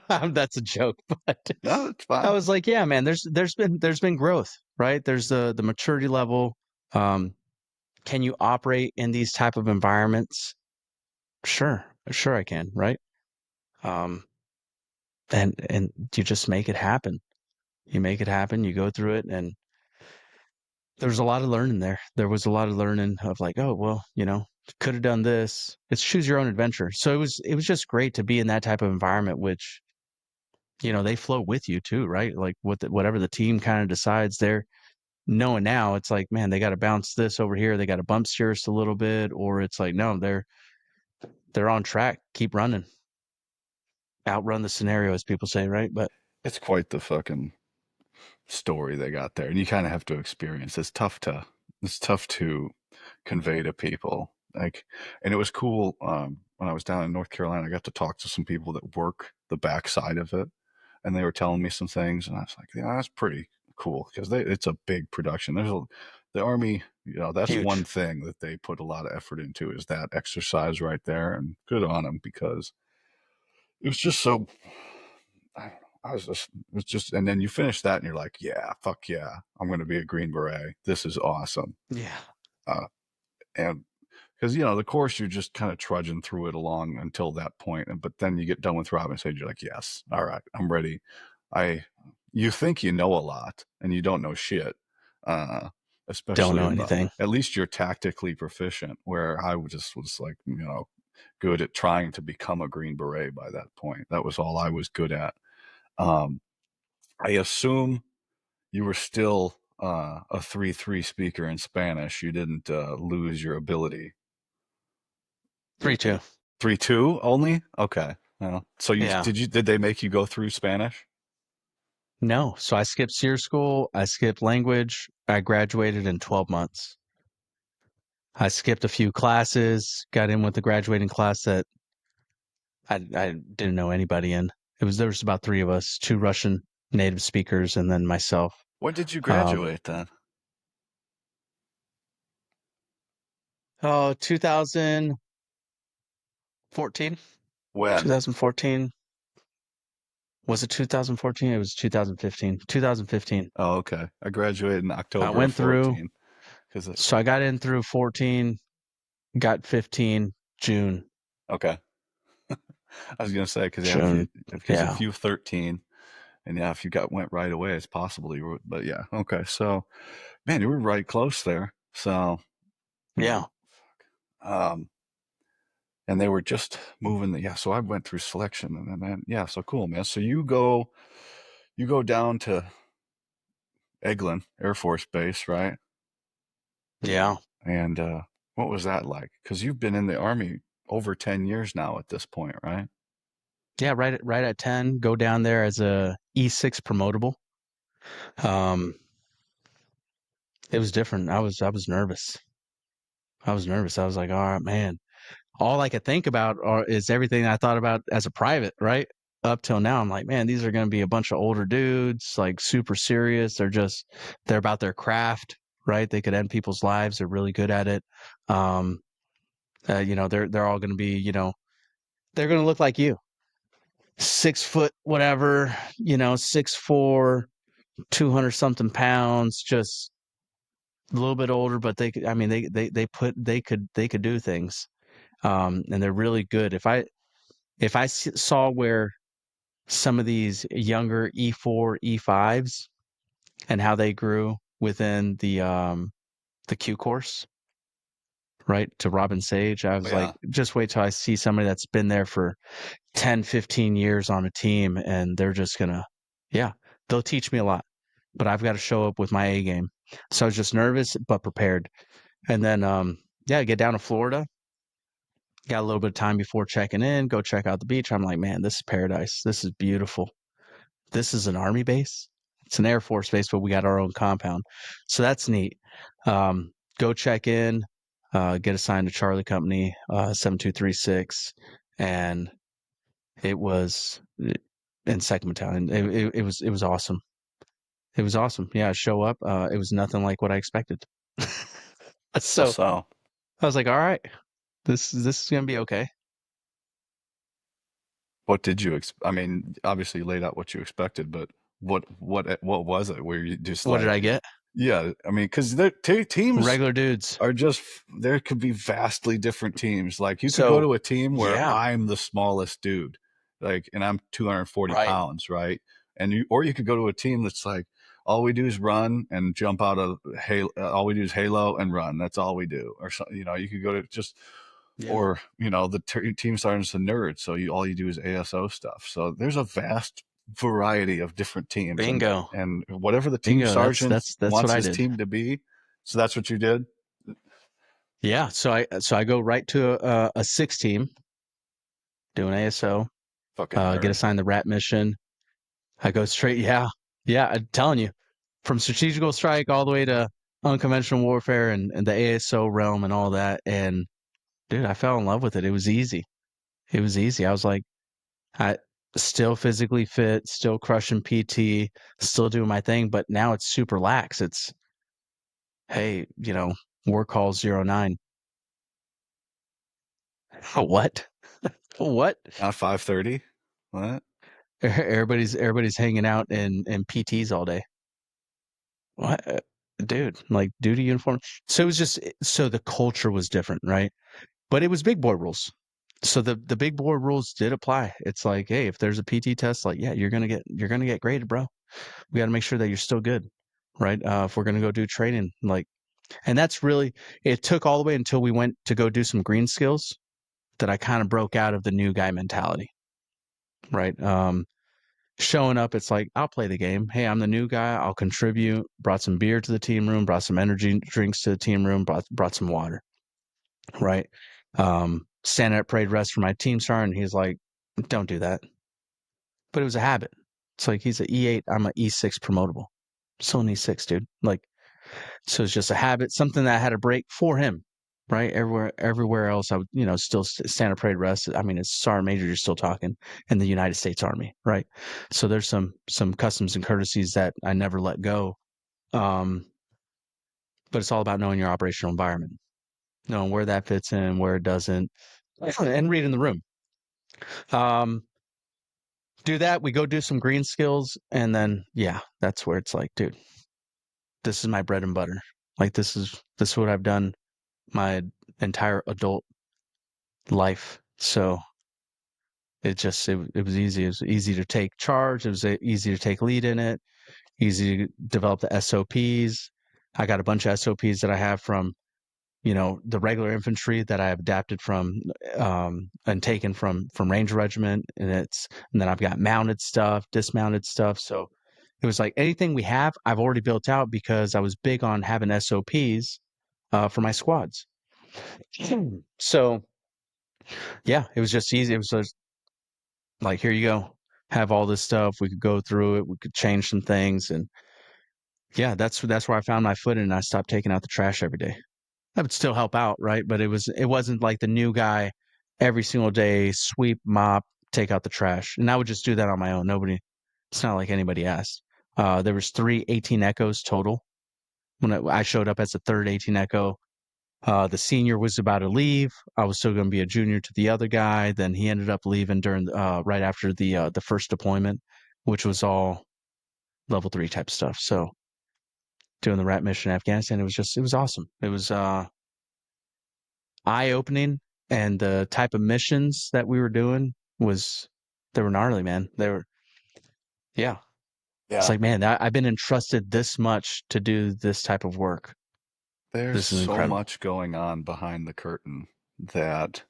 That's a joke, but No, it's I fine. was like, yeah, man. There's been growth, right? There's the maturity level. Um, can you operate in these type of environments? Sure, sure I can, right? Um, and you just make it happen. You make it happen. You go through it, and there was a lot of learning there. There was a lot of learning of like, oh, well, could have done this. It's choose your own adventure. So it was just great to be in that type of environment, which, they flow with you too, right? Like whatever the team kind of decides there, knowing now it's like, man, they got to bounce this over here. They got to bump steer us a little bit, or it's like, no, they're on track. Keep running. Outrun the scenario, as people say, right? But It's quite the fucking story they got there, and you kind of have to experience. It's tough to convey to people. Like, and it was cool when I was down in North Carolina. I got to talk to some people that work the backside of it, and they were telling me some things, and I was like, yeah, that's pretty cool because it's a big production. The Army, that's one huge. thing that they put a lot of effort into is that exercise right there, and good on them because it was just so. I don't know. It was just, and then you finish that and you're like, yeah, fuck yeah, I'm going to be a Green Beret. This is awesome. Yeah. Uh, and because, the course, you're just kind of trudging through it along until that point. But then you get done with Robin Sage, you're like, yes, all right, I'm ready. I, you think you know a lot and you don't know shit. Uh, Don't Especially know in anything. at least you're tactically proficient, where I was like, good at trying to become a Green Beret by that point. That was all I was good at. Um, I assume you were still a 3-3 speaker in Spanish. You didn't lose your ability. 3-2. 3-2 only? Okay. Well, so Yeah. did they make you go through Spanish? No. So I skipped SEER school. I skipped language. I graduated in 12 months. I skipped a few classes, got in with the graduating class that I didn't know anybody in. There was about three of us, two Russian native speakers, and then myself. When did you Um, graduate then? oh, 2014, When? 2014. Was it 2014? It was 2015. 2015. Oh, okay. I graduated in I October of went through, 14 because so I got in through 14, got 15, June, okay. I was gonna say because yeah, June. if Yeah. you 13 and yeah, if you got went right away, it's possible you would. But yeah, okay. So man, you were right close there. So you Yeah. know, um, and they were just moving the yeah. So I went through selection and then yeah. So cool, man. So you go down to Eglin Air Force Base, right? Yeah. And what was that like? Because you've been in the Army over 10 years now at this point, right? Yeah. Right at 10, go down there as a E6 promotable. Um, it was different. I was nervous. I was nervous. I was like, all right, man. All I could think about is everything I thought about as a private, right? Up till now, I'm like, man, these are going to be a bunch of older dudes, like super serious. They're about their craft, right? They could end people's lives. They're really good at it. Um, they're all going to be, they're going to look like you, 6 foot, whatever, 6'4", 200 something pounds, just a little bit older, but they could, I mean, they could do things. And they're really good. If saw where some of these younger E4, E5s and how they grew within the Q course, right? To Robin Sage, I Oh, was like, yeah. just wait till I see somebody that's been there for 10, 15 years on a team and they're just gonna, yeah, they'll teach me a lot. But I've got to show up with my A game. So I was just nervous but prepared. And then yeah, get down to Florida. Got a little bit of time before checking in, go check out the beach. I'm like, man, this is paradise. This is beautiful. This is an army base. It's an Air Force base, but we got our own compound. So that's neat. Go check in, get assigned to Charlie Company, 7236. And it was in second battalion. It was awesome. It was awesome. Yeah, show up. It was nothing like what I expected. How So so? I was like, all right, this is gonna be okay. What did you I mean, obviously you laid out what you expected, but what was it? Where you just What did I like, get? yeah, I mean, because the teams Regular dudes. are just there could be vastly different teams. Like you could go So to a team where yeah, I'm the smallest dude, like, and I'm 240 right. pounds, right? And you could go to a team that's like all we do is run and jump out of halo. All we do is halo and run. That's all we do. Or so, you could go to just Yeah. or the team sergeant's a nerd, so all you do is ASO stuff. So there's a vast variety of different teams, and Bingo. whatever the team Bingo. sergeant That's what wants I his did. team to be. So that's what you did. Yeah. So I go right to a six team doing ASO. Fucking Get nerd. assigned the rat mission. I go straight. Yeah. Yeah. I'm telling you, from strategical strike all the way to unconventional warfare and the ASO realm and all that. And dude, I fell in love with it. It was easy. It was easy. I was like, I still physically fit, still crushing PT, still doing my thing, but now it's super lax. It's, hey, work call 09. What? What? Not 5:30. What? Everybody's hanging out in PTs all day. What? Dude, like duty uniform. So it was just so the culture was different, right? But it was big boy rules. So the big boy rules did apply. It's like, hey, if there's a PT test, like, yeah, you're gonna get graded, bro. We got to make sure that you're still good, right? If we're gonna go do training, like, and that's really it took all the way until we went to go do some green skills that I kind of broke out of the new guy mentality, right? Showing up, it's like, I'll play the game. Hey, I'm the new guy. I'll contribute. Brought some beer to the team room, brought some energy drinks to the team room, brought some water, right? Standing at parade rest for my team sergeant. He's like, don't do that. But it was a habit. It's like he's an E8, I'm an E6 promotable. Still an E6, dude. Like, so it's just a habit, something that I had to break for him. right? Everywhere else, I would, still standard parade rest. I mean, it's sergeant major you're still talking in the United States Army, right? So there's some customs and courtesies that I never let go. Um, but it's all about knowing your operational environment, knowing where that fits in, where it doesn't, and reading the room. Um, do that. We go do some green skills, and then yeah, that's where it's like, dude, this is my bread and butter. Like this is what I've done my entire adult life. So it was easy. It was easy to take charge. It was easy to take lead in it. Easy to develop the SOPs. I got a bunch of SOPs that I have from the regular infantry that I have adapted from and taken from Ranger Regiment, and then I've got mounted stuff, dismounted stuff. So it was like anything we have, I've already built out because I was big on having SOPs for my squads. So yeah, it was just easy. It was just like, here you go, have all this stuff. We could go through it. We could change some things, and yeah, that's where I found my footing. And I stopped taking out the trash every day. I would still help out, right? But it wasn't like the new guy every single day, sweep, mop, take out the trash. And I would just do that on my own. It's not like anybody asked. There was 3 18 Echoes total. When I showed up as the third 18 Echo, the senior was about to leave. I was still going to be a junior to the other guy. Then he ended up leaving during right after the first deployment, which was all level 3 type stuff. So doing the rat mission in Afghanistan, it was awesome. It was eye opening, and the type of missions that we were doing was they were gnarly, man. They were yeah. It's Yeah, like, man, I've been entrusted this much to do this type of work. there's This is so incredible. much going on behind the curtain that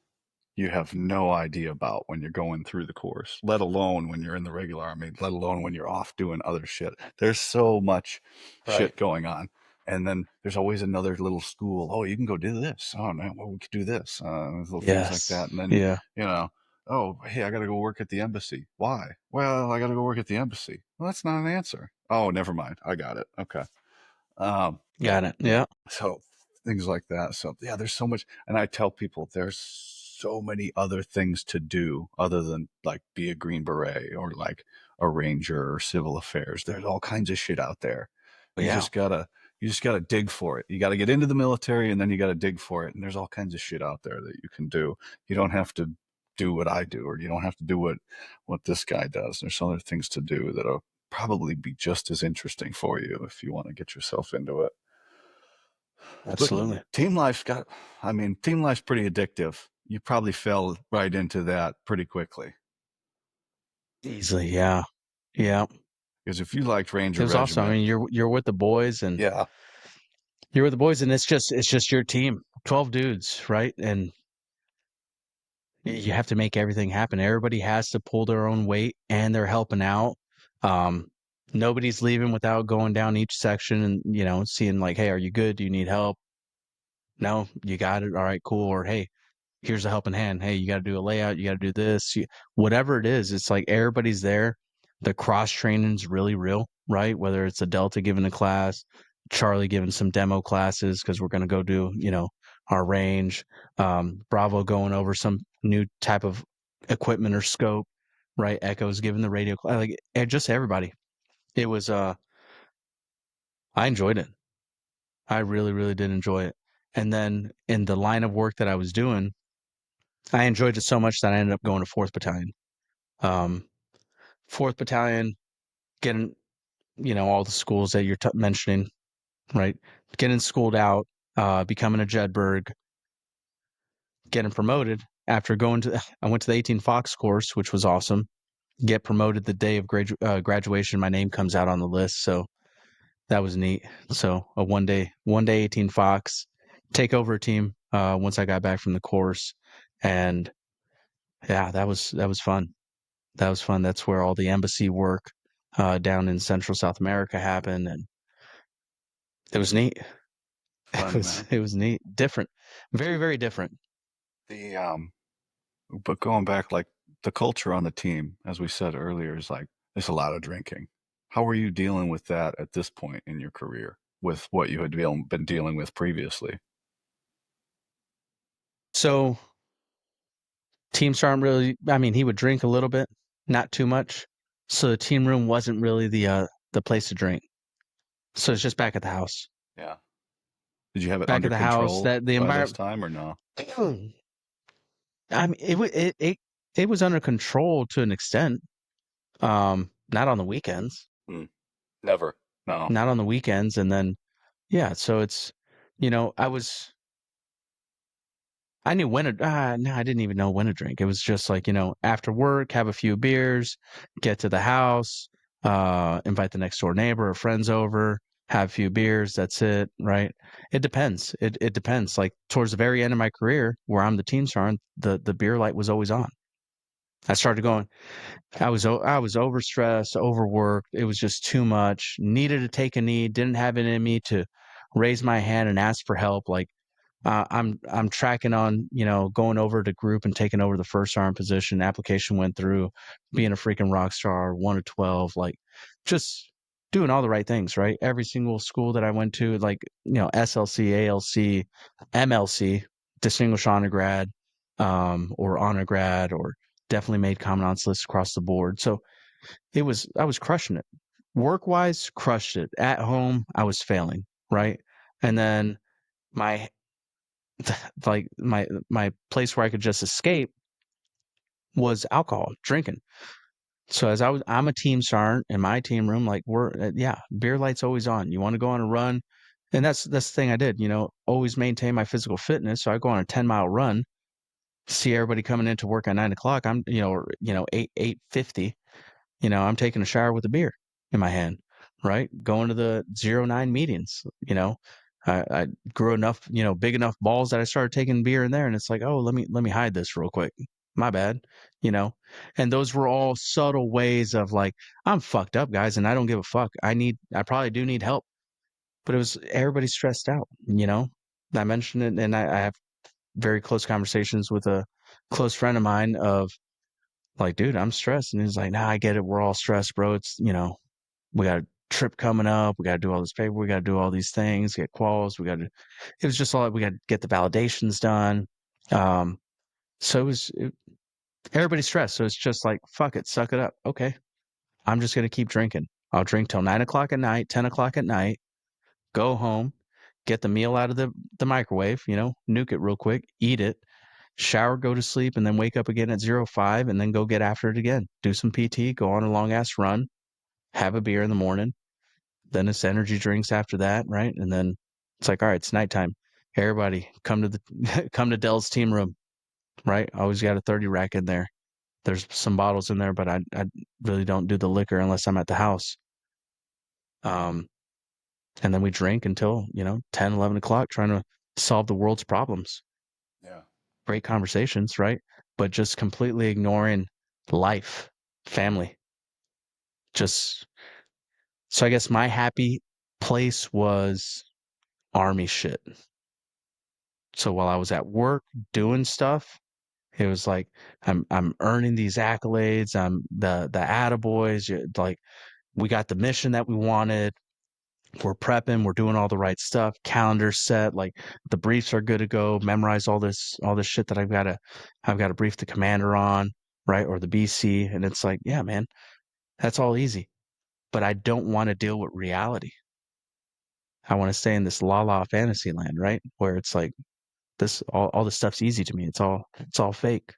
you have no idea about when you're going through the course, let alone when you're in the regular army, let alone when you're off doing other shit. There's so much Right. shit going on. And then there's always another little school. Oh, you can go do this. Oh, no, well, we could do this. Little things like Yes. that. And then, Yeah. you know, oh, hey, I got to go work at the embassy. Why? Well, I got to go work at the embassy. Well, that's not an answer. Oh, never mind. I got it. Okay. Um, Got it. Yeah. so things like that. So yeah, there's so much, and I tell people there's so many other things to do other than like be a Green Beret or like a ranger or civil affairs. There's all kinds of shit out there. You Yeah. just gotta you just gotta dig for it. You gotta get into the military and then you gotta dig for it. And there's all kinds of shit out there that you can do. You don't have to do what I do, or you don't have to do what this guy does. There's other things to do that'll probably be just as interesting for you if you want to get yourself into it. But Absolutely. team life's pretty addictive. You probably fell right into that pretty quickly. Easily. Yeah. Yeah. Because if you liked It Ranger was awesome. I Regiment, mean, you're with the boys, and yeah, it's just your team. 12 dudes, right? And you have to make everything happen. Everybody has to pull their own weight, and they're helping out. Um, Nobody's leaving without going down each section and seeing like, hey, are you good? Do you need help? No, you got it. All right, cool. Or hey, here's a helping hand. Hey, you got to do a layout. You got to do this. Whatever it is, it's like everybody's there. The cross training's really real, right? Whether it's a Delta giving a class, Charlie giving some demo classes because we're going to go do, our range, Bravo going over some new type of equipment or scope, right? Echo's giving the radio, like just everybody. It was, I enjoyed it. I really, really did enjoy it. And then in the line of work that I was doing, I enjoyed it so much that I ended up going to 4th Battalion. Um, 4th Battalion, getting, all the schools that you're mentioning, right? Getting schooled out, becoming a Jedburgh, getting promoted after I went to the 18 Fox course, which was awesome. Get promoted the day of graduation. My name comes out on the list. So that was neat. So a one day 18 Fox, take over a team once I got back from the course. And yeah, that was fun. That was fun. That's where all the embassy work down in Central South America happened, and it was neat. It fun was man. it was neat, different, very very different. The but going back, like the culture on the team, as we said earlier, is like there's a lot of drinking. How are you dealing with that at this point in your career with what you had been dealing with previously? So teams aren't really. I mean, he would drink a little bit, not too much. So the team room wasn't really the place to drink. So it's just back at the house. Yeah. Did you have it Back under at the house. control That the by this environment. time or no? I mean, it was under control to an extent. Not on the weekends. Hmm. Never. No. Not on the weekends, and then yeah. So it's, I was. I knew when to. No, I didn't even know when to drink. It was just like, after work, have a few beers, get to the house, invite the next door neighbor or friends over, have a few beers. That's it, right? It depends. It depends. Like towards the very end of my career, where I'm the team sergeant, the beer light was always on. I started going. I was overstressed, overworked. It was just too much. Needed to take a knee. Didn't have it in me to raise my hand and ask for help. Like I'm tracking on, going over to group and taking over the first arm position. Application went through, being a freaking rock star, 1 to 12, like just doing all the right things, right? Every single school that I went to, like, SLC, ALC, MLC, distinguished honor grad, or honor grad, or definitely made commandant's list across the board. So I was crushing it. Work wise, crushed it. At home, I was failing, right? And then my like my place where I could just escape was alcohol, drinking. So I'm a team sergeant in my team room. Like yeah, beer light's always on. You want to go on a run, and that's the thing I did. Always maintain my physical fitness. So I go on a 10-mile run. See everybody coming into work at 9 o'clock. I'm 8:50. I'm taking a shower with a beer in my hand, right? Going to the 09 meetings, I grew enough, big enough balls that I started taking beer in there, and it's like, oh, let me hide this real quick. My bad, you know. And those were all subtle ways of like, I'm fucked up, guys, and I don't give a fuck. I probably do need help, but it was everybody stressed out, I mentioned it, and I have very close conversations with a close friend of mine of like, dude, I'm stressed. And he's like, nah, I get it. We're all stressed, bro. It's, we got a trip coming up. We got to do all this paper. We got to do all these things, get quals. It was just all, we got to get the validations done. Um, so everybody's stressed. So it's just like, fuck it, suck it up. Okay. I'm just going to keep drinking. I'll drink till 9 o'clock at night, 10 o'clock at night, go home, get the meal out of the microwave, nuke it real quick, eat it, shower, go to sleep, and then wake up again at 05 and then go get after it again. Do some PT, go on a long ass run, have a beer in the morning. Then it's energy drinks after that, right? And then it's like, all right, it's nighttime. Everybody come to the come to Dell's team room, right? Always got a 30 rack in there. There's some bottles in there, but I really don't do the liquor unless I'm at the house. Um, and then we drink until, 10, 11 o'clock trying to solve the world's problems. Yeah. Great conversations, right? But just completely ignoring life, family. Just so I guess my happy place was army shit. So while I was at work doing stuff, it was like I'm earning these accolades. I'm the attaboys. Like we got the mission that we wanted. We're prepping. We're doing all the right stuff. Calendar set. Like the briefs are good to go. Memorize all this shit that I've got to brief the commander on, right, or the BC. And it's like, yeah, man, that's all easy. But I don't want to deal with reality. I want to stay in this la fantasy land, right, where it's like this all this stuff's easy to me. It's all fake.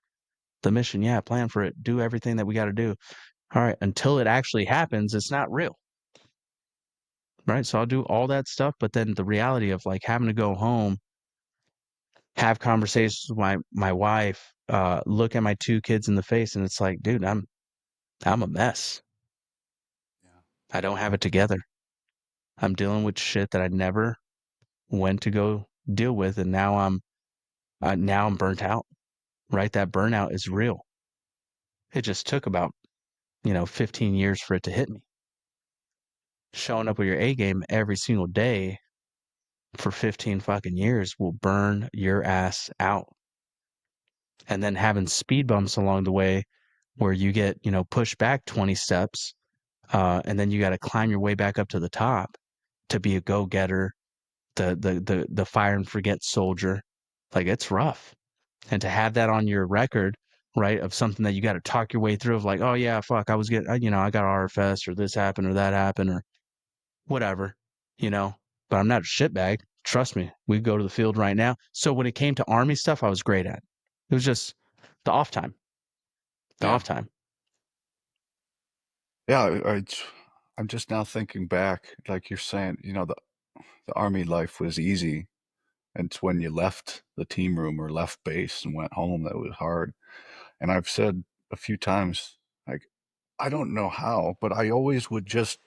The mission, yeah, plan for it, do everything that we got to do. All right, until it actually happens, it's not real, right? So I'll do all that stuff, but then the reality of like having to go home, have conversations with my wife, look at my two kids in the face, and it's like, dude, I'm a mess. Yeah. I don't have it together. I'm dealing with shit that I never went to go deal with, and now I'm burnt out. Right, that burnout is real. It just took about 15 years for it to hit me. Showing up with your A game every single day for 15 fucking years will burn your ass out. And then having speed bumps along the way where you get, pushed back 20 steps, and then you got to climb your way back up to the top to be a go-getter, the fire and forget soldier. Like it's rough. And to have that on your record, right, of something that you got to talk your way through of like, oh yeah, fuck, I was getting, you know, I got RFS or this happened or that happened or whatever, you know, but I'm not a shitbag. Trust me, we go to the field right now. So when it came to army stuff, I was great at. It was just the off time, the Yeah. off time. Yeah. I'm just now thinking back, like you're saying, the army life was easy. And it's when you left the team room or left base and went home that was hard. And I've said a few times, like, I don't know how, but I always would just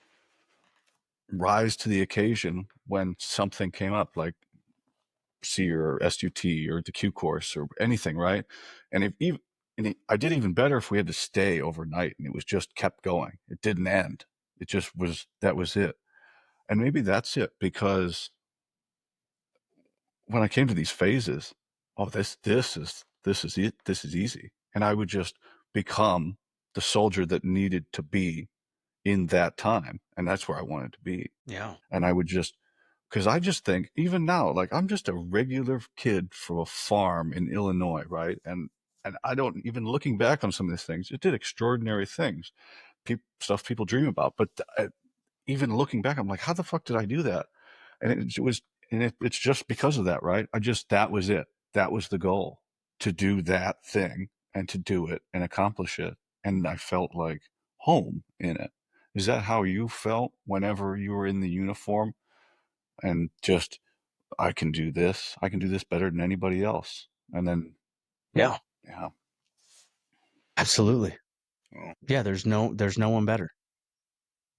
rise to the occasion when something came up, like C or SUT or the Q course or anything, right? And if even I did even better if we had to stay overnight and it was just kept going. It didn't end. It just was that was it. And maybe that's it because when I came to these phases, oh this is it. This is easy. And I would just become the soldier that needed to be in that time. And that's where I wanted to be. Yeah. And I would just because I just think even now, like I'm just a regular kid from a farm in Illinois, right? And I don't even looking back on some of these things, it did extraordinary things, stuff people dream about. But even looking back, I'm like, how the fuck did I do that? And it was, and it's just because of that, right? That was it. That was the goal to do that thing and to do it and accomplish it. And I felt like home in it. Is that how you felt whenever you were in the uniform and just I can do this. I can do this better than anybody else. And then, Yeah. yeah. Absolutely. Well, Yeah. There's no one better.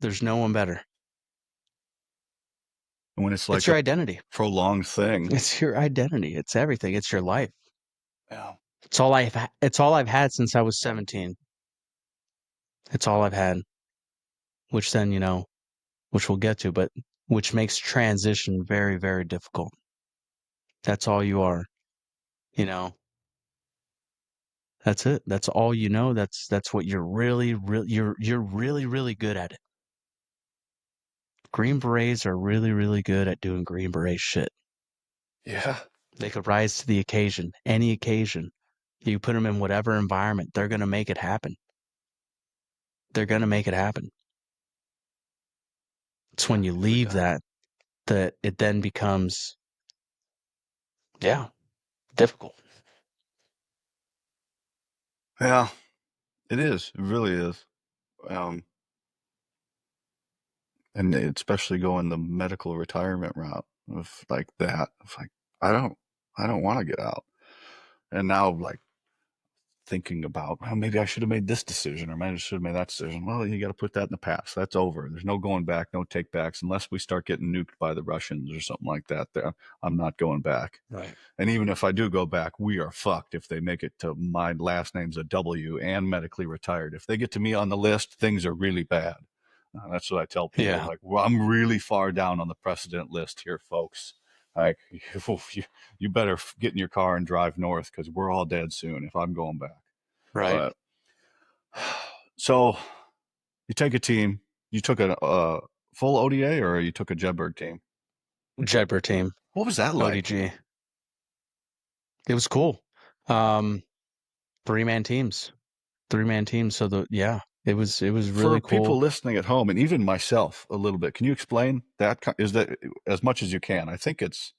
There's no one better. and when it's It's like your a identity. prolonged thing, It's your identity. It's everything. It's your life. yeah, It's all I've had since I was 17. It's all I've had, which then, you know, which we'll get to, but which makes transition very, very difficult. That's all you are, you know. That's it. That's all you know. That's what you're you're really, really good at it. Green Berets are really, really good at doing Green Beret shit. yeah, They could rise to the occasion, any occasion. You put them in whatever environment, they're gonna make it happen. They're gonna make it happen. It's when you every leave time. that it then becomes, yeah, difficult. Yeah, it is. It really is. Um, and especially going the medical retirement route of like that. It's like I don't, I don't want to get out. And now, like thinking about, well, maybe I should have made this decision or maybe I should have made that decision. Well, you got to put that in the past. That's over. There's no going back, no take backs unless we start getting nuked by the Russians or something like that. There, I'm not going back. Right. And even if I do go back, we are fucked if they make it to my last name's a W and medically retired. If they get to me on the list, things are really bad. That's what I tell people. Yeah. Like, well, I'm really far down on the precedent list here, folks. Like, you better get in your car and drive north because we're all dead soon if I'm going back. Right. But so you take a team. You took a full ODA or you took a Jedburgh team. Jedburgh team, What was that like? ODG. It was cool. Um, 3-man teams. 3-man teams. So it was For really people cool. listening at home and even myself a little bit, can you explain that? Is that as much as you can? I think it's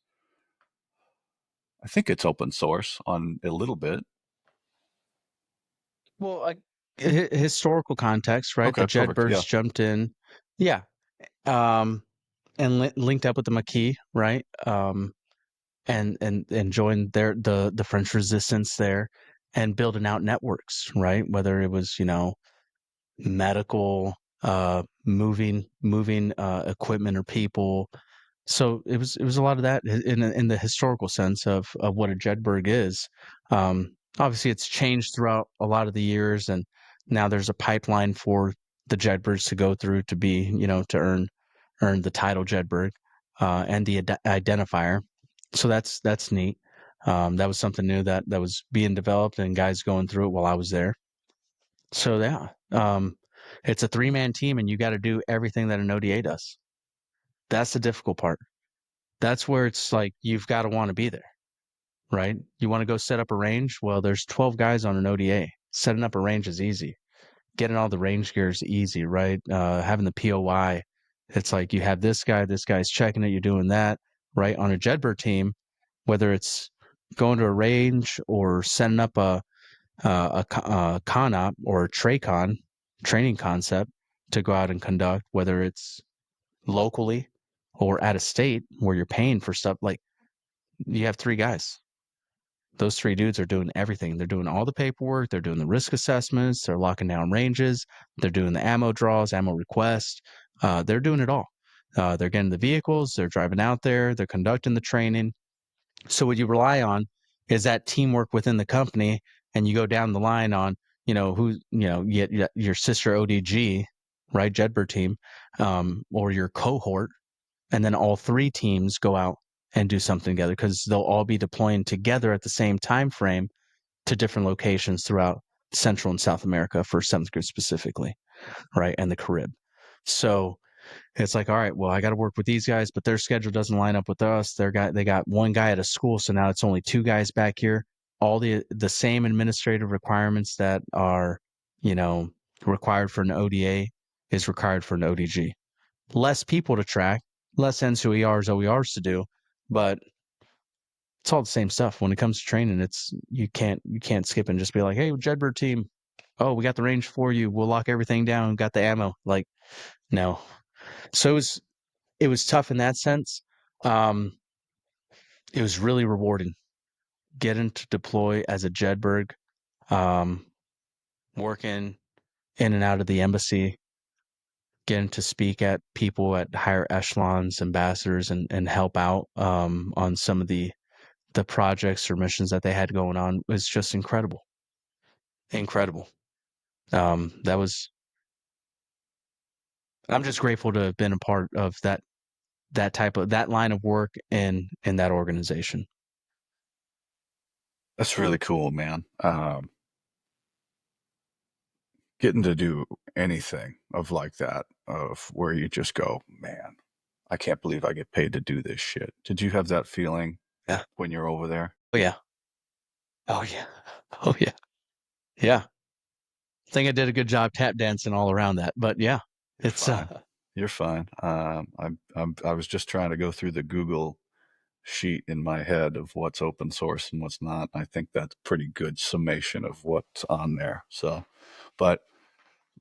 open source on a little bit. Well, like historical context, right? The Okay, perfect. Jedburghs Yeah. jumped in. Yeah. Um, and linked up with the Maquis, right? And joined the French resistance there and building out networks, right? Whether it was, you know, medical, moving equipment or people. So it was a lot of that in the historical sense of what a Jedburgh is. Obviously, it's changed throughout a lot of the years, and now there's a pipeline for the Jedburghs to go through to be, you know, to earn the title Jedburgh and the identifier. So that's neat. That was something new that was being developed and guys going through it while I was there. So yeah, it's a 3-man team, and you got to do everything that an ODA does. That's the difficult part. That's where it's like you've got to want to be there, right? You want to go set up a range? Well, there's 12 guys on an ODA. Setting up a range is easy. Getting all the range gear is easy, right? Having the POI, it's like you have this guy's checking it, you're doing that, right? On a Jedbird team, whether it's going to a range or setting up a con op or a tracon training concept to go out and conduct, whether it's locally or at a state where you're paying for stuff, like you have three guys. Those three dudes are doing everything. They're doing all the paperwork. They're doing the risk assessments. They're locking down ranges. They're doing the ammo draws, ammo requests. They're doing it all. They're getting the vehicles. They're driving out there. They're conducting the training. So what you rely on is that teamwork within the company, and you go down the line on, who, your sister ODG, right, Jedbird team, or your cohort, and then all three teams go out and do something together because they'll all be deploying together at the same time frame to different locations throughout Central and South America for seventh group specifically, right, and the Carib. So it's like, all right, well, I got to work with these guys, but their schedule doesn't line up with us. They got one guy at a school, so now it's only two guys back here. All the same administrative requirements that are, you know, required for an ODA is required for an ODG. Less people to track, less NCOERs, OERs to do, but it's all the same stuff. When it comes to training, it's you can't skip and just be like, hey, Jedbird team, oh, we got the range for you. We'll lock everything down. Got the ammo. Like, no. So it was tough in that sense. Um, it was really rewarding getting to deploy as a Jedburgh, um, working in and out of the embassy, getting to speak at people at higher echelons, ambassadors, and help out on some of the projects or missions that they had going on was just incredible, incredible. That was I'm just grateful to have been a part of that line of work in that organization. That's really cool, man. Getting to do anything of like that, of where you just go, man, I can't believe I get paid to do this shit. Did you have that feeling Yeah. when you're over there? Oh yeah. Oh yeah. Oh yeah. Yeah. I think I did a good job tap dancing all around that. But yeah, You're it's fine. You're fine. I was just trying to go through the Google sheet in my head of what's open source and what's not. I think that's a pretty good summation of what's on there. So, but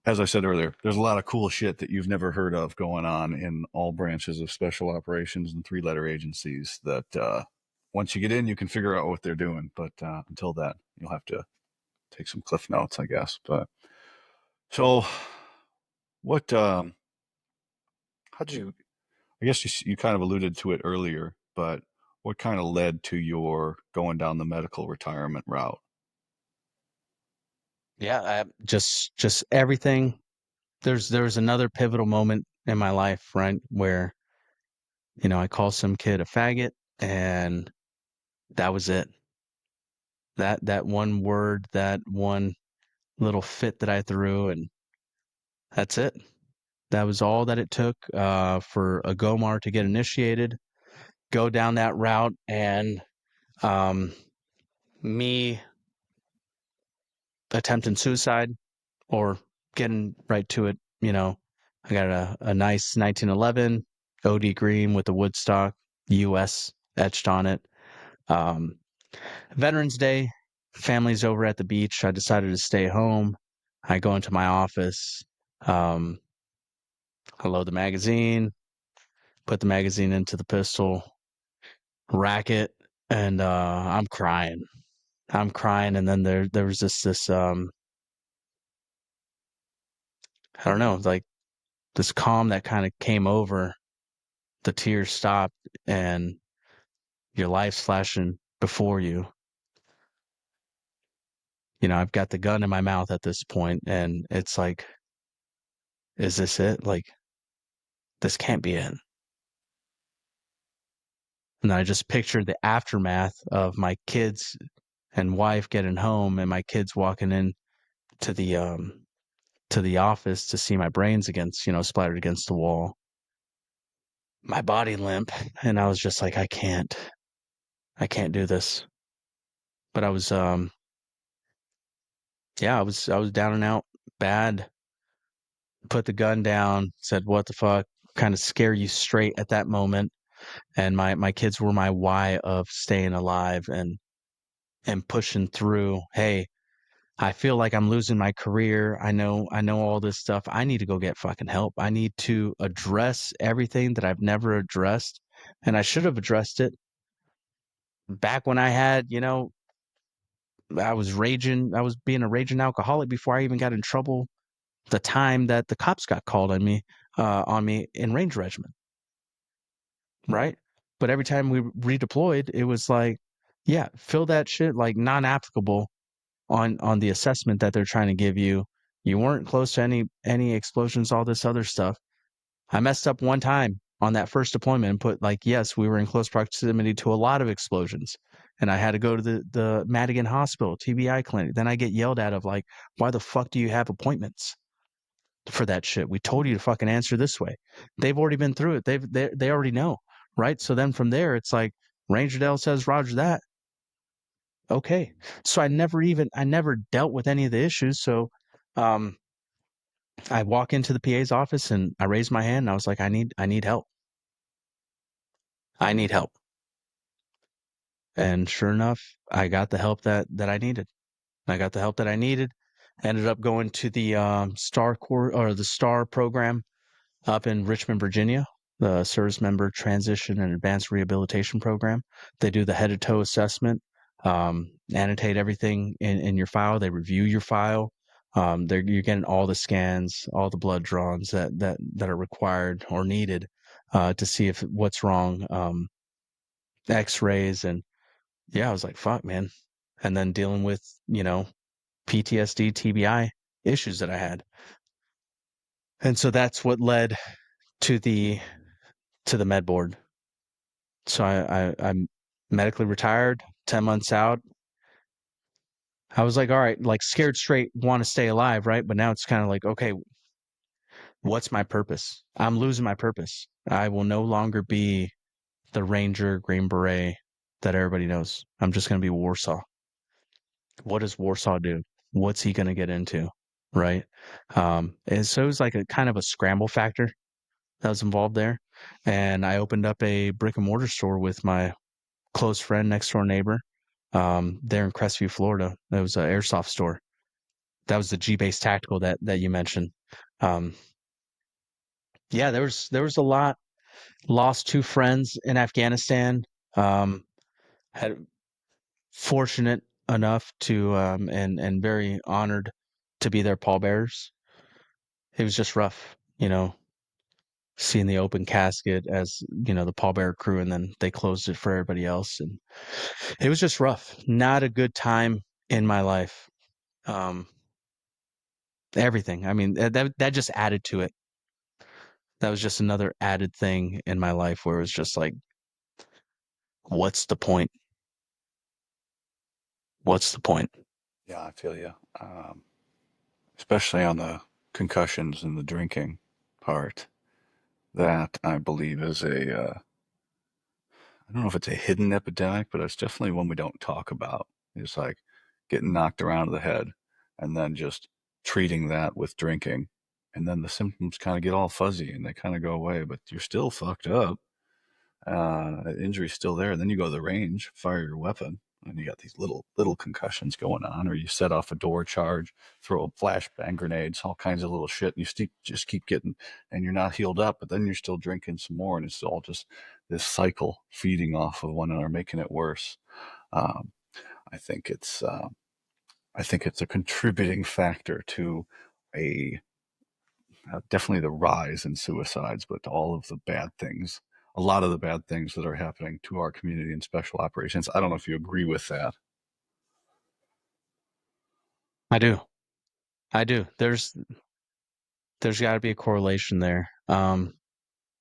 as I said earlier, there's a lot of cool shit that you've never heard of going on in all branches of special operations and three-letter agencies that once you get in, you can figure out what they're doing. But until that, you'll have to take some cliff notes, I guess. But so, what? How did you? I guess you kind of alluded to it earlier, but what kind of led to your going down the medical retirement route? yeah, just everything. There was another pivotal moment in my life, right, where I called some kid a faggot, and that was it. That one word, that one little fit that I threw, and that's it. That was all that it took for a Gomar to get initiated, go down that route, and um, me attempting suicide or getting right to it. I got a nice 1911 OD green with the Woodstock US etched on it. Um, Veterans Day, family's over at the beach. I decided to stay home. I go into my office. Um, I load the magazine, put the magazine into the pistol, rack it, and I'm crying. I'm crying, and then there was this I don't know, like this calm that kind of came over. The tears stopped, and your life's flashing before you. I've got the gun in my mouth at this point, and it's like, is this it? Like, this can't be it. And I just pictured the aftermath of my kids and wife getting home, and my kids walking in to the office to see my brains splattered against the wall, my body limp, and I was just like, I can't do this. but yeah, I was down and out bad. Put the gun down, said, "What the fuck?" Kind of scare you straight at that moment. And my kids were my why of staying alive and pushing through. Hey, I feel like I'm losing my career. I know all this stuff. I need to go get fucking help. I need to address everything that I've never addressed. And I should have addressed it back when I had, I was being a raging alcoholic before I even got in trouble the time that the cops got called on me in Ranger Regiment, right? But every time we redeployed, it was like, yeah, fill that shit like non-applicable on the assessment that they're trying to give you. You weren't close to any explosions, all this other stuff. I messed up one time on that first deployment and put like, yes, we were in close proximity to a lot of explosions. And I had to go to the Madigan Hospital, TBI clinic. Then I get yelled at of like, why the fuck do you have appointments for that shit? We told you to fucking answer this way. They've already been through it. They already know. Right. So then from there, it's like Ranger Dale says, Roger that. Okay. So I never dealt with any of the issues. So um I walk into the PA's office and I raise my hand and I was like, I need help. I need help. And sure enough, I got the help that I needed. I got the help that I needed. Ended up going to the STAR core or the STAR program up in Richmond, Virginia, the Service Member Transition and Advanced Rehabilitation Program. They do the head to toe assessment, annotate everything in your file. They review your file. You're getting all the scans, all the blood draws that are required or needed to see if what's wrong. X-rays and yeah, I was like, fuck, man. And then dealing with PTSD, TBI issues that I had, and so that's what led to the med board. So I'm medically retired, 10 months out. I was like, all right, like scared straight, want to stay alive, right? But now it's kind of like, okay, what's my purpose? I'm losing my purpose. I will no longer be the Ranger Green Beret that everybody knows. I'm just going to be Warsaw. What does Warsaw do? What's he going to get into? Right. And so it was like a kind of a scramble factor that was involved there. And I opened up a brick and mortar store with my close friend, next door neighbor, there in Crestview, Florida. That was an airsoft store. That was the G-based tactical that you mentioned. Um, yeah, there was a lot. Lost two friends in Afghanistan. Um, had fortunate enough to and very honored to be their pallbearers. It was just rough, seeing the open casket as the pallbearer crew, and then they closed it for everybody else, and it was just rough. Not a good time in my life. Um, Everything. I mean, that just added to it. That was just another added thing in my life where it was just like, what's the point? What's the point? Yeah, I feel you. Especially on the concussions and the drinking part. That I believe is I don't know if it's a hidden epidemic, but it's definitely one we don't talk about. It's like getting knocked around the head and then just treating that with drinking. And then the symptoms kind of get all fuzzy and they kind of go away, but you're still fucked up. Injury's still there. And then you go to the range, fire your weapon, and you got these little concussions going on, or you set off a door charge, throw flashbang grenades, all kinds of little shit, and just keep getting, and you're not healed up, but then you're still drinking some more, and it's all just this cycle feeding off of one another, making it worse. Um, I think it's a contributing factor to a definitely the rise in suicides, but all of the bad things, a lot of the bad things that are happening to our community in special operations. I don't know if you agree with that. I do. I do. There's got to be a correlation there. It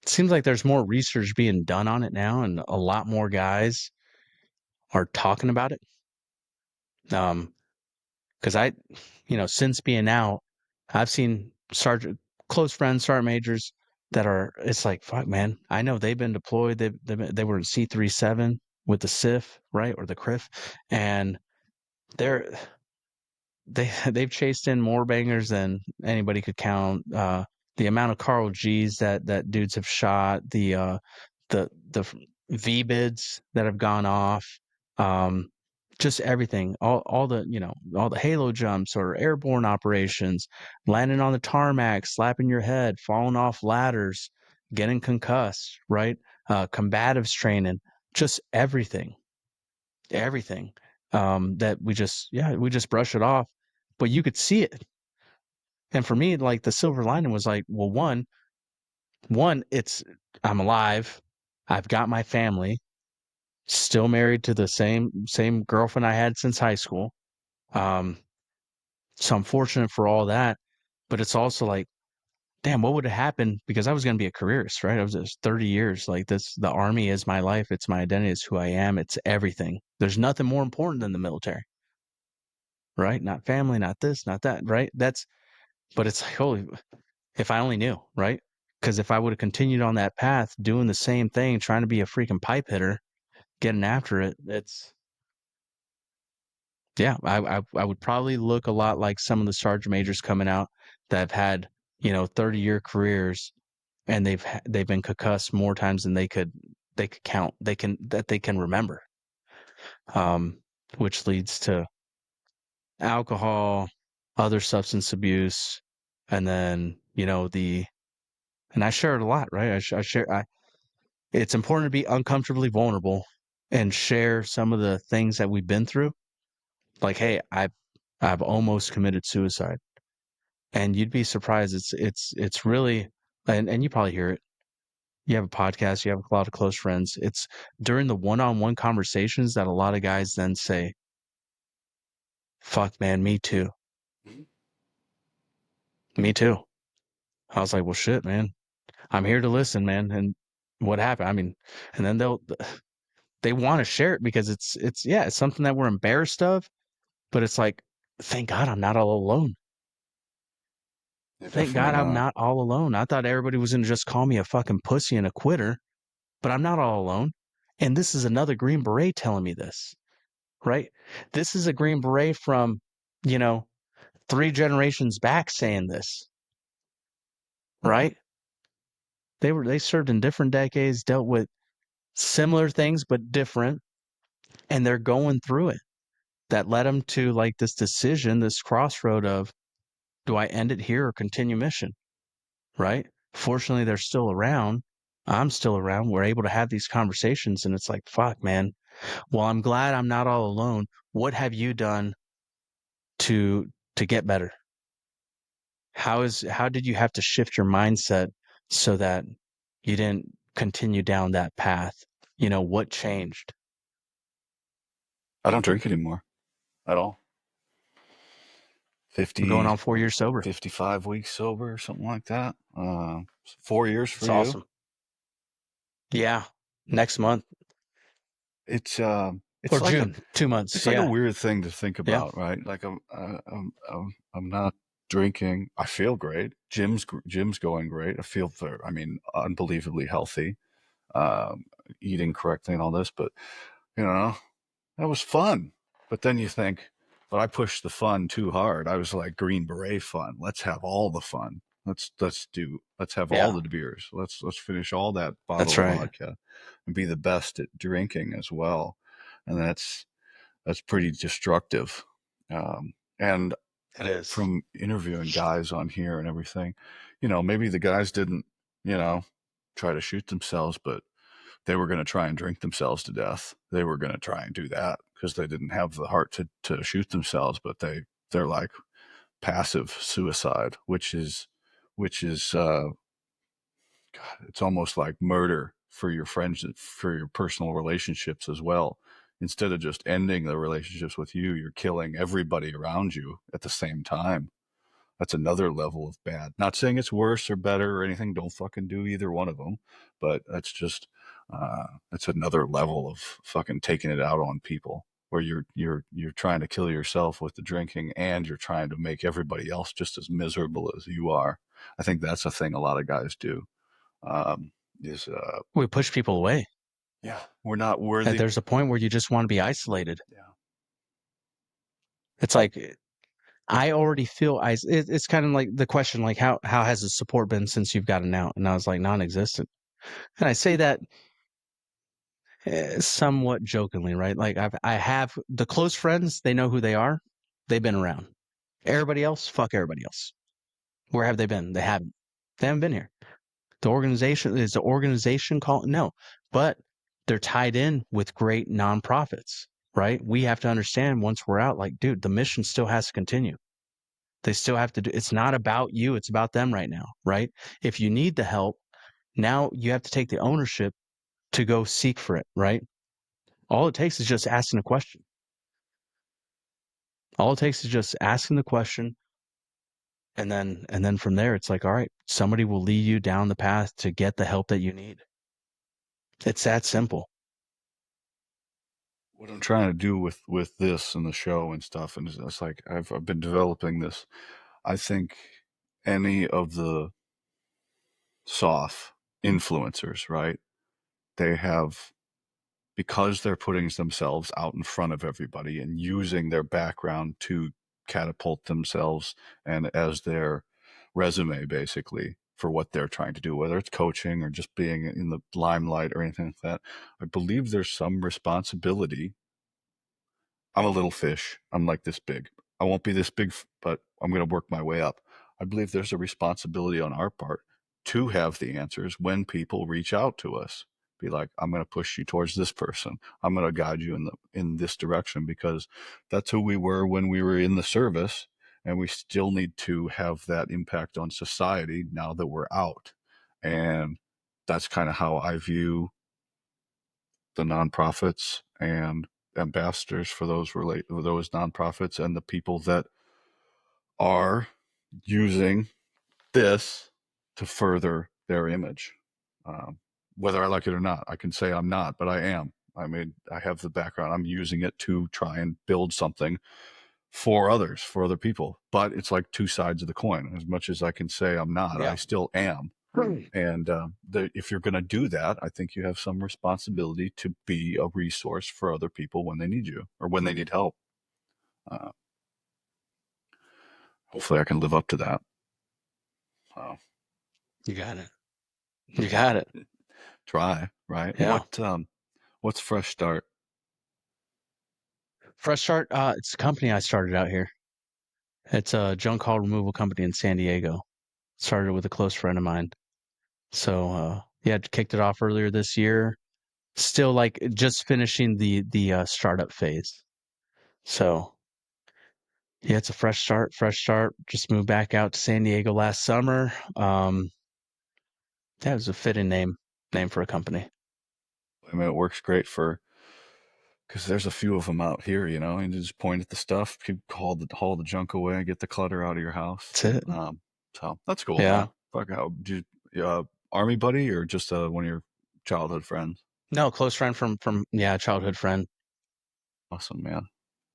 seems like there's more research being done on it now, and a lot more guys are talking about it. Um, because since being out, I've seen sergeant close friends, sergeant majors that are. It's like, fuck, man. I know they've been deployed. They were in C-37 with the CIF, right, or the CRIF, and they're they've chased in more bangers than anybody could count. The amount of Carl G's that dudes have shot, the V bids that have gone off, um, just everything, all the all the halo jumps or airborne operations, landing on the tarmac, slapping your head, falling off ladders, getting concussed, right? Combatives training, just everything that we just brush it off, but you could see it. And for me, like the silver lining was like, well, one, it's I'm alive, I've got my family, still married to the same girlfriend I had since high school. Um, so I'm fortunate for all that, but it's also like, damn, what would have happened? Because I was going to be a careerist, right? I was just 30 years like this. The army is my life. It's my identity. It's who I am. It's everything. There's nothing more important than the military, right? Not family, not this, not that, right? But it's like, holy, if I only knew, right? Because if I would have continued on that path, doing the same thing, trying to be a freaking pipe hitter, getting after it, yeah, I would probably look a lot like some of the sergeant majors coming out that have had 30-year careers, and they've been concussed more times than they could count. They can remember, um, which leads to alcohol, other substance abuse, and then and I share it a lot, right? I share. It's important to be uncomfortably vulnerable and share some of the things that we've been through. Like, hey, I've almost committed suicide, and you'd be surprised. It's really, and you probably hear it. You have a podcast, you have a lot of close friends. It's during the one-on-one conversations that a lot of guys then say, "Fuck, man, me too, me too." I was like, "Well, shit, man, I'm here to listen, man." And what happened? I mean, and then they want to share it because it's something that we're embarrassed of. But it's like, thank God I'm not all alone. They Thank definitely God I'm are. not all alone. I thought everybody was going to just call me a fucking pussy and a quitter, but I'm not all alone. And this is another Green Beret telling me this, right? This is a Green Beret from, you know, 3 generations back saying this, right? They served in different decades, dealt with similar things but different, and they're going through it. That led them to like this decision, this crossroad of, do I end it here or continue mission? Right? Fortunately, they're still around. I'm still around. We're able to have these conversations, and it's like, fuck, man. Well, I'm glad I'm not all alone. What have you done to get better? How did you have to shift your mindset so that you didn't continue down that path? What changed? I don't drink anymore at all. We're going 50, on 4 years sober. 55 weeks sober, something like that. 4 years for It's you. awesome. Yeah. Next month It's or it's like a June, 2 months. it's like a Yeah. weird thing to think Yeah. about, right? Like I'm not drinking. I feel great. Gym's going great. I feel I mean, unbelievably healthy. Um, Eating correctly and all this, but you know, that was fun. But then you think, but I pushed the fun too hard. I was like Green Beret fun. Let's have all the fun. Let's have all Yeah. the beers. Let's finish all that bottle That's of right. vodka and be the best at drinking as well. And that's pretty destructive. And It is. from interviewing guys on here and everything, maybe the guys didn't, you know, try to shoot themselves, but they were going to try and drink themselves to death. They were going to try and do that because they didn't have the heart to shoot themselves, but they're like passive suicide, which is God, it's almost like murder for your friends, for your personal relationships as well. Instead of just ending the relationships with you, you're killing everybody around you at the same time. That's another level of bad. Not saying it's worse or better or anything. Don't fucking do either one of them. But that's another level of fucking taking it out on people, where you're trying to kill yourself with the drinking, and you're trying to make everybody else just as miserable as you are. I think that's a thing a lot of guys do. Um, is We push people away. Yeah, we're not And worthy. there's a point where you just want to be isolated. Yeah, It's like I already feel it's kind of like the question, like how has the support been since you've gotten out? And I was like, non-existent. And I say that somewhat jokingly, right? Like I have the close friends, they know who they are. They've been around. Everybody else, fuck everybody else. Where have they been? They haven't. They haven't been here. The organization is the organization called no, but they're tied in with great nonprofits, right? We have to understand once we're out, like, dude, the mission still has to continue. They still have to do it's not about you, it's about them right now, right? If you need the help, now you have to take the ownership to go seek for it, right? All it takes is just asking a question. All it takes is just asking the question, and then from there it's like, all right, somebody will lead you down the path to get the help that you need. It's that simple. What I'm trying to do with this and the show and stuff, and it's like I've been developing this. I think any of the soft influencers, right? They have, because they're putting themselves out in front of everybody and using their background to catapult themselves and as their resume basically for what they're trying to do, whether it's coaching or just being in the limelight or anything like that. I believe there's some responsibility. I'm a little fish. I'm like this big. I won't be this big, but I'm going to work my way up. I believe there's a responsibility on our part to have the answers when people reach out to us. Be like, I'm going to push you towards this person. I'm going to guide you in this direction because that's who we were when we were in the service, and we still need to have that impact on society now that we're out. And that's kind of how I view the nonprofits and ambassadors for those nonprofits and the people that are using this to further their image. Um, Whether I like it or not, I can say I'm not, but I am. I mean, I have the background. I'm using it to try and build something for others, for other people. But it's like two sides of the coin. As much as I can say I'm not, I Yeah. still am. And if you're going to do that, I think you have some responsibility to be a resource for other people when they need you or when they need help. Uh, Hopefully, I can live up to that. Uh, You got it. You got it. Try, right? Yeah. What's Fresh Start? Fresh Start, it's a company I started out here. It's a junk haul removal company in San Diego. Started with a close friend of mine. So yeah, kicked it off earlier this year. Still like just finishing the startup phase. So yeah, it's a fresh start, fresh start. Just moved back out to San Diego last summer. That was a fitting name for a company. I mean, it works great for because there's a few of them out here, you know, and you just point at the stuff, haul the junk away, get the clutter out of your house. That's it. So that's cool, Yeah. man. Fuck, how did you, army buddy or just one of your childhood friends? No, close friend from yeah, childhood friend. Awesome, man.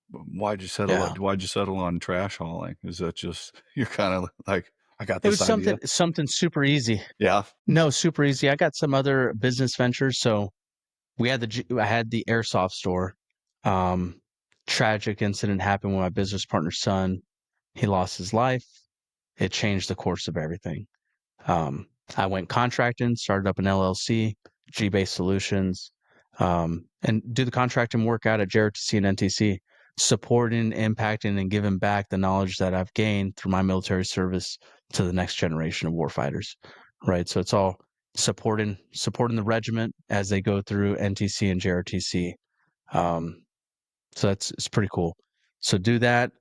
Why'd you settle Yeah. it? Why'd you settle on trash hauling? Is that just you're kind of like, I got It was this something idea? something super easy. Yeah. No, super easy. I got some other business ventures. So I had the airsoft store. Um, Tragic incident happened with my business partner's son. He lost his life. It changed the course of everything. Um, I went contracting, started up an LLC, G-based solutions, and do the contracting work out at JRTC and NTC, supporting, impacting, and giving back the knowledge that I've gained through my military service to the next generation of warfighters. Right. So it's all supporting the regiment as they go through NTC and JRTC. Um, so it's pretty cool. So do that,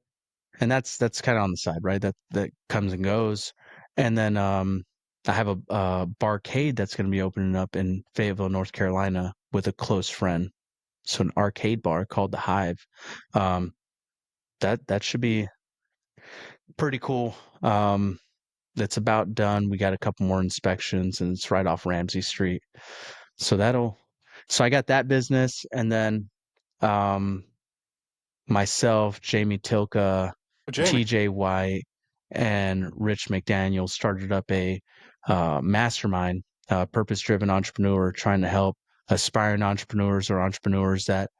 and that's kind of on the side, right? That comes and goes, and then I have a barcade that's going to be opening up in Fayetteville, North Carolina, with a close friend. So an arcade bar called the Hive. Um, that should be pretty cool. That's about done. We got a couple more inspections, and it's right off Ramsey Street. So that'll. So I got that business, and then um, myself, Jamie Tilka, Jamie. TJ White, and Rich McDaniel started up a mastermind, purpose driven entrepreneur trying to help aspiring entrepreneurs or entrepreneurs that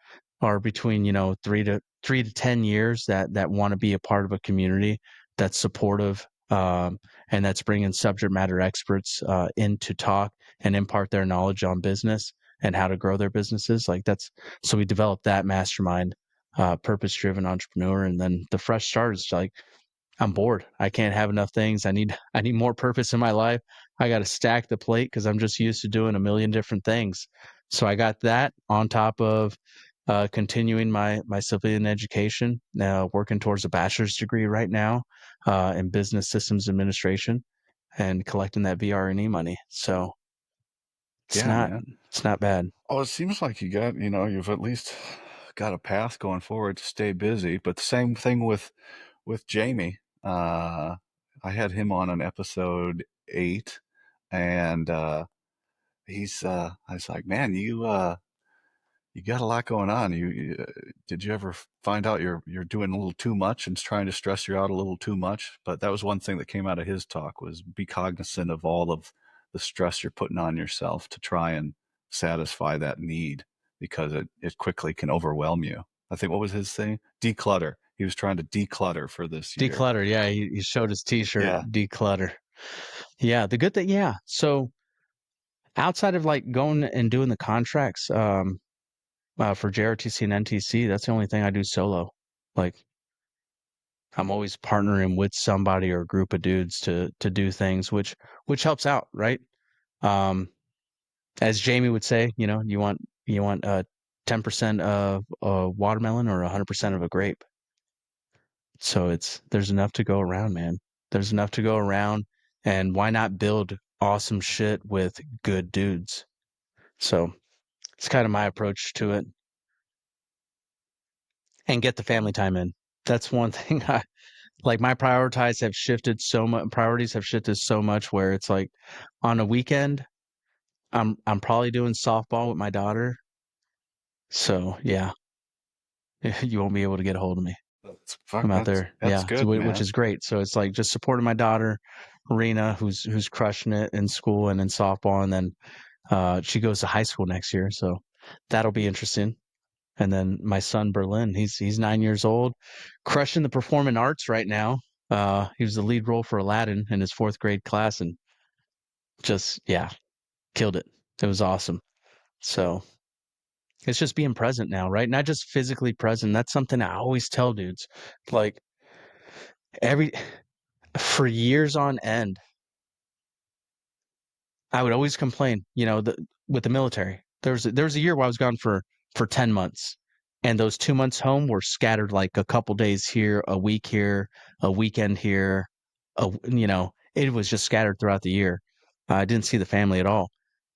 are between, 3 to 10 years that want to be a part of a community that's supportive, and that's bringing subject matter experts in to talk and impart their knowledge on business and how to grow their businesses. Like that's so we developed that mastermind, purpose driven entrepreneur, and then the fresh start is like I'm bored. I can't have enough things. I need more purpose in my life. I got to stack the plate because I'm just used to doing a million different things. So I got that on top of continuing my civilian education. Now working towards a bachelor's degree right now in business systems administration and collecting that VRNE money. So it's Yeah, not man. it's not bad. Oh, it seems like you've at least got a path going forward to stay busy. But the same thing with Jamie. I had him on an episode 8, and I was like, man, you got a lot going on. Did you ever find out you're doing a little too much and it's trying to stress you out a little too much? But that was one thing that came out of his talk was be cognizant of all of the stress you're putting on yourself to try and satisfy that need because it quickly can overwhelm you. I think what was his thing? Declutter. He was trying to declutter for this year. Declutter. Yeah, he showed his T-shirt. Yeah. Declutter. Yeah, the good thing. Yeah. So outside of like going and doing the contracts, for JRTC and NTC, that's the only thing I do solo. Like I'm always partnering with somebody or a group of dudes to do things, which helps out, right? Um, as Jamie would say, you want 10% of a watermelon or 100% of a grape. So there's enough to go around, man. There's enough to go around, and why not build awesome shit with good dudes? So it's kind of my approach to it, and get the family time in. That's one thing I like. My priorities have shifted so much where it's like on a weekend, I'm probably doing softball with my daughter. So yeah, you won't be able to get a hold of me. I'm out there, That's yeah, so, good, which man. is great. So it's like just supporting my daughter, Rena, who's crushing it in school and in softball, and then she goes to high school next year, so that'll be interesting. And then my son Berlin, he's 9 years old, crushing the performing arts right now. He was the lead role for Aladdin in his fourth grade class, and just yeah, killed it. It was awesome. So it's just being present now, right? Not just physically present. That's something I always tell dudes. Like every for years on end, I would always complain, with the military. There was a year where I was gone for 10 months. And those 2 months home were scattered like a couple days here, a week here, a weekend here. It was just scattered throughout the year. I didn't see the family at all.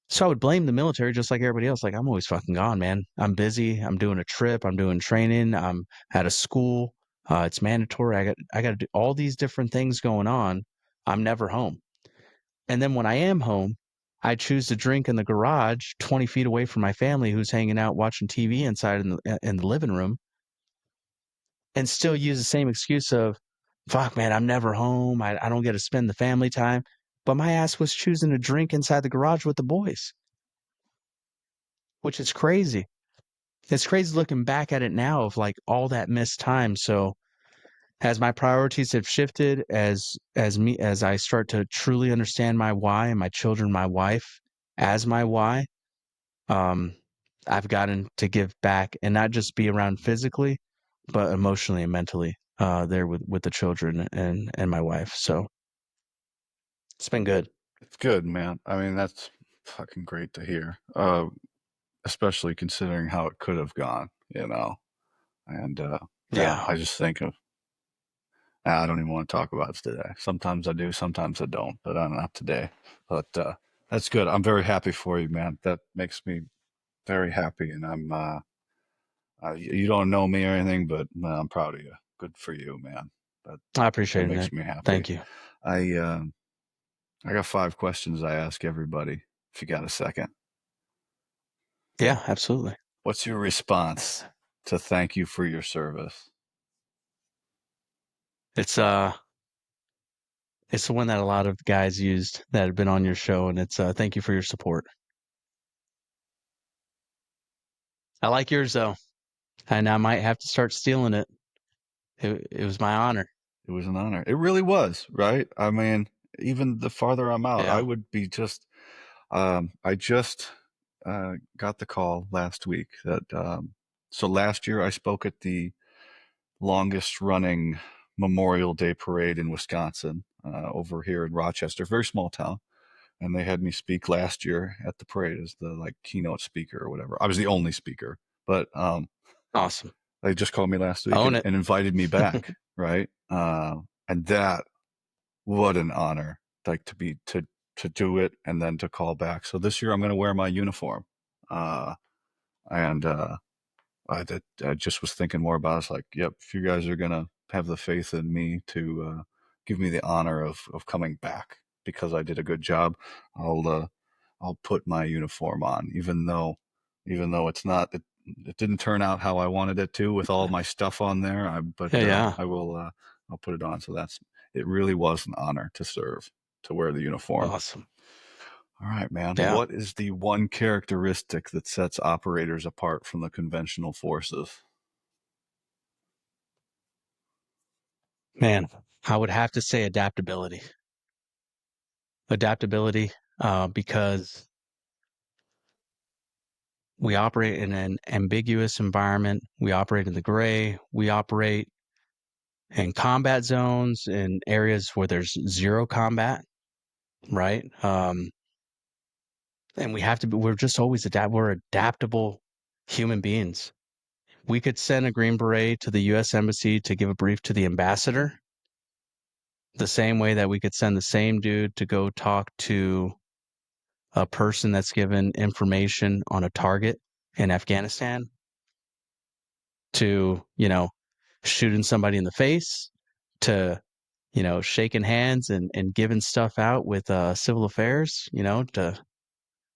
So I would blame the military just like everybody else. Like I'm always fucking gone, man. I'm busy. I'm doing a trip. I'm doing training. I'm at a school. It's mandatory. I got to do all these different things going on. I'm never home. And then when I am home, I choose to drink in the garage 20 feet away from my family who's hanging out watching TV inside in the living room, and still use the same excuse of, fuck, man, I'm never home. I don't get to spend the family time. But my ass was choosing to drink inside the garage with the boys, which is crazy. It's crazy looking back at it now of like all that missed time. So as my priorities have shifted, as I start to truly understand my why and my children, my wife as my why, um, I've gotten to give back and not just be around physically, but emotionally and mentally, there with the children and my wife. So it's been good. It's good, man. I mean, that's fucking great to hear. Especially considering how it could have gone. And yeah, Yeah, I just think of I don't even want to talk about it today. Sometimes I do, sometimes I don't, but not today. But that's good. I'm very happy for you, man. That makes me very happy, and you don't know me or anything, but I'm proud of you. Good for you, man. That I that appreciate it, makes Nick. me happy. Thank you. I uh, I got 5 questions I ask everybody. If you got a second, Yeah, absolutely. what's your response to thank you for your service? It's uh, it's the one that a lot of guys used that have been on your show, and it's thank you for your support. I like yours though. and I might have to start stealing it. It was my honor. It was an honor. It really was, right? I mean, even the farther I'm out, I Yeah. would be just. I just got the call last week that. So last year I spoke at the longest running Memorial Day parade in Wisconsin, over here in Rochester, very small town. And they had me speak last year at the parade as the like keynote speaker or whatever. I was the only speaker, but Awesome. they just called me last week Own and, it. and invited me back, right? And that, what an honor, like to do it and then to call back. So this year I'm going to wear my uniform, uh, and I just was thinking more about it. It's like, yep, if you guys are gonna have the faith in me to give me the honor of coming back because I did a good job, I'll uh, I'll put my uniform on, even though it didn't turn out how I wanted it to with all my stuff on there. But Yeah, yeah. I'll put it on. So it really was an honor to serve, to wear the uniform. Awesome. All right, man. Yeah. What is the one characteristic that sets operators apart from the conventional forces? Man, I would have to say adaptability. Adaptability, because we operate in an ambiguous environment. We operate in the gray. We operate in combat zones in areas where there's zero combat, right? And we have to be, we're just always we're adaptable human beings. We could send a Green Beret to the US Embassy to give a brief to the ambassador, the same way that we could send the same dude to go talk to a person that's given information on a target in Afghanistan, to, shooting somebody in the face, to, shaking hands and giving stuff out with civil affairs, to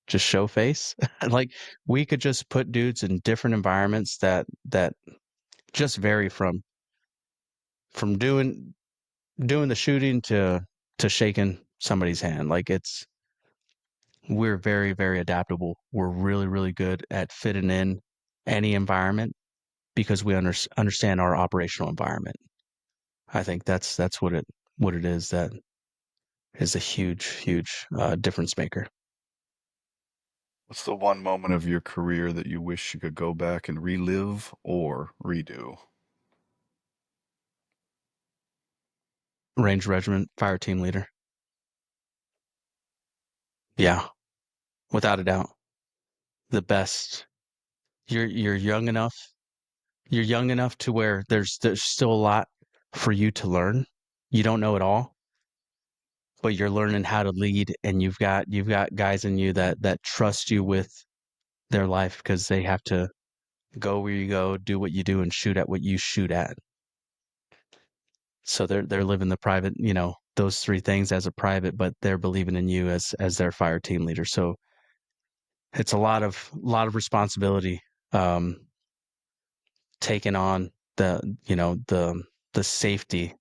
just show face. Like, we could just put dudes in different environments that just vary from doing the shooting to shaking somebody's hand. Like, we're very, very adaptable. We're really, really good at fitting in any environment because we understand our operational environment. I think that's what it is that is a huge, huge difference maker. What's the one moment of your career that you wish you could go back and relive or redo? Ranger Regiment, fire team leader. Yeah, without a doubt, the best. You're young enough. You're young enough to where there's still a lot for you to learn. You don't know it all, but you're learning how to lead, and you've got guys in you that trust you with their life because they have to go where you go, do what you do, and shoot at what you shoot at. So they're living the private, those three things as a private, but they're believing in you as their fire team leader. So it's a lot of responsibility, um, taking on the safety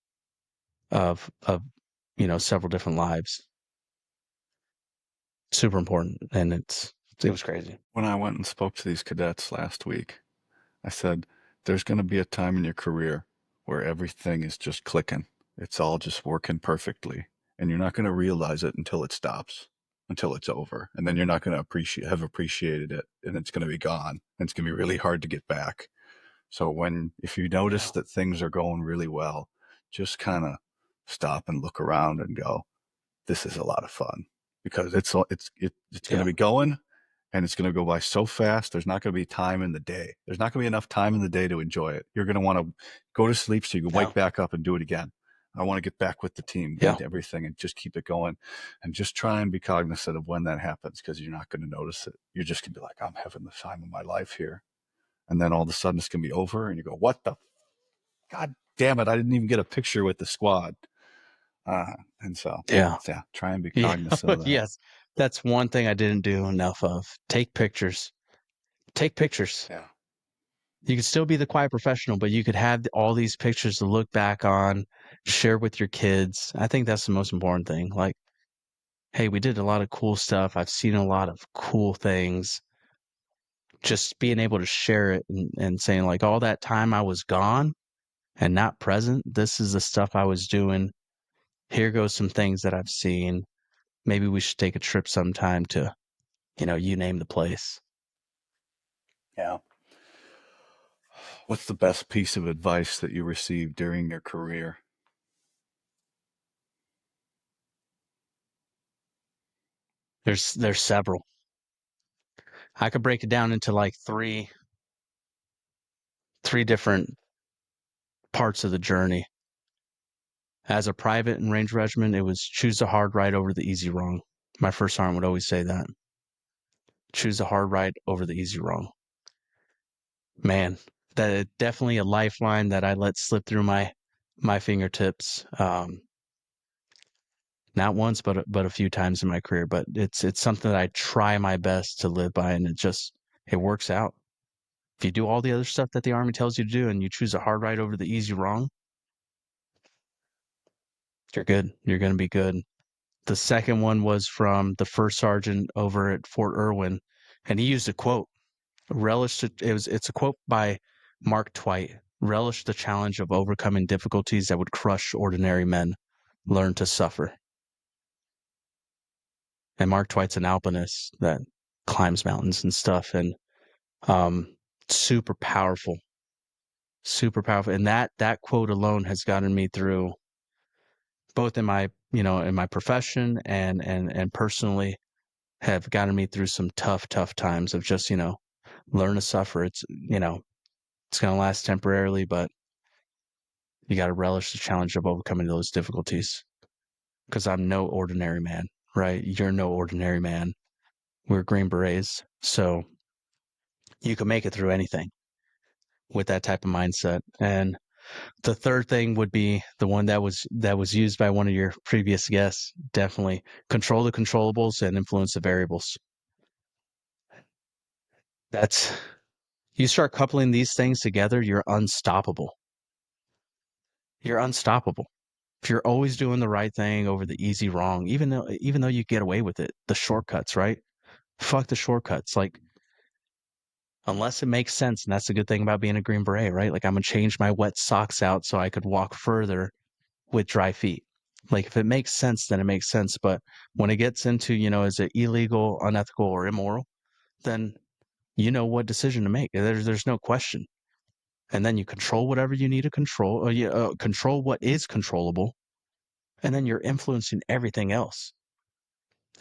of several different lives. Super important, and it was crazy. When I went and spoke to these cadets last week, I said, there's going to be a time in your career where everything is just clicking. It's all just working perfectly. And you're not going to realize it until it stops, until it's over. And then you're not going to have appreciated it. And it's going to be gone. And it's going to be really hard to get back. So if you notice Yeah, that things are going really well, just kind of stop and look around and go, this is a lot of fun because it's going to yeah, be going and it's going to go by so fast. There's not going to be time in the day. There's not going to be enough time in the day to enjoy it. You're going to want to go to sleep so you can yeah, wake back up and do it again. I want to get back with the team yeah, and everything and just keep it going and just try and be cognizant of when that happens because you're not going to notice it. You're just going to be like, I'm having the time of my life here. And then all of a sudden it's going to be over and you go, what the God damn it. I didn't even get a picture with the squad. And so, yeah, yeah, try and be yeah. cognizant of that. Yes, that's one thing I didn't do enough of. Take pictures. Take pictures. Yeah. You could still be the quiet professional, but you could have all these pictures to look back on, share with your kids. I think that's the most important thing. Like, hey, we did a lot of cool stuff. I've seen a lot of cool things. just being able to share it and saying like all that time I was gone and not present, this is the stuff I was doing. Here goes some things that I've seen. Maybe we should take a trip sometime to, you name the place. Yeah. What's the best piece of advice that you received during your career? There's several. I could break it down into like three different parts of the journey. As a private in Ranger Regiment, it was choose the hard right over the easy wrong. My first sergeant would always say that. Choose the hard right over the easy wrong. Man, that is definitely a lifeline that I let slip through my fingertips. Not once, but a few times in my career. But it's something that I try my best to live by, and it works out. If you do all the other stuff that the Army tells you to do, and you choose a hard right over the easy wrong, you're good. You're going to be good. The second one was from the first sergeant over at Fort Irwin, and he used a quote. It's a quote by Mark Twight. Relish the challenge of overcoming difficulties that would crush ordinary men. Learn to suffer. And Mark Twight's an alpinist that climbs mountains and stuff, and um, super powerful, super powerful. And that quote alone has gotten me through both in my in my profession and personally, have gotten me through some tough times of just learn to suffer. It's going to last temporarily, but you got to relish the challenge of overcoming those difficulties. Because I'm no ordinary man, right? You're no ordinary man. We're Green Berets, so you can make it through anything with that type of mindset. And the third thing would be the one that was used by one of your previous guests. Definitely control the controllables and influence the variables. That's You start coupling these things together, you're unstoppable. You're unstoppable. If you're always doing the right thing over the easy wrong, even though you get away with it, the shortcuts, right? Fuck the shortcuts. Like, unless it makes sense, and that's the good thing about being a Green Beret, right? Like, I'm gonna change my wet socks out so I could walk further with dry feet. Like, if it makes sense, then it makes sense. But when it gets into, is it illegal, unethical, or immoral, then you know what decision to make. There's no question. And then you control whatever you need to control, or you control what is controllable, and then you're influencing everything else.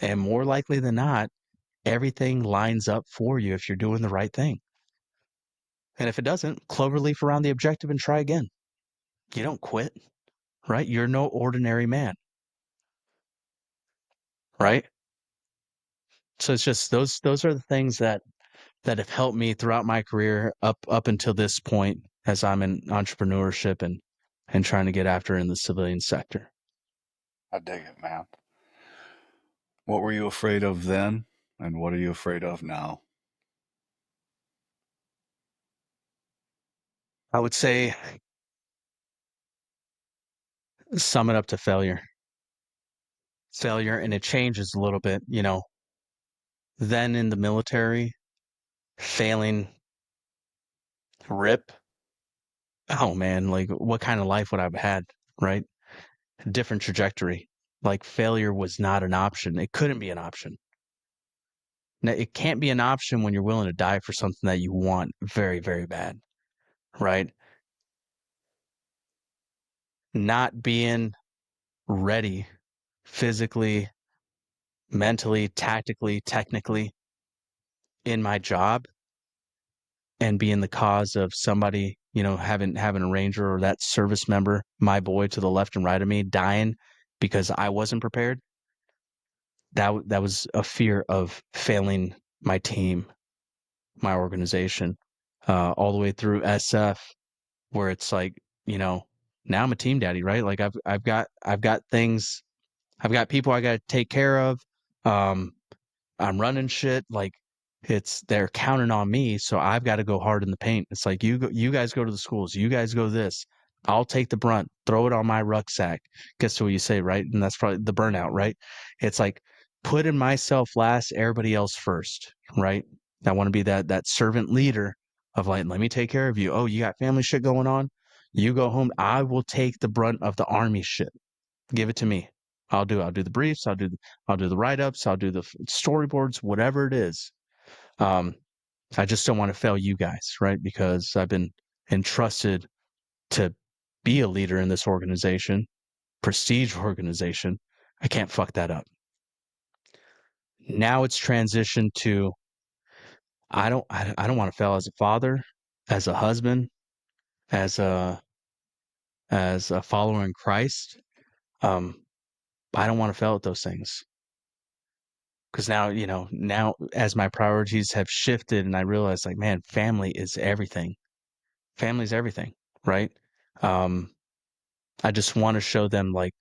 And more likely than not, everything lines up for you if you're doing the right thing. And if it doesn't, cloverleaf around the objective and try again. You don't quit, right? You're no ordinary man, right? So it's just those are the things that have helped me throughout my career up until this point as I'm in entrepreneurship and trying to get after in the civilian sector. I dig it, man. What were you afraid of then, and what are you afraid of now? I would say sum it up to failure. Failure, and it changes a little bit, then in the military, failing rip. Oh man, like what kind of life would I have had, right? Different trajectory. Like failure was not an option. It couldn't be an option. Now, it can't be an option when you're willing to die for something that you want very, very bad, right? Not being ready physically, mentally, tactically, technically in my job and being the cause of somebody, having a ranger or that service member, my boy to the left and right of me dying because I wasn't prepared. That was a fear of failing my team, my organization, all the way through SF, where it's like, now I'm a team daddy, right? Like I've got things, I've got people I got to take care of. Um, I'm running shit. Like they're counting on me, so I've got to go hard in the paint. It's like you guys go to the schools, you guys go this. I'll take the brunt, throw it on my rucksack. Guess what you say, right? And that's probably the burnout, right? It's like putting myself last, everybody else first, right? I want to be that servant leader of like, let me take care of you. Oh, you got family shit going on? You go home. I will take the brunt of the army shit. Give it to me. I'll do the briefs. I'll do the write ups. I'll do the storyboards, whatever it is. Um, I just don't want to fail you guys, right? Because I've been entrusted to be a leader in this organization, prestige organization. I can't fuck that up. Now it's transitioned to I don't want to fail as a father, as a husband, as a follower in Christ. Um, I don't want to fail at those things because now now as my priorities have shifted and I realize like, man, family is everything. Family's everything, right? Um, I just want to show them like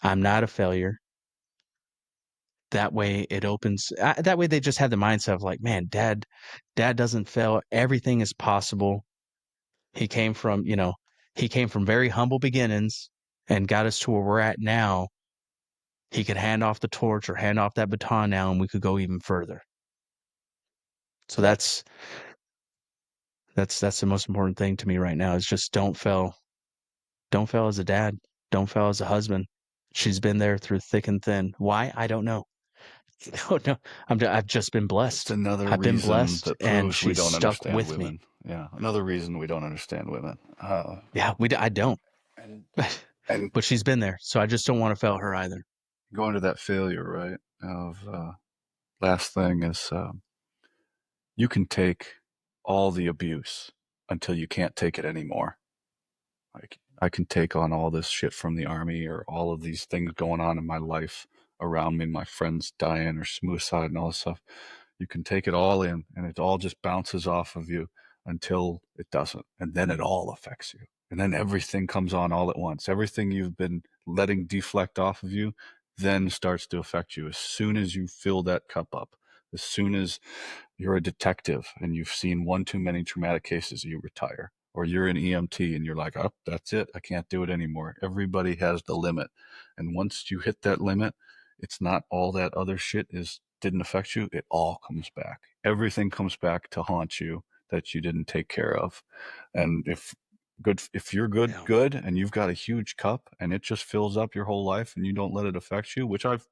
I'm not a failure. That way it opens. That way they just have the mindset of like, man, dad doesn't fail. Everything is possible. He came from, he came from very humble beginnings and got us to where we're at now. He could hand off the torch or hand off that baton now, and we could go even further. So that's the most important thing to me right now is just don't fail as a dad, don't fail as a husband. She's been there through thick and thin. Why? I don't know. Oh no, I've just been It's blessed. another I've been reason blessed, that and proves we she's don't stuck understand with me. women. Yeah, another reason we don't understand women. Yeah, I don't, And and but she's been there, so I just don't want to fail her either. going to that failure, right? Of last thing is you can take all the abuse until you can't take it anymore. Like I can take on all this shit from the army or all of these things going on in my life around me, my friends dying or suicide and all this stuff. You can take it all in and it all just bounces off of you until it doesn't. And then it all affects you. And then everything comes on all at once. Everything you've been letting deflect off of you then starts to affect you as soon as you fill that cup up. As soon as you're a detective and you've seen one too many traumatic cases, you retire. Or you're an EMT and you're like, oh, that's it. I can't do it anymore. Everybody has the limit. And once you hit that limit, it's not all that other shit is didn't affect you. It all comes back. Everything comes back to haunt you that you didn't take care of. And if you're Yeah. good, and you've got a huge cup and it just fills up your whole life and you don't let it affect you, which I've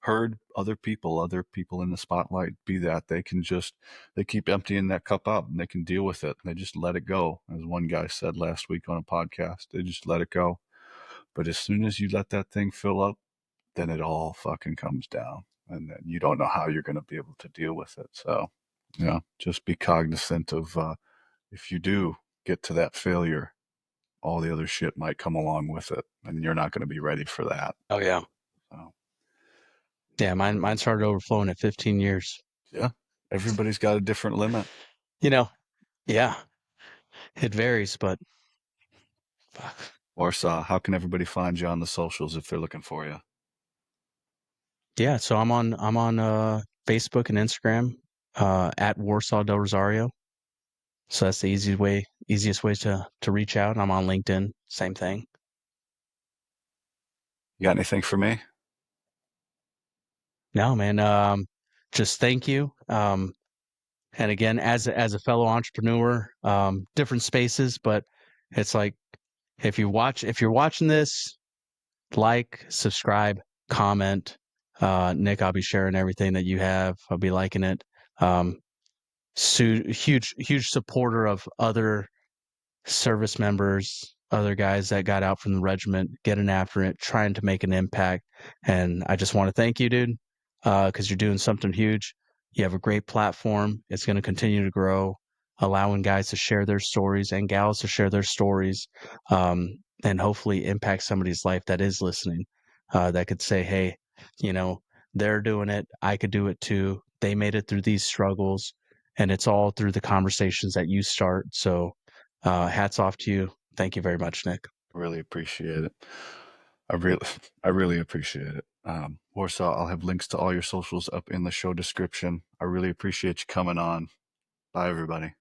heard other people in the spotlight be that they keep emptying that cup out and they can deal with it. They just let it go. As one guy said last week on a podcast, they just let it go. But as soon as you let that thing fill up, then it all fucking comes down. And then you don't know how you're going to be able to deal with it. So, just be cognizant of if you do get to that failure, all the other shit might come along with it. And you're not going to be ready for that. Oh yeah. So, Yeah, mine started overflowing at 15 years. yeah, everybody's got a different limit. You know, yeah, it varies, but fuck. Warsaw, how can everybody find you on the socials if they're looking for you? Yeah, so I'm on Facebook and Instagram at Warsaw Del Rosario. So that's the easiest way to reach out. I'm on LinkedIn, same thing. You got anything for me? No, man, just thank you. And again, as a fellow entrepreneur, different spaces, but it's like if you're watching this, like, subscribe, comment. Nick, I'll be sharing everything that you have. I'll be liking it. Um, huge supporter of other service members, other guys that got out from the regiment, getting after it, trying to make an impact. And I just want to thank you, dude, because you're doing something huge. You have a great platform. It's going to continue to grow, allowing guys to share their stories and gals to share their stories, and hopefully impact somebody's life that is listening, that could say, hey, you know, they're doing it. I could do it too. They made it through these struggles. And it's all through the conversations that you start. So, hats off to you. Thank you very much, Nick. Really appreciate it. I really, I really appreciate it. Warsaw, I'll have links to all your socials up in the show description. I really appreciate you coming on. Bye, everybody.